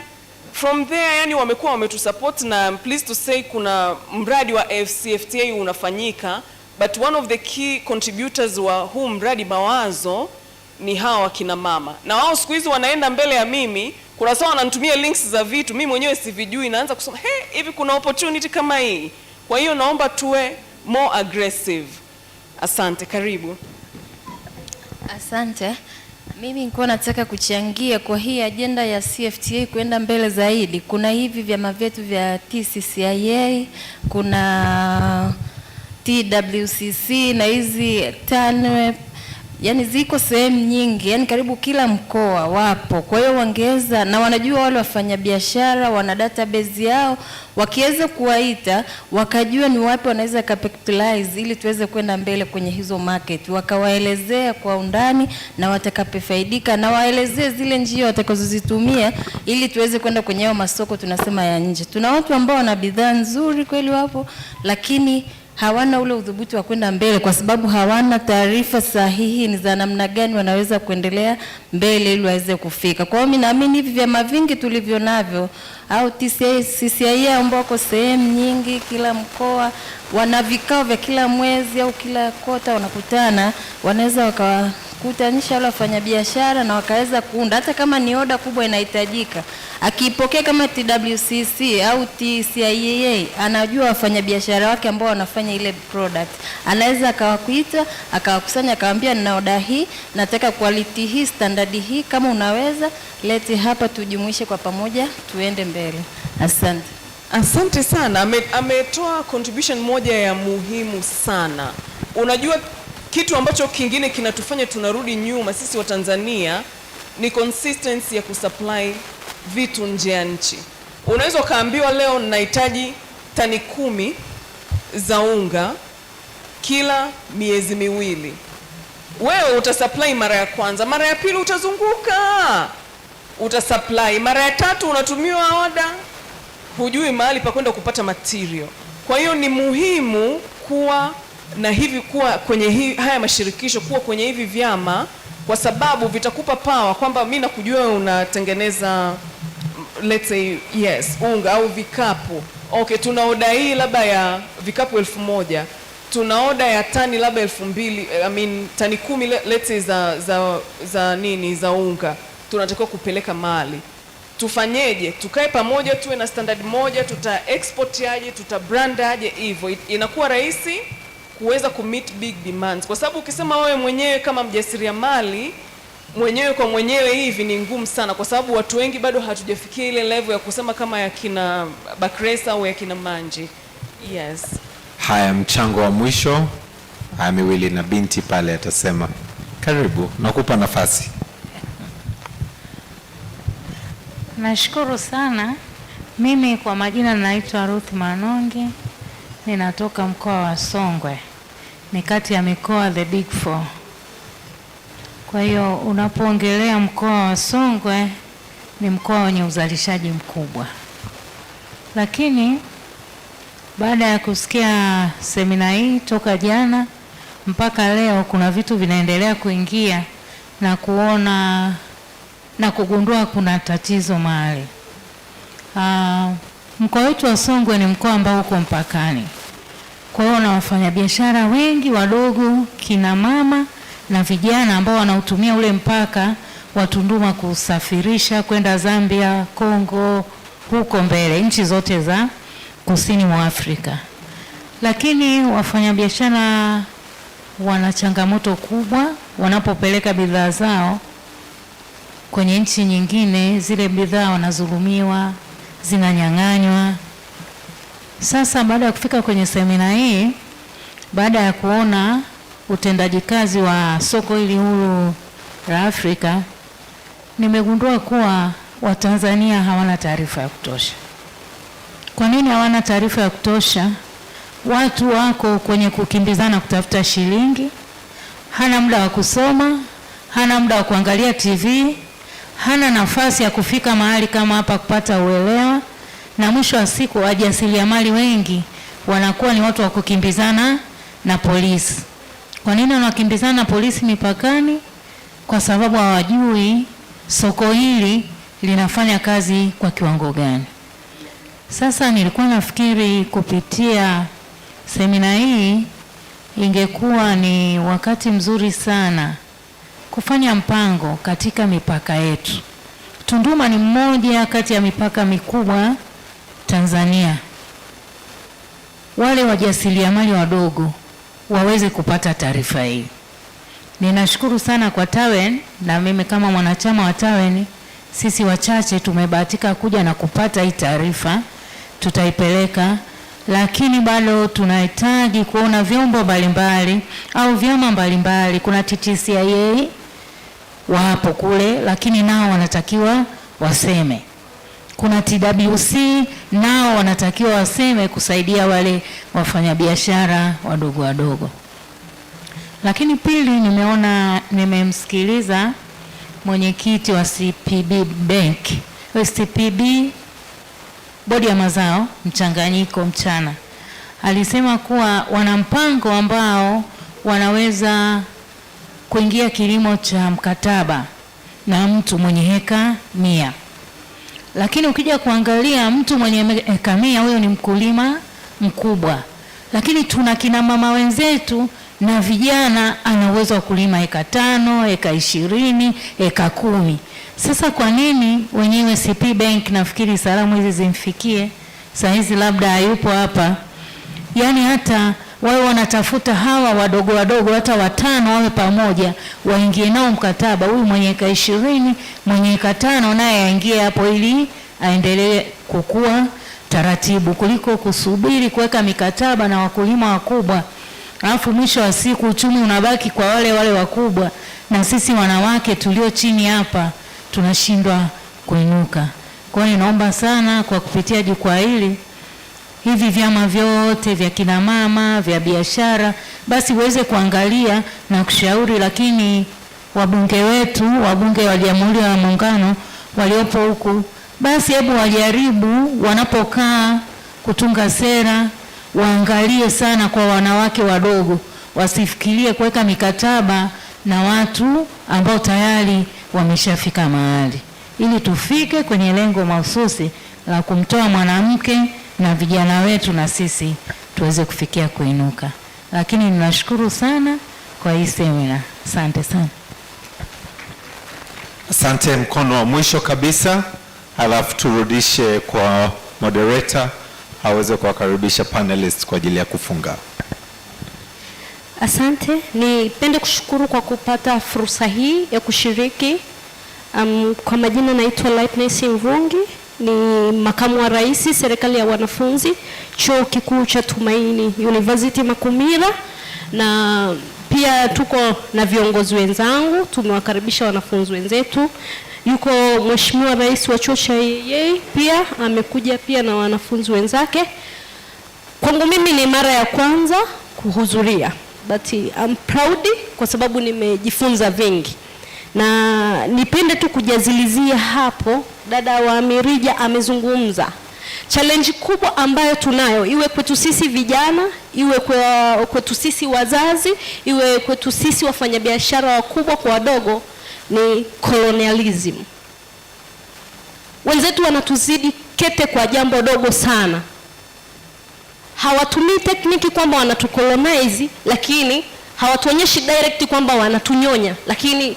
from there, yani wamekuwa wametusupport, na pleased to say kuna mradi wa AfCFTA unafanyika, but one of the key contributors wa huu mradi mawazo ni hawa kina mama. Na wao siku hizi wanaenda mbele ya mimi, kuna sawa wananitumia links za vitu mimi mwenyewe sivijui, naanza kusema hivi kuna opportunity kama hii. Kwa hiyo naomba tuwe more aggressive. Asante, karibu. Asante. Mimi nilikuwa nataka kuchangia kwa hii agenda ya CFTA kwenda mbele zaidi. Kuna hivi vyama vyetu vya TCCIA, kuna TWCC na hizi TANWEP. Yani ziko sehemu nyingi, yani karibu kila mkoa wapo. Kwa hiyo wangeza na wanajua wale wafanyabiashara, wana database yao, wakiweza kuwaita, wakajua ni wapi wanaweza capitalize ili tuweze kwenda mbele kwenye hizo market. Wakawaelezea kwa undani na watakapofaidika, na waelezee zile njia watakazozitumia ili tuweze kwenda kwenye hayo masoko tunasema ya nje. Tuna watu ambao wana bidhaa nzuri kweli wapo, lakini hawana ule udhubutu wa kwenda mbele kwa sababu hawana taarifa sahihi ni za namna gani wanaweza kuendelea mbele ili waweze kufika. Kwa hiyo mimi naamini hivi vyama vingi tulivyo navyo au TCCIA ambao wako sehemu nyingi, kila mkoa wana vikao vya kila mwezi au kila kota wanakutana, wanaweza wakakutanisha wale wafanyabiashara na wakaweza kuunda, hata kama ni oda kubwa inahitajika. Akipokea kama TWCC au TCIA, anajua wafanyabiashara wake ambao wanafanya ile product. Anaweza akawakuita, akawakusanya, akamwambia nina oda hii, nataka quality hii, standard hii, kama unaweza leti hapa tujumuishe kwa pamoja tuende mbele. Asante. Asante sana. Ametoa contribution moja ya muhimu sana. Unajua kitu ambacho kingine kinatufanya tunarudi nyuma sisi wa Tanzania ni consistency ya kusupply vitu nje ya nchi. Unaweza kaambiwa leo ninahitaji tani 10 za unga kila miezi miwili. Wewe utasupply mara ya kwanza, mara ya pili utazunguka, utasupply mara ya tatu, unatumiwa order, hujui mahali pa kwenda kupata material. Kwa hiyo ni muhimu kuwa na hivi kuwa kwenye haya mashirikisho, kuwa kwenye hivi vyama, kwa sababu vitakupa power kwamba mimi nakujua unatengeneza let's say unga au vikapu. Okay, tuna oda hii labda ya vikapu 1000, tuna oda ya tani labda 2000, tani 10 let's say za unga tunatakiwa kupeleka mahali. Tufanyeje? Tukae pamoja, tuwe na standard moja, tuta export aje, tuta brand aje, hivyo inakuwa rahisi kuweza kumeet big demands. Kwa sababu ukisema wewe mwenyewe kama mjasiriamali mwenyewe kwa mwenyewe hivi ni ngumu sana, kwa sababu watu wengi bado hatujafikia ile level ya kusema kama ya kina Bakresa au ya kina Manji. Yes. Haya, mchango wa mwisho. Haya, miwili na binti pale atasema. Karibu, nakupa nafasi. Nashukuru sana. Mimi kwa majina naitwa Ruth Manongi. Ninatoka mkoa wa Songwe. Ni kati ya mikoa the big 4. Kwa hiyo unapoongelea mkoa wa Songwe ni mkoa wenye uzalishaji mkubwa. Lakini baada ya kusikia semina hii toka jana mpaka leo, kuna vitu vinaendelea kuingia na kuona na kugundua kuna tatizo mahali. Mkoa wetu wa Songwe ni mkoa ambao uko mpakani. Kwa hiyo na wafanyabiashara wengi wadogo, kina mama na vijana ambao wanautumia ule mpaka wa Tunduma kusafirisha kwenda Zambia, Kongo, huko mbele, nchi zote za kusini mwa Afrika. Lakini wafanyabiashara wana changamoto kubwa wanapopeleka bidhaa zao kwenye nchi nyingine. Zile bidhaa wanazulumiwa, zinanyang'anywa. Sasa baada ya kufika kwenye semina hii, baada ya kuona utendaji kazi wa soko hili huru la Afrika, nimegundua kuwa Watanzania hawana taarifa ya kutosha. Kwa nini hawana taarifa ya kutosha? Watu wako kwenye kukimbizana kutafuta shilingi, hana muda wa kusoma, hana muda wa kuangalia TV, hana nafasi ya kufika mahali kama hapa kupata uelewa, na mwisho wa siku wajasiriamali wengi wanakuwa ni watu wa kukimbizana na polisi. Kwa nini wanakimbizana na polisi mipakani? Kwa sababu hawajui soko hili linafanya kazi kwa kiwango gani. Sasa nilikuwa nafikiri kupitia semina hii ingekuwa ni wakati mzuri sana kufanya mpango katika mipaka yetu. Tunduma ni mmoja kati ya mipaka mikubwa Tanzania. Wale wajasiriamali wadogo waweze kupata taarifa hii. Ninashukuru sana kwa TAWEN, na mimi kama mwanachama wa TAWEN, sisi wachache tumebahatika kuja na kupata hii taarifa, tutaipeleka. Lakini bado tunahitaji kuona vyombo mbalimbali au vyama mbalimbali. Kuna TTCIA wapo kule, lakini nao wanatakiwa waseme. Kuna TWC nao wanatakiwa waseme kusaidia wale wafanyabiashara wadogo wadogo. Lakini pili, nimemsikiliza mwenyekiti wa CPB Bank, CPB bodi ya mazao mchanganyiko mchana. Alisema kuwa wana mpango ambao wanaweza kuingia kilimo cha mkataba na mtu mwenye heka 100. Lakini ukija kuangalia mtu mwenye heka 100 huyo ni mkulima mkubwa. Lakini tuna kina mama wenzetu na vijana ana uwezo wa kulima heka 5, heka 20, heka 10. Sasa kwa nini wenyewe CP Bank, nafikiri salamu hizi zimfikie, saa hizi labda hayupo hapa, yani hata wao wanatafuta hawa wadogo wadogo hata 5 wawe pamoja, waingie nao mkataba. Huyu mwenye heka 20, mwenye heka 5 naye aingie hapo ili aendelee kukua taratibu, kuliko kusubiri kuweka mikataba na wakulima wakubwa. Alafu mwisho wa siku uchumi unabaki kwa wale wale wakubwa, na sisi wanawake tulio chini hapa tunashindwa kuinuka. Kwa hiyo naomba sana kwa kupitia jukwaa hili, hivi vyama vyote vya kina mama, vya biashara, basi uweze kuangalia na kushauri. Lakini wabunge wetu, wabunge wa Jamhuri ya Muungano waliopo huku, basi hebu wajaribu wanapokaa kutunga sera, waangalie sana kwa wanawake wadogo, wasifikirie kuweka mikataba na watu ambao tayari wameshafika mahali, ili tufike kwenye lengo mahususi la kumtoa mwanamke na vijana wetu na sisi tuweze kufikia kuinuka. Lakini ninashukuru sana kwa hii semina. Asante sana. Asante. Mkono wa mwisho kabisa, halafu turudishe kwa moderator aweze kuwakaribisha panelists kwa ajili ya kufunga. Asante, nipende kushukuru kwa kupata fursa hii ya kushiriki. Kwa majina naitwa Lightness Mvungi, ni makamu wa rais serikali ya wanafunzi chuo kikuu cha Tumaini University Makumira, na pia tuko na viongozi wenzangu, tumewakaribisha wanafunzi wenzetu. Yuko mheshimiwa rais wa chuo cha EA pia amekuja pia na wanafunzi wenzake. Kwangu mimi ni mara ya kwanza kuhudhuria, but I'm proud kwa sababu nimejifunza vingi. Na nipende tu kujazilizia hapo, dada wa Mirija amezungumza challenge kubwa ambayo tunayo, iwe kwetu sisi vijana, iwe kwetu sisi wazazi, iwe kwetu sisi wafanyabiashara wakubwa kwa wadogo, ni colonialism. Wenzetu wanatuzidi kete kwa jambo dogo sana. Hawatumii tekniki kwamba wanatukolonize, lakini hawatuonyeshi direct kwamba wanatunyonya, lakini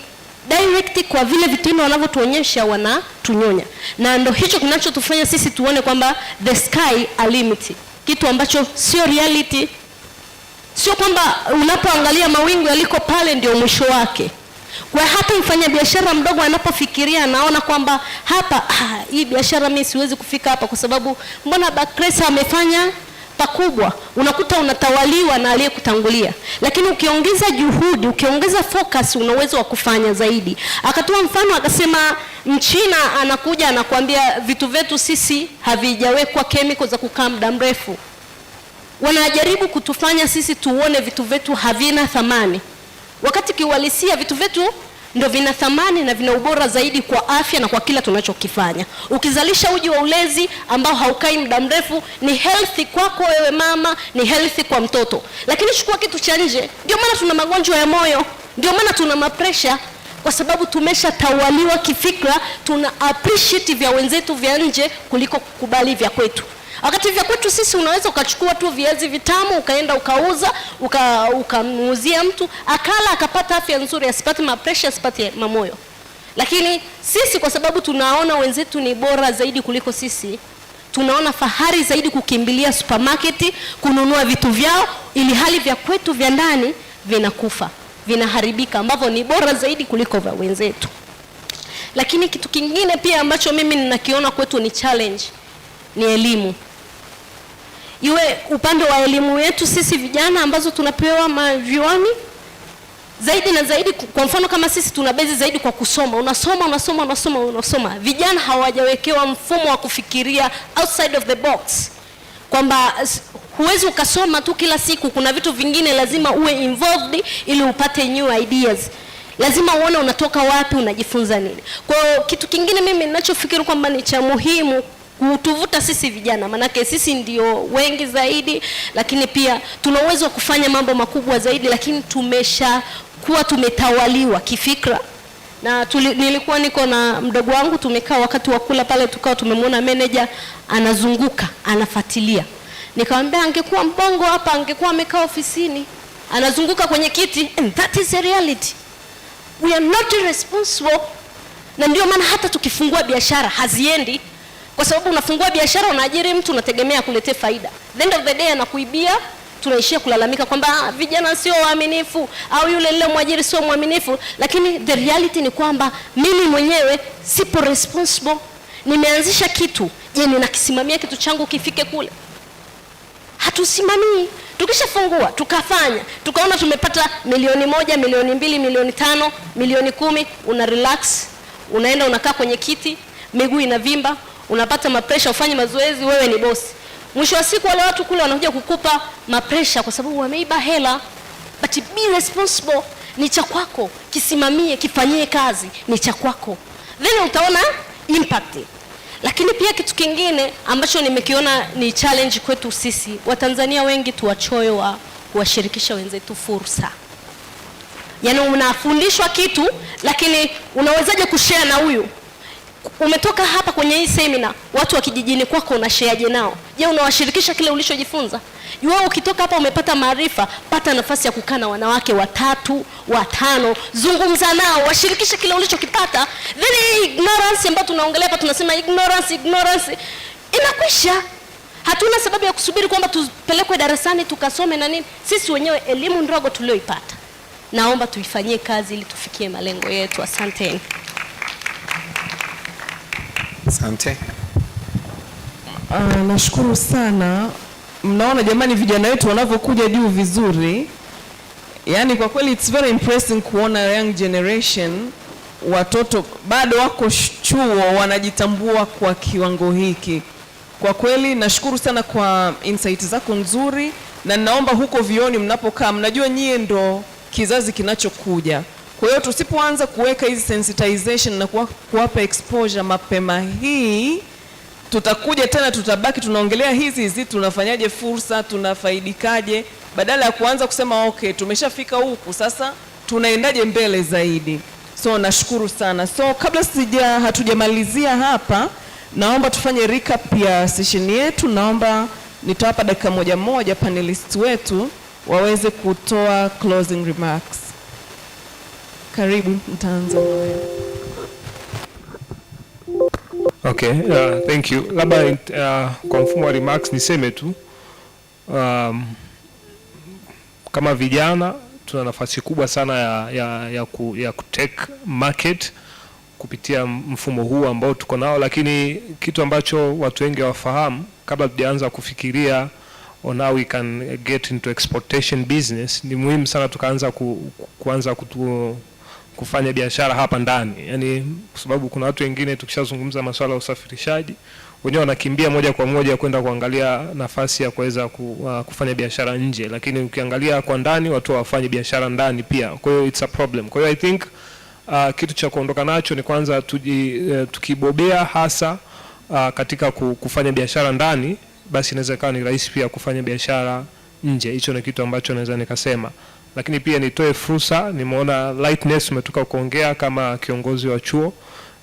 direct kwa vile vitendo wanavyotuonyesha wanatunyonya. Na ndio hicho kinachotufanya sisi tuone kwamba the sky a limit, kitu ambacho sio reality. Sio kwamba unapoangalia mawingu yaliko pale ndio mwisho wake. Kwa hata mfanyabiashara mdogo anapofikiria anaona kwamba hapa hii biashara mimi siwezi kufika hapa kwa sababu mbona Bakresa amefanya pakubwa, unakuta unatawaliwa na aliyekutangulia. Lakini ukiongeza juhudi, ukiongeza focus, una uwezo wa kufanya zaidi. Akatoa mfano akasema Mchina anakuja anakuambia vitu vyetu sisi havijawekwa chemicals za kukaa muda mrefu. Wanajaribu kutufanya sisi tuone vitu vyetu havina thamani, wakati kiuhalisia vitu vyetu ndio vina thamani na vina ubora zaidi kwa afya na kwa kila tunachokifanya. Ukizalisha uji wa ulezi ambao haukai muda mrefu, ni healthy kwako wewe mama, ni healthy kwa mtoto. Lakini chukua kitu cha nje, ndio maana tuna magonjwa ya moyo, ndio maana tuna mapresha, kwa sababu tumeshatawaliwa kifikra, tuna appreciate vya wenzetu vya nje kuliko kukubali vya kwetu. Wakati vya kwetu sisi unaweza ukachukua tu viazi vitamu ukaenda ukauza, ukamuuzia mtu akala akapata afya nzuri, asipate mapresha, asipate mamoyo. Lakini sisi kwa sababu tunaona wenzetu ni bora zaidi kuliko sisi, tunaona fahari zaidi kukimbilia supermarket kununua vitu vyao, ili hali vya kwetu vya ndani vinakufa, vinaharibika, ambavyo ni bora zaidi kuliko vya wenzetu. Lakini kitu kingine pia ambacho mimi ninakiona kwetu ni challenge, ni elimu. Iwe upande wa elimu yetu sisi vijana ambazo tunapewa mavyuani zaidi na zaidi. Kwa mfano kama sisi tuna base zaidi kwa kusoma, unasoma. Vijana hawajawekewa mfumo wa kufikiria outside of the box, kwamba huwezi ukasoma tu kila siku, kuna vitu vingine lazima uwe involved ili upate new ideas. Lazima uone unatoka wapi, unajifunza nini. Kwa kitu kingine mimi ninachofikiri kwamba ni cha muhimu kutuvuta sisi vijana, manake sisi ndio wengi zaidi, lakini pia tuna uwezo wa kufanya mambo makubwa zaidi, lakini tumetawaliwa kifikra. Na nilikuwa niko na mdogo wangu, tumekaa wakati wa kula pale, tukao tumemwona manager anazunguka anafuatilia. Nikamwambia angekuwa mbongo hapa angekuwa amekaa ofisini, anazunguka kwenye kiti. And that is a reality. We are not responsible. Na ndio maana hata tukifungua biashara haziendi, kwa sababu unafungua biashara, unaajiri mtu, unategemea kuletea faida. The end of the day anakuibia, tunaishia kulalamika kwamba vijana sio waaminifu au yule mwajiri sio mwaminifu. Lakini the reality ni kwamba mimi mwenyewe sipo responsible. Nimeanzisha kitu, je, ninakisimamia kitu changu kifike kule? Hatusimamii. Tukishafungua, tukafanya, tukaona tumepata milioni 1, milioni 2, milioni 5, milioni 10, una relax, unaenda unakaa kwenye kiti, miguu inavimba, unapata mapresha, ufanye mazoezi, wewe ni bosi. Mwisho wa siku wale watu kule wanakuja kukupa mapresha kwa sababu wameiba hela. But be responsible, ni cha kwako, kisimamie, kifanyie kazi, ni cha kwako. Then utaona impact. Lakini pia kitu kingine ambacho nimekiona ni challenge kwetu sisi Watanzania wengi tuwachoyo wa kuwashirikisha wenzetu fursa. Yaani unafundishwa kitu lakini unawezaje kushare na huyu? Umetoka hapa kwenye hii seminar, watu wa kijijini kwako unashareaje nao? Je, unawashirikisha kile ulichojifunza? Wewe ukitoka hapa umepata maarifa, pata nafasi ya kukaa na wanawake 3, 5, zungumza nao, washirikisha kile ulichokipata. Then ignorance ambayo tunaongelea hapa, tunasema ignorance inakwisha. Hatuna sababu ya kusubiri kwamba tupelekwe darasani tukasome na nini. Sisi wenyewe elimu ndogo tulioipata, naomba tuifanyie kazi ili tufikie malengo yetu. Asanteni. Asante. Nashukuru sana. Mnaona jamani vijana wetu wanavyokuja juu vizuri. Yaani kwa kweli it's very impressive kuona young generation, watoto bado wako chuo wanajitambua kwa kiwango hiki. Kwa kweli nashukuru sana kwa insight zako nzuri, na naomba huko vioni mnapokaa, mnajua nyie ndo kizazi kinachokuja. Kwa hiyo tusipoanza kuweka hizi sensitization na kuwapa exposure mapema hii, tutakuja tena tutabaki tunaongelea hizi tunafanyaje fursa, tunafaidikaje, badala ya kuanza kusema okay tumeshafika huku sasa tunaendaje mbele zaidi. So nashukuru sana. So kabla hatujamalizia hapa, naomba tufanye recap ya session yetu. Naomba nitawapa dakika moja panelists wetu waweze kutoa closing remarks. Karibu, mtaanza wewe. Okay, thank you. Labda kwa mfumo wa remarks niseme tu kama vijana tuna nafasi kubwa sana ya kutake market kupitia mfumo huu ambao tuko nao, lakini kitu ambacho watu wengi hawafahamu kabla tujaanza kufikiria on how we can get into exportation business, ni muhimu sana tukaanza kufanya biashara hapa ndani. Yani kwa sababu kuna watu wengine tukishazungumza masuala ya usafirishaji, wenyewe wanakimbia moja kwa moja kwenda kuangalia nafasi ya kuweza kufanya biashara nje, lakini ukiangalia kwa ndani watu wafanye biashara ndani pia. Kwa hiyo it's a problem. Kwa hiyo I think kitu cha kuondoka nacho ni kwanza tukibobea hasa katika kufanya biashara ndani, basi inaweza kuwa ni rahisi pia kufanya biashara nje. Hicho ni kitu ambacho naweza nikasema. Lakini pia nitoe fursa, nimeona Lightness umetoka kuongea kama kiongozi wa chuo.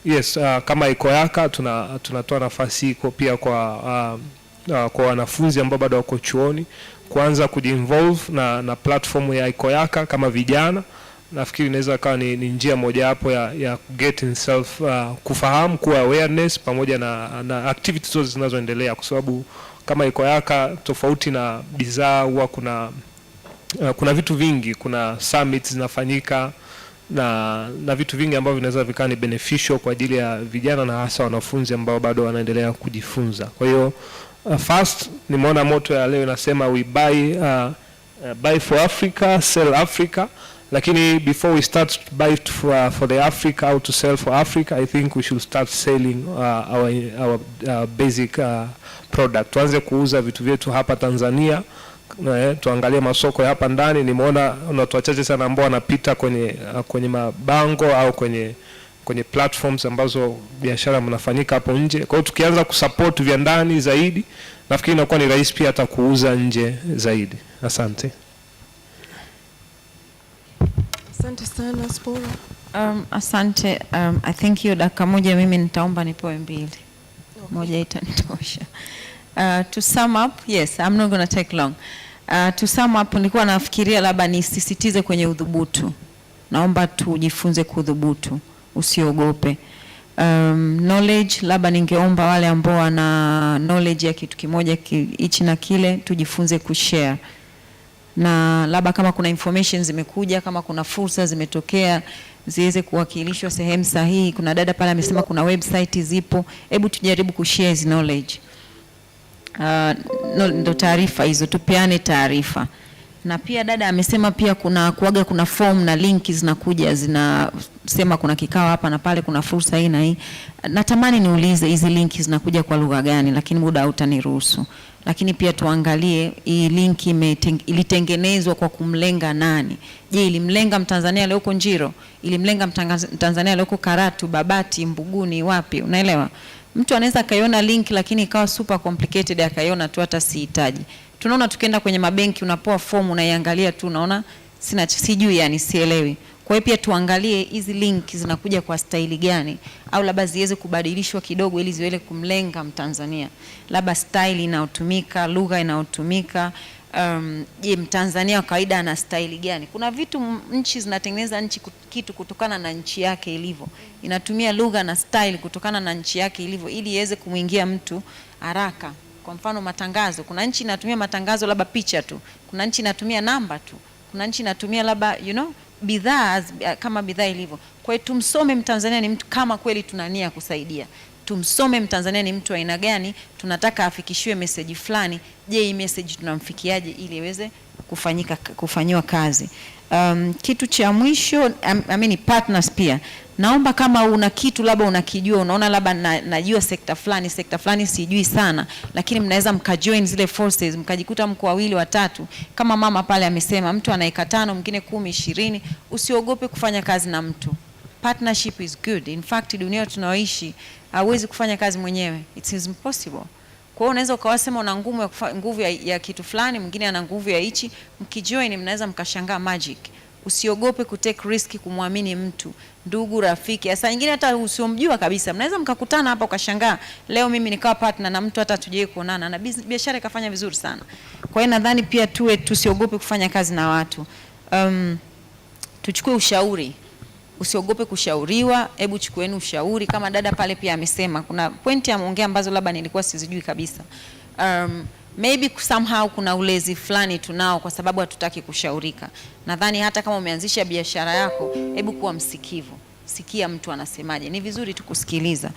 Yes, kama Ikoyaka tunatoa nafasi iko pia kwa wanafunzi ambao bado wako chuoni kuanza kujinvolve na platform ya Ikoyaka kama vijana. Nafikiri inaweza kuwa ni njia moja hapo ya get himself kufahamu, kuwa awareness pamoja na activities zote zinazoendelea, kwa sababu kama Ikoyaka tofauti na bidhaa huwa kuna vitu vingi, kuna summits zinafanyika na vitu vingi ambavyo vinaweza vikawa ni beneficial kwa ajili ya vijana na hasa wanafunzi ambao bado wanaendelea kujifunza. Kwa hiyo first nimeona motto ya leo inasema we buy for Africa, sell Africa. Lakini before we start to buy for the Africa, how to sell for Africa, I think we should start selling our basic product. Tuanze kuuza vitu vyetu hapa Tanzania. Tuangalie masoko ya hapa ndani. Nimeona watu wachache sana ambao wanapita kwenye mabango au kwenye platforms ambazo biashara mnafanyika hapo nje. Kwa hiyo tukianza kusupport vya ndani zaidi, nafikiri inakuwa ni rahisi pia hata kuuza nje zaidi. Asante. Asante sana Spora. Asante. I think hiyo dakika moja mimi nitaomba nipewe 2. Okay. Moja itanitosha. To sum up, yes, I'm not going to take long. To sum up, nilikuwa nafikiria labda nisisitize kwenye udhubutu. Naomba tujifunze kudhubutu, usiogope. Knowledge, labda ningeomba wale ambao wana knowledge ya kitu kimoja hichi na kile, tujifunze kushare. Na labda kama kuna information zimekuja, kama kuna fursa zimetokea, ziweze kuwakilishwa sehemu sahihi. Kuna dada pale amesema kuna website zipo, hebu tujaribu kushare hizo knowledge. Ndo taarifa hizo, tupeane taarifa. Na pia dada amesema pia kuna form na linki zinakuja zinasema kuna kikao hapa na pale, kuna fursa hii na hii. Natamani niulize hizi linki zinakuja kwa lugha gani, lakini muda hautaniruhusu. Lakini pia tuangalie hii linki ilitengenezwa kwa kumlenga nani. Je, ilimlenga Mtanzania aliyoko Njiro? Ilimlenga Mtanzania aliyoko Karatu, Babati, Mbuguni, wapi? Unaelewa? Mtu anaweza akaiona link lakini ikawa super complicated, akaiona tu hata sihitaji. Tunaona tukienda kwenye mabenki, unapoa fomu unaiangalia tu unaona sijui, yani sielewi. Kwa hiyo pia tuangalie hizi link zinakuja kwa staili gani, au labda ziweze kubadilishwa kidogo ili ziweze kumlenga Mtanzania. Labda style inayotumika, lugha inayotumika, je, Mtanzania wa kawaida ana staili gani? Kuna vitu nchi zinatengeneza kitu kutokana na nchi yake ilivyo. Inatumia lugha na style kutokana na nchi yake ilivyo ili iweze kumuingia mtu haraka. Kwa mfano matangazo, kuna nchi inatumia matangazo labda picha tu, kuna nchi inatumia namba tu, kuna nchi inatumia labda bidhaa kama bidhaa ilivyo. Kwa hiyo tumsome Mtanzania ni mtu kama kweli tunania kusaidia. Tumsome Mtanzania ni mtu aina gani, tunataka afikishiwe message fulani. Je, hii message tunamfikiaje ili iweze kufanywa kazi. Kitu cha mwisho, partners pia. Naomba kama una kitu labda unakijua, unaona labda najua sekta fulani sijui sana, lakini mnaweza mkajoin zile forces, mkajikuta mko wawili watatu. Kama mama pale amesema, mtu ana eka 5, mwingine 10, 20, usiogope kufanya kazi na mtu. Partnership is good. In fact, dunia tunaoishi hauwezi kufanya kazi mwenyewe. It is impossible. Kwa hiyo unaweza ukawasema una nguvu ya kitu fulani, mwingine ana nguvu ya hichi, mkijoin mnaweza mkashangaa magic. Usiogope kutake risk, kumwamini mtu, ndugu, rafiki. Sasa nyingine hata usiomjua kabisa, mnaweza mkakutana hapa ukashangaa, leo mimi nikawa partner na mtu hata tujue kuonana na biashara ikafanya vizuri sana. Kwa hiyo nadhani pia tusiogope kufanya kazi na watu. Tuchukue ushauri. Usiogope kushauriwa, hebu chukueni ushauri. Kama dada pale pia amesema, kuna pointi ameongea ambazo labda nilikuwa sizijui kabisa. Maybe somehow kuna ulezi fulani tunao kwa sababu hatutaki kushaurika. Nadhani hata kama umeanzisha biashara yako, hebu kuwa msikivu. Sikia mtu anasemaje. Ni vizuri tukusikiliza.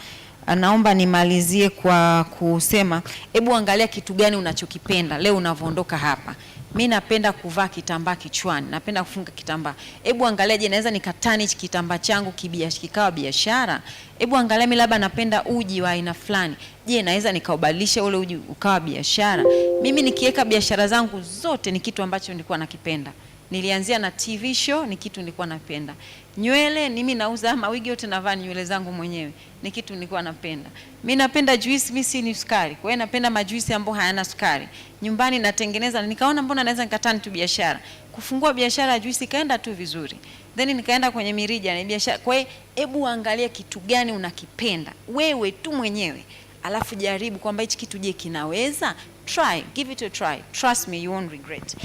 Naomba nimalizie kwa kusema, hebu angalia kitu gani unachokipenda leo unavyoondoka hapa. Mimi napenda kuvaa kitambaa kichwani, napenda kufunga kitambaa. Hebu angalia, je, naweza nikatani kitambaa changu kikawa biashara? Hebu angalia, mimi labda napenda uji wa aina fulani. Je, naweza nikaubadilisha ule uji ukawa biashara? Mimi nikiweka biashara zangu zote ni kitu ambacho nilikuwa nakipenda. Nilianzia na TV show, ni kitu nilikuwa napenda. Nywele, mimi nauza mawigi yote, navaa nywele zangu mwenyewe, ni kitu nilikuwa napenda. Mimi napenda juice, mimi si ni sukari. Kwa hiyo napenda majuisi ambayo hayana sukari. Nyumbani natengeneza, nikaona mbona naweza nikatani tu biashara. Kufungua biashara ya juice ikaenda tu vizuri. Then nikaenda kwenye mirija na biashara. Kwa hiyo hebu angalia kitu gani unakipenda wewe tu mwenyewe. Alafu jaribu kwamba hichi kitu je kinaweza? Try, give it a try. Trust me, you won't regret.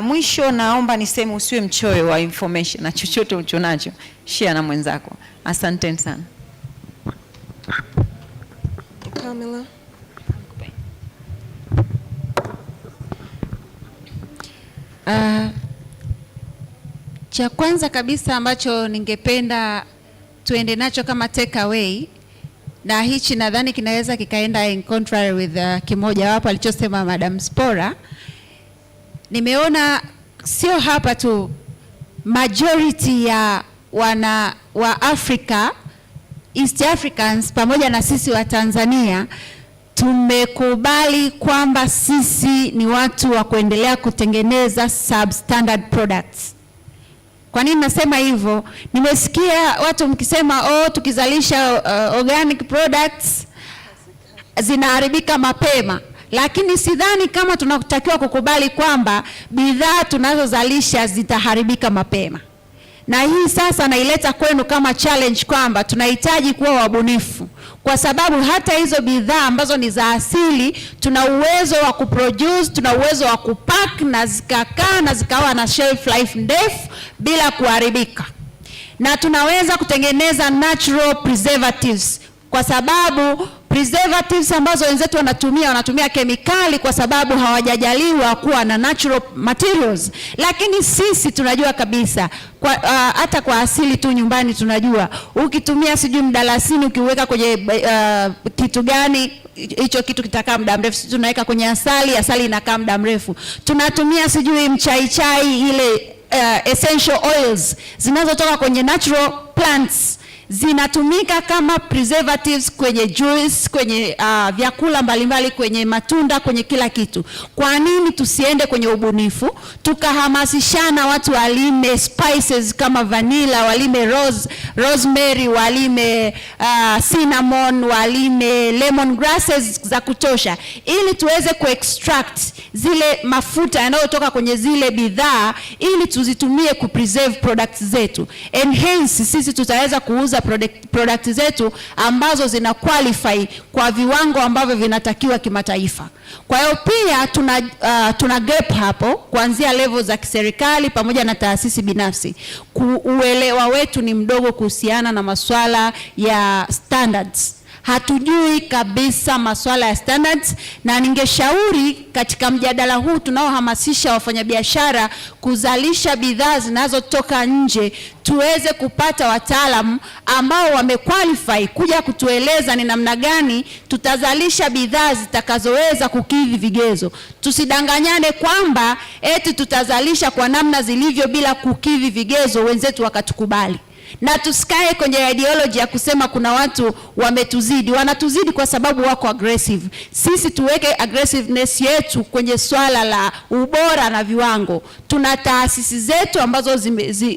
Mwisho naomba niseme usiwe mchoyo wa information, na chochote ulichonacho share na mwenzako. Asanteni sana. Kamila. Cha kwanza kabisa ambacho ningependa tuende nacho kama take away, na hichi nadhani kinaweza kikaenda in contrary with kimoja wapo alichosema Madam Spora. Nimeona sio hapa tu, majority ya wa Africa, East Africans pamoja na sisi wa Tanzania tumekubali kwamba sisi ni watu wa kuendelea kutengeneza substandard products. Kwa nini nasema hivyo? Nimesikia watu mkisema tukizalisha organic products zinaharibika mapema, lakini sidhani kama tunatakiwa kukubali kwamba bidhaa tunazozalisha zitaharibika mapema. Na hii sasa naileta kwenu kama challenge kwamba tunahitaji kuwa wabunifu, kwa sababu hata hizo bidhaa ambazo ni za asili tuna uwezo wa kuproduce, tuna uwezo wa kupack na zikakaa na zikawa na shelf life ndefu bila kuharibika. Na tunaweza kutengeneza natural preservatives, kwa sababu preservatives ambazo wenzetu wanatumia kemikali kwa sababu hawajajaliwa kuwa na natural materials. Lakini sisi tunajua kabisa hata kwa asili tu nyumbani tunajua ukitumia sijui mdalasini ukiweka kwenye kitu gani hicho kitu kitakaa muda mrefu. Sisi tunaweka kwenye asali inakaa muda mrefu. Tunatumia sijui mchai ile essential oils zinazotoka kwenye natural plants zinatumika kama preservatives kwenye juice, kwenye vyakula mbalimbali, kwenye matunda, kwenye kila kitu. Kwa nini tusiende kwenye ubunifu, tukahamasishana watu walime spices kama vanilla, walime rosemary, walime cinnamon, walime lemongrasses za kutosha, ili tuweze kuextract zile mafuta yanayotoka kwenye zile bidhaa, ili tuzitumie kupreserve products zetu. And hence sisi tutaweza kuuza product zetu ambazo zina qualify kwa viwango ambavyo vinatakiwa kimataifa. Kwa hiyo pia tuna gap hapo kuanzia level za kiserikali pamoja na taasisi binafsi. Uelewa wetu ni mdogo kuhusiana na masuala ya standards. Hatujui kabisa masuala ya standards, na ningeshauri katika mjadala huu tunaohamasisha wafanyabiashara kuzalisha bidhaa zinazotoka nje, tuweze kupata wataalamu ambao wamequalify kuja kutueleza ni namna gani tutazalisha bidhaa zitakazoweza kukidhi vigezo. Tusidanganyane kwamba eti tutazalisha kwa namna zilivyo bila kukidhi vigezo, wenzetu wakatukubali. Na tusikae kwenye ideology ya kusema kuna watu wametuzidi. Wanatuzidi kwa sababu wako aggressive. Sisi tuweke aggressiveness yetu kwenye swala la ubora na viwango. Tuna taasisi zetu ambazo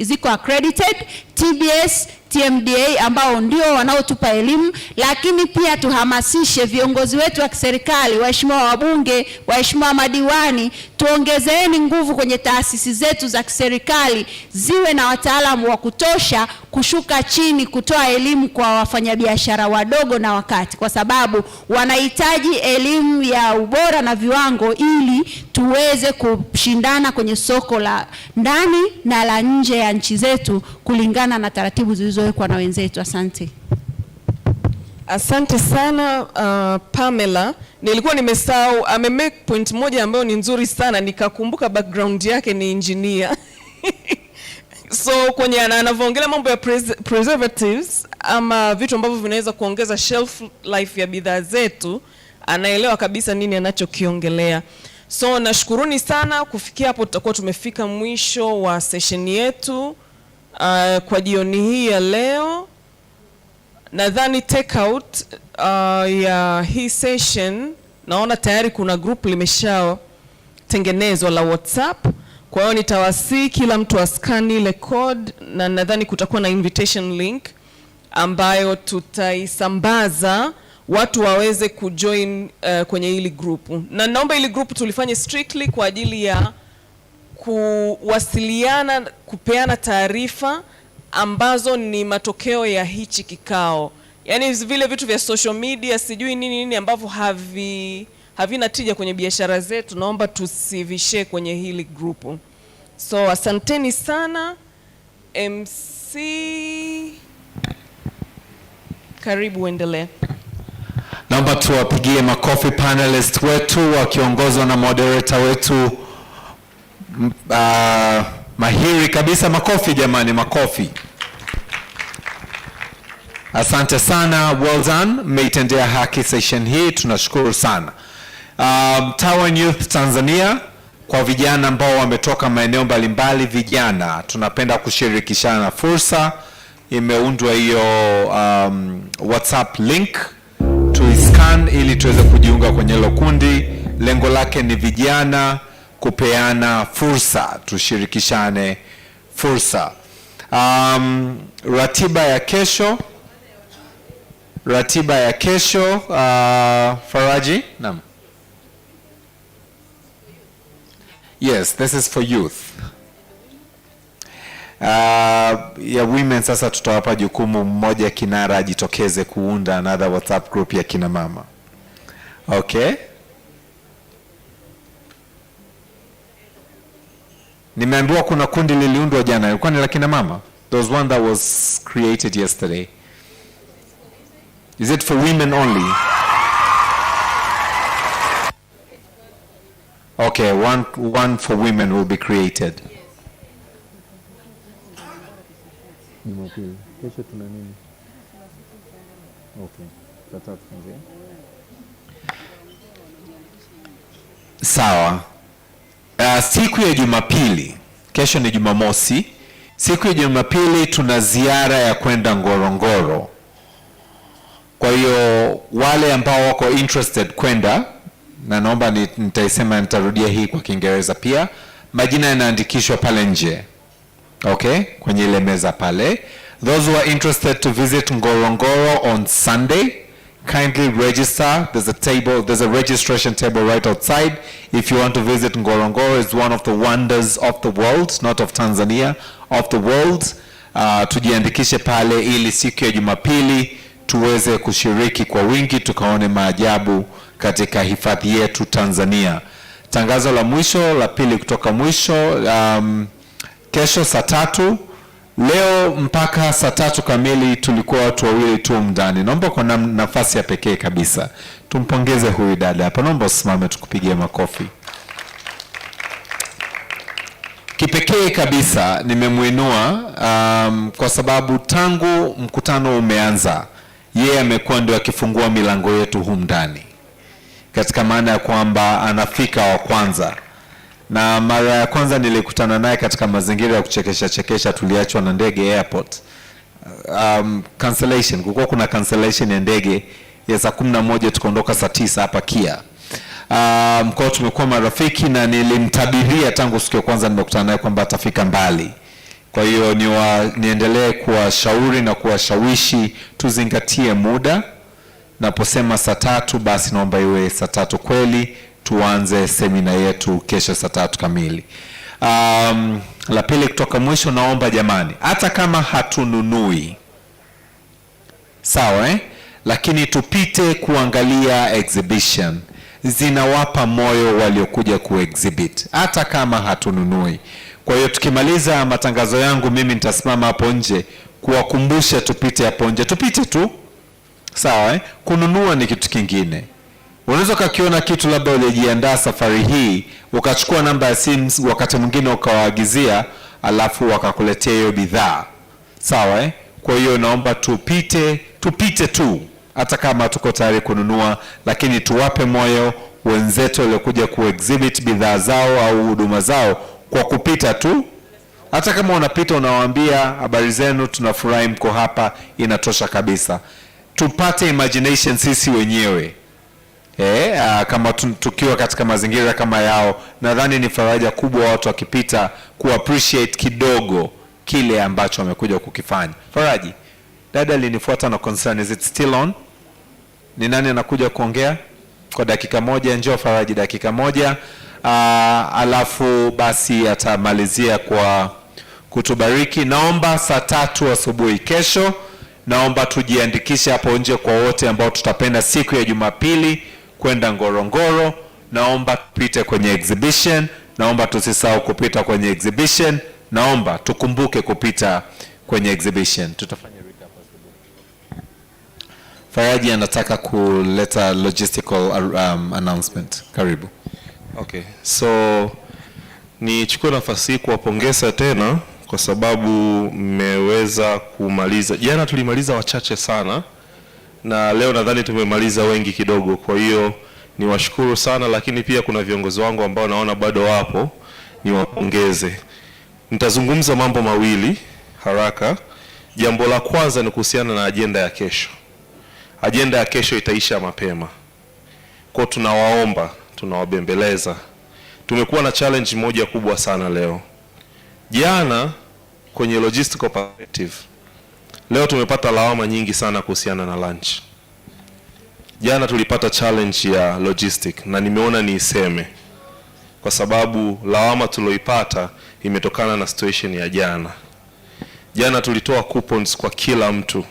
ziko accredited, TBS, TMDA, ambao ndio wanaotupa elimu, lakini pia tuhamasishe viongozi wetu wa kiserikali, waheshimiwa wabunge, waheshimiwa madiwani, tuongezeeni nguvu kwenye taasisi zetu za kiserikali, ziwe na wataalamu wa kutosha kushuka chini kutoa elimu kwa wafanyabiashara wadogo na wakati, kwa sababu wanahitaji elimu ya ubora na viwango ili tuweze kushindana kwenye soko la ndani na la nje ya nchi zetu kulingana na taratibu zilizowekwa na wenzetu. Asante. Asante sana Pamela. Nilikuwa nimesahau amemake point moja ambayo ni nzuri sana, nikakumbuka background yake ni engineer. So kwenye anavyoongelea mambo ya preservatives ama vitu ambavyo vinaweza kuongeza shelf life ya bidhaa zetu, anaelewa kabisa nini anachokiongelea. So nashukuruni sana. Kufikia hapo tutakuwa tumefika mwisho wa session yetu kwa jioni hii ya leo. Nadhani take out ya hii session, naona tayari kuna group limesha tengenezwa la WhatsApp. Kwa hiyo nitawasihi kila mtu ascan ile code, na nadhani kutakuwa na invitation link ambayo tutaisambaza watu waweze kujoin kwenye hili group. Na naomba hili group tulifanye strictly kwa ajili ya kuwasiliana, kupeana taarifa ambazo ni matokeo ya hichi kikao. Yaani vile vitu vya social media sijui nini ambavyo havina tija kwenye biashara zetu, naomba tusivishe kwenye hili group. So asanteni sana. MC, karibu endelee. Naomba tuwapigie makofi panelist wetu wakiongozwa na moderator wetu mahiri kabisa. Makofi jamani, makofi. Asante sana, well done. Mmeitendea haki session hii, tunashukuru sana. Tower Youth Tanzania, kwa vijana ambao wametoka maeneo mbalimbali, vijana tunapenda kushirikishana fursa. Imeundwa hiyo WhatsApp link, tuiscan ili tuweze kujiunga kwenye hilo kundi. Lengo lake ni vijana kupeana fursa, tushirikishane fursa. Ratiba ya kesho, Faraji? Naam. Yes, this is for youth. Ya women sasa tutawapa jukumu mmoja kinara ajitokeze kuunda another WhatsApp group ya kina mama. Okay? Nimeambiwa kuna kundi liliundwa jana, ilikuwa ni la kina mama. There was one that was created yesterday. Is it for women only? Okay, one for women will be created. Kesho tuna nini? Okay. Sawa. Siku ya Jumapili, kesho ni Jumamosi, Siku ya Jumapili tuna ziara ya kwenda Ngorongoro. Kwa hiyo wale ambao wako interested kwenda, na naomba nitarudia hii kwa Kiingereza pia, majina yanaandikishwa pale nje. Okay? Kwenye ile meza pale. Those who are interested to visit Ngorongoro on Sunday, kindly register. There's a registration table right outside. If you want to visit Ngorongoro, it's one of the wonders of the world, not of Tanzania, of the world. Tujiandikishe pale ili siku ya Jumapili tuweze kushiriki kwa wingi, tukaone maajabu katika hifadhi yetu Tanzania. Tangazo la mwisho, la pili kutoka mwisho, kesho saa 3, leo mpaka saa 3 kamili tulikuwa watu wawili tu ndani. Naomba kwa nafasi ya pekee kabisa tumpongeze huyu dada hapa. Naomba usimame tukupigie makofi. Kipekee kabisa nimemuinua kwa sababu tangu mkutano umeanza, yeye amekuwa ndio akifungua milango yetu humu ndani, katika maana ya kwamba anafika wa kwanza. Na mara ya kwanza nilikutana naye katika mazingira ya kuchekesha, tuliachwa na ndege airport. Cancellation, kulikuwa kuna cancellation ya ndege ya saa 11 tukaondoka saa 9 hapa Kia. Kwa tumekuwa marafiki na nilimtabiria tangu siku ya kwanza nimekutana naye kwamba atafika mbali. Kwa hiyo niendelee kuwashauri na kuwashawishi tuzingatie muda. Naposema saa 3 basi naomba iwe saa 3 kweli, tuanze semina yetu kesho saa 3 kamili. La pili kutoka mwisho, naomba jamani, hata kama hatununui, sawa lakini tupite kuangalia exhibition. Zinawapa moyo waliokuja kuexhibit, hata kama hatununui. Kwa hiyo tukimaliza matangazo yangu, mimi nitasimama hapo nje kuwakumbusha tupite hapo nje, tupite tu, sawa Kununua ni kitu kingine. Unaweza ukakiona kitu labda ulijiandaa safari hii, ukachukua namba ya simu, wakati mwingine ukawaagizia, alafu wakakuletea hiyo bidhaa, sawa Kwa hiyo naomba tupite tu, hata kama tuko tayari kununua, lakini tuwape moyo wenzetu waliokuja kuexhibit bidhaa zao au huduma zao kwa kupita tu. Hata kama unapita unawaambia habari zenu, tunafurahi mko hapa, inatosha kabisa. Tupate imagination sisi wenyewe. Kama tukiwa katika mazingira kama yao, nadhani ni faraja kubwa watu wakipita appreciate kidogo kile ambacho wamekuja kukifanya. Faraji, dada alinifuata na concern, is it still on? Ni nani anakuja kuongea kwa dakika moja? Njoo Faraji, dakika moja. Alafu basi atamalizia kwa kutubariki. Naomba saa 3 asubuhi kesho, naomba tujiandikishe hapo nje kwa wote ambao tutapenda siku ya Jumapili kwenda Ngorongoro. Naomba tupite kwenye exhibition, naomba tusisahau kupita kwenye exhibition, naomba tukumbuke kupita kwenye exhibition. Tutafanya recap asubuhi. Faraji anataka kuleta logistical announcement. Karibu. Okay, so nichukue nafasi hii kuwapongeza tena kwa sababu mmeweza kumaliza. Jana tulimaliza wachache sana na leo nadhani tumemaliza wengi kidogo. Kwa hiyo niwashukuru sana, lakini pia kuna viongozi wangu ambao naona bado wapo, niwapongeze. Nitazungumza mambo mawili haraka. Jambo la kwanza ni kuhusiana na ajenda ya kesho. Ajenda ya kesho itaisha mapema. Kwa tunawaomba, tunawabembeleza. Tumekuwa na challenge moja kubwa sana leo. Jana kwenye logistical perspective, leo tumepata lawama nyingi sana kuhusiana na lunch. Jana tulipata challenge ya logistic na nimeona niiseme kwa sababu lawama tuloipata imetokana na situation ya jana. Jana tulitoa coupons kwa kila mtu,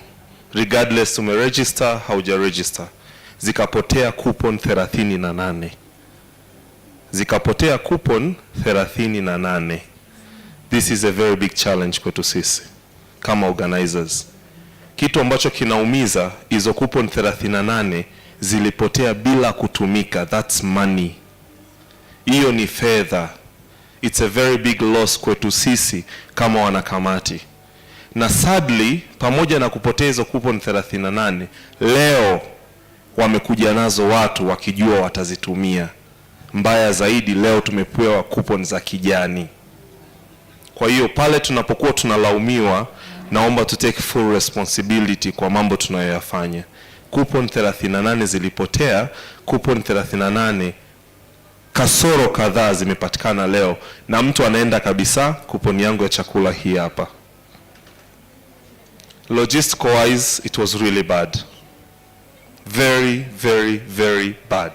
regardless umeregister haujaregister. Zikapotea coupon 38. Zikapotea coupon 38. This is a very big challenge kwetu sisi kama organizers. Kitu ambacho kinaumiza, hizo coupon 38 zilipotea bila kutumika. That's money. Hiyo ni fedha. It's a very big loss kwetu sisi kama wanakamati. Na sadly, pamoja na kupotea hizo coupon 38, leo wamekuja nazo watu wakijua watazitumia. Mbaya zaidi, leo tumepewa coupon za kijani. Kwa hiyo pale tunapokuwa tunalaumiwa, naomba to take full responsibility kwa mambo tunayoyafanya. Coupon 38 zilipotea, coupon 38 kasoro kadhaa zimepatikana leo, na mtu anaenda kabisa, coupon yangu ya chakula hii hapa. Logistical wise, it was really bad. Very, very, very bad.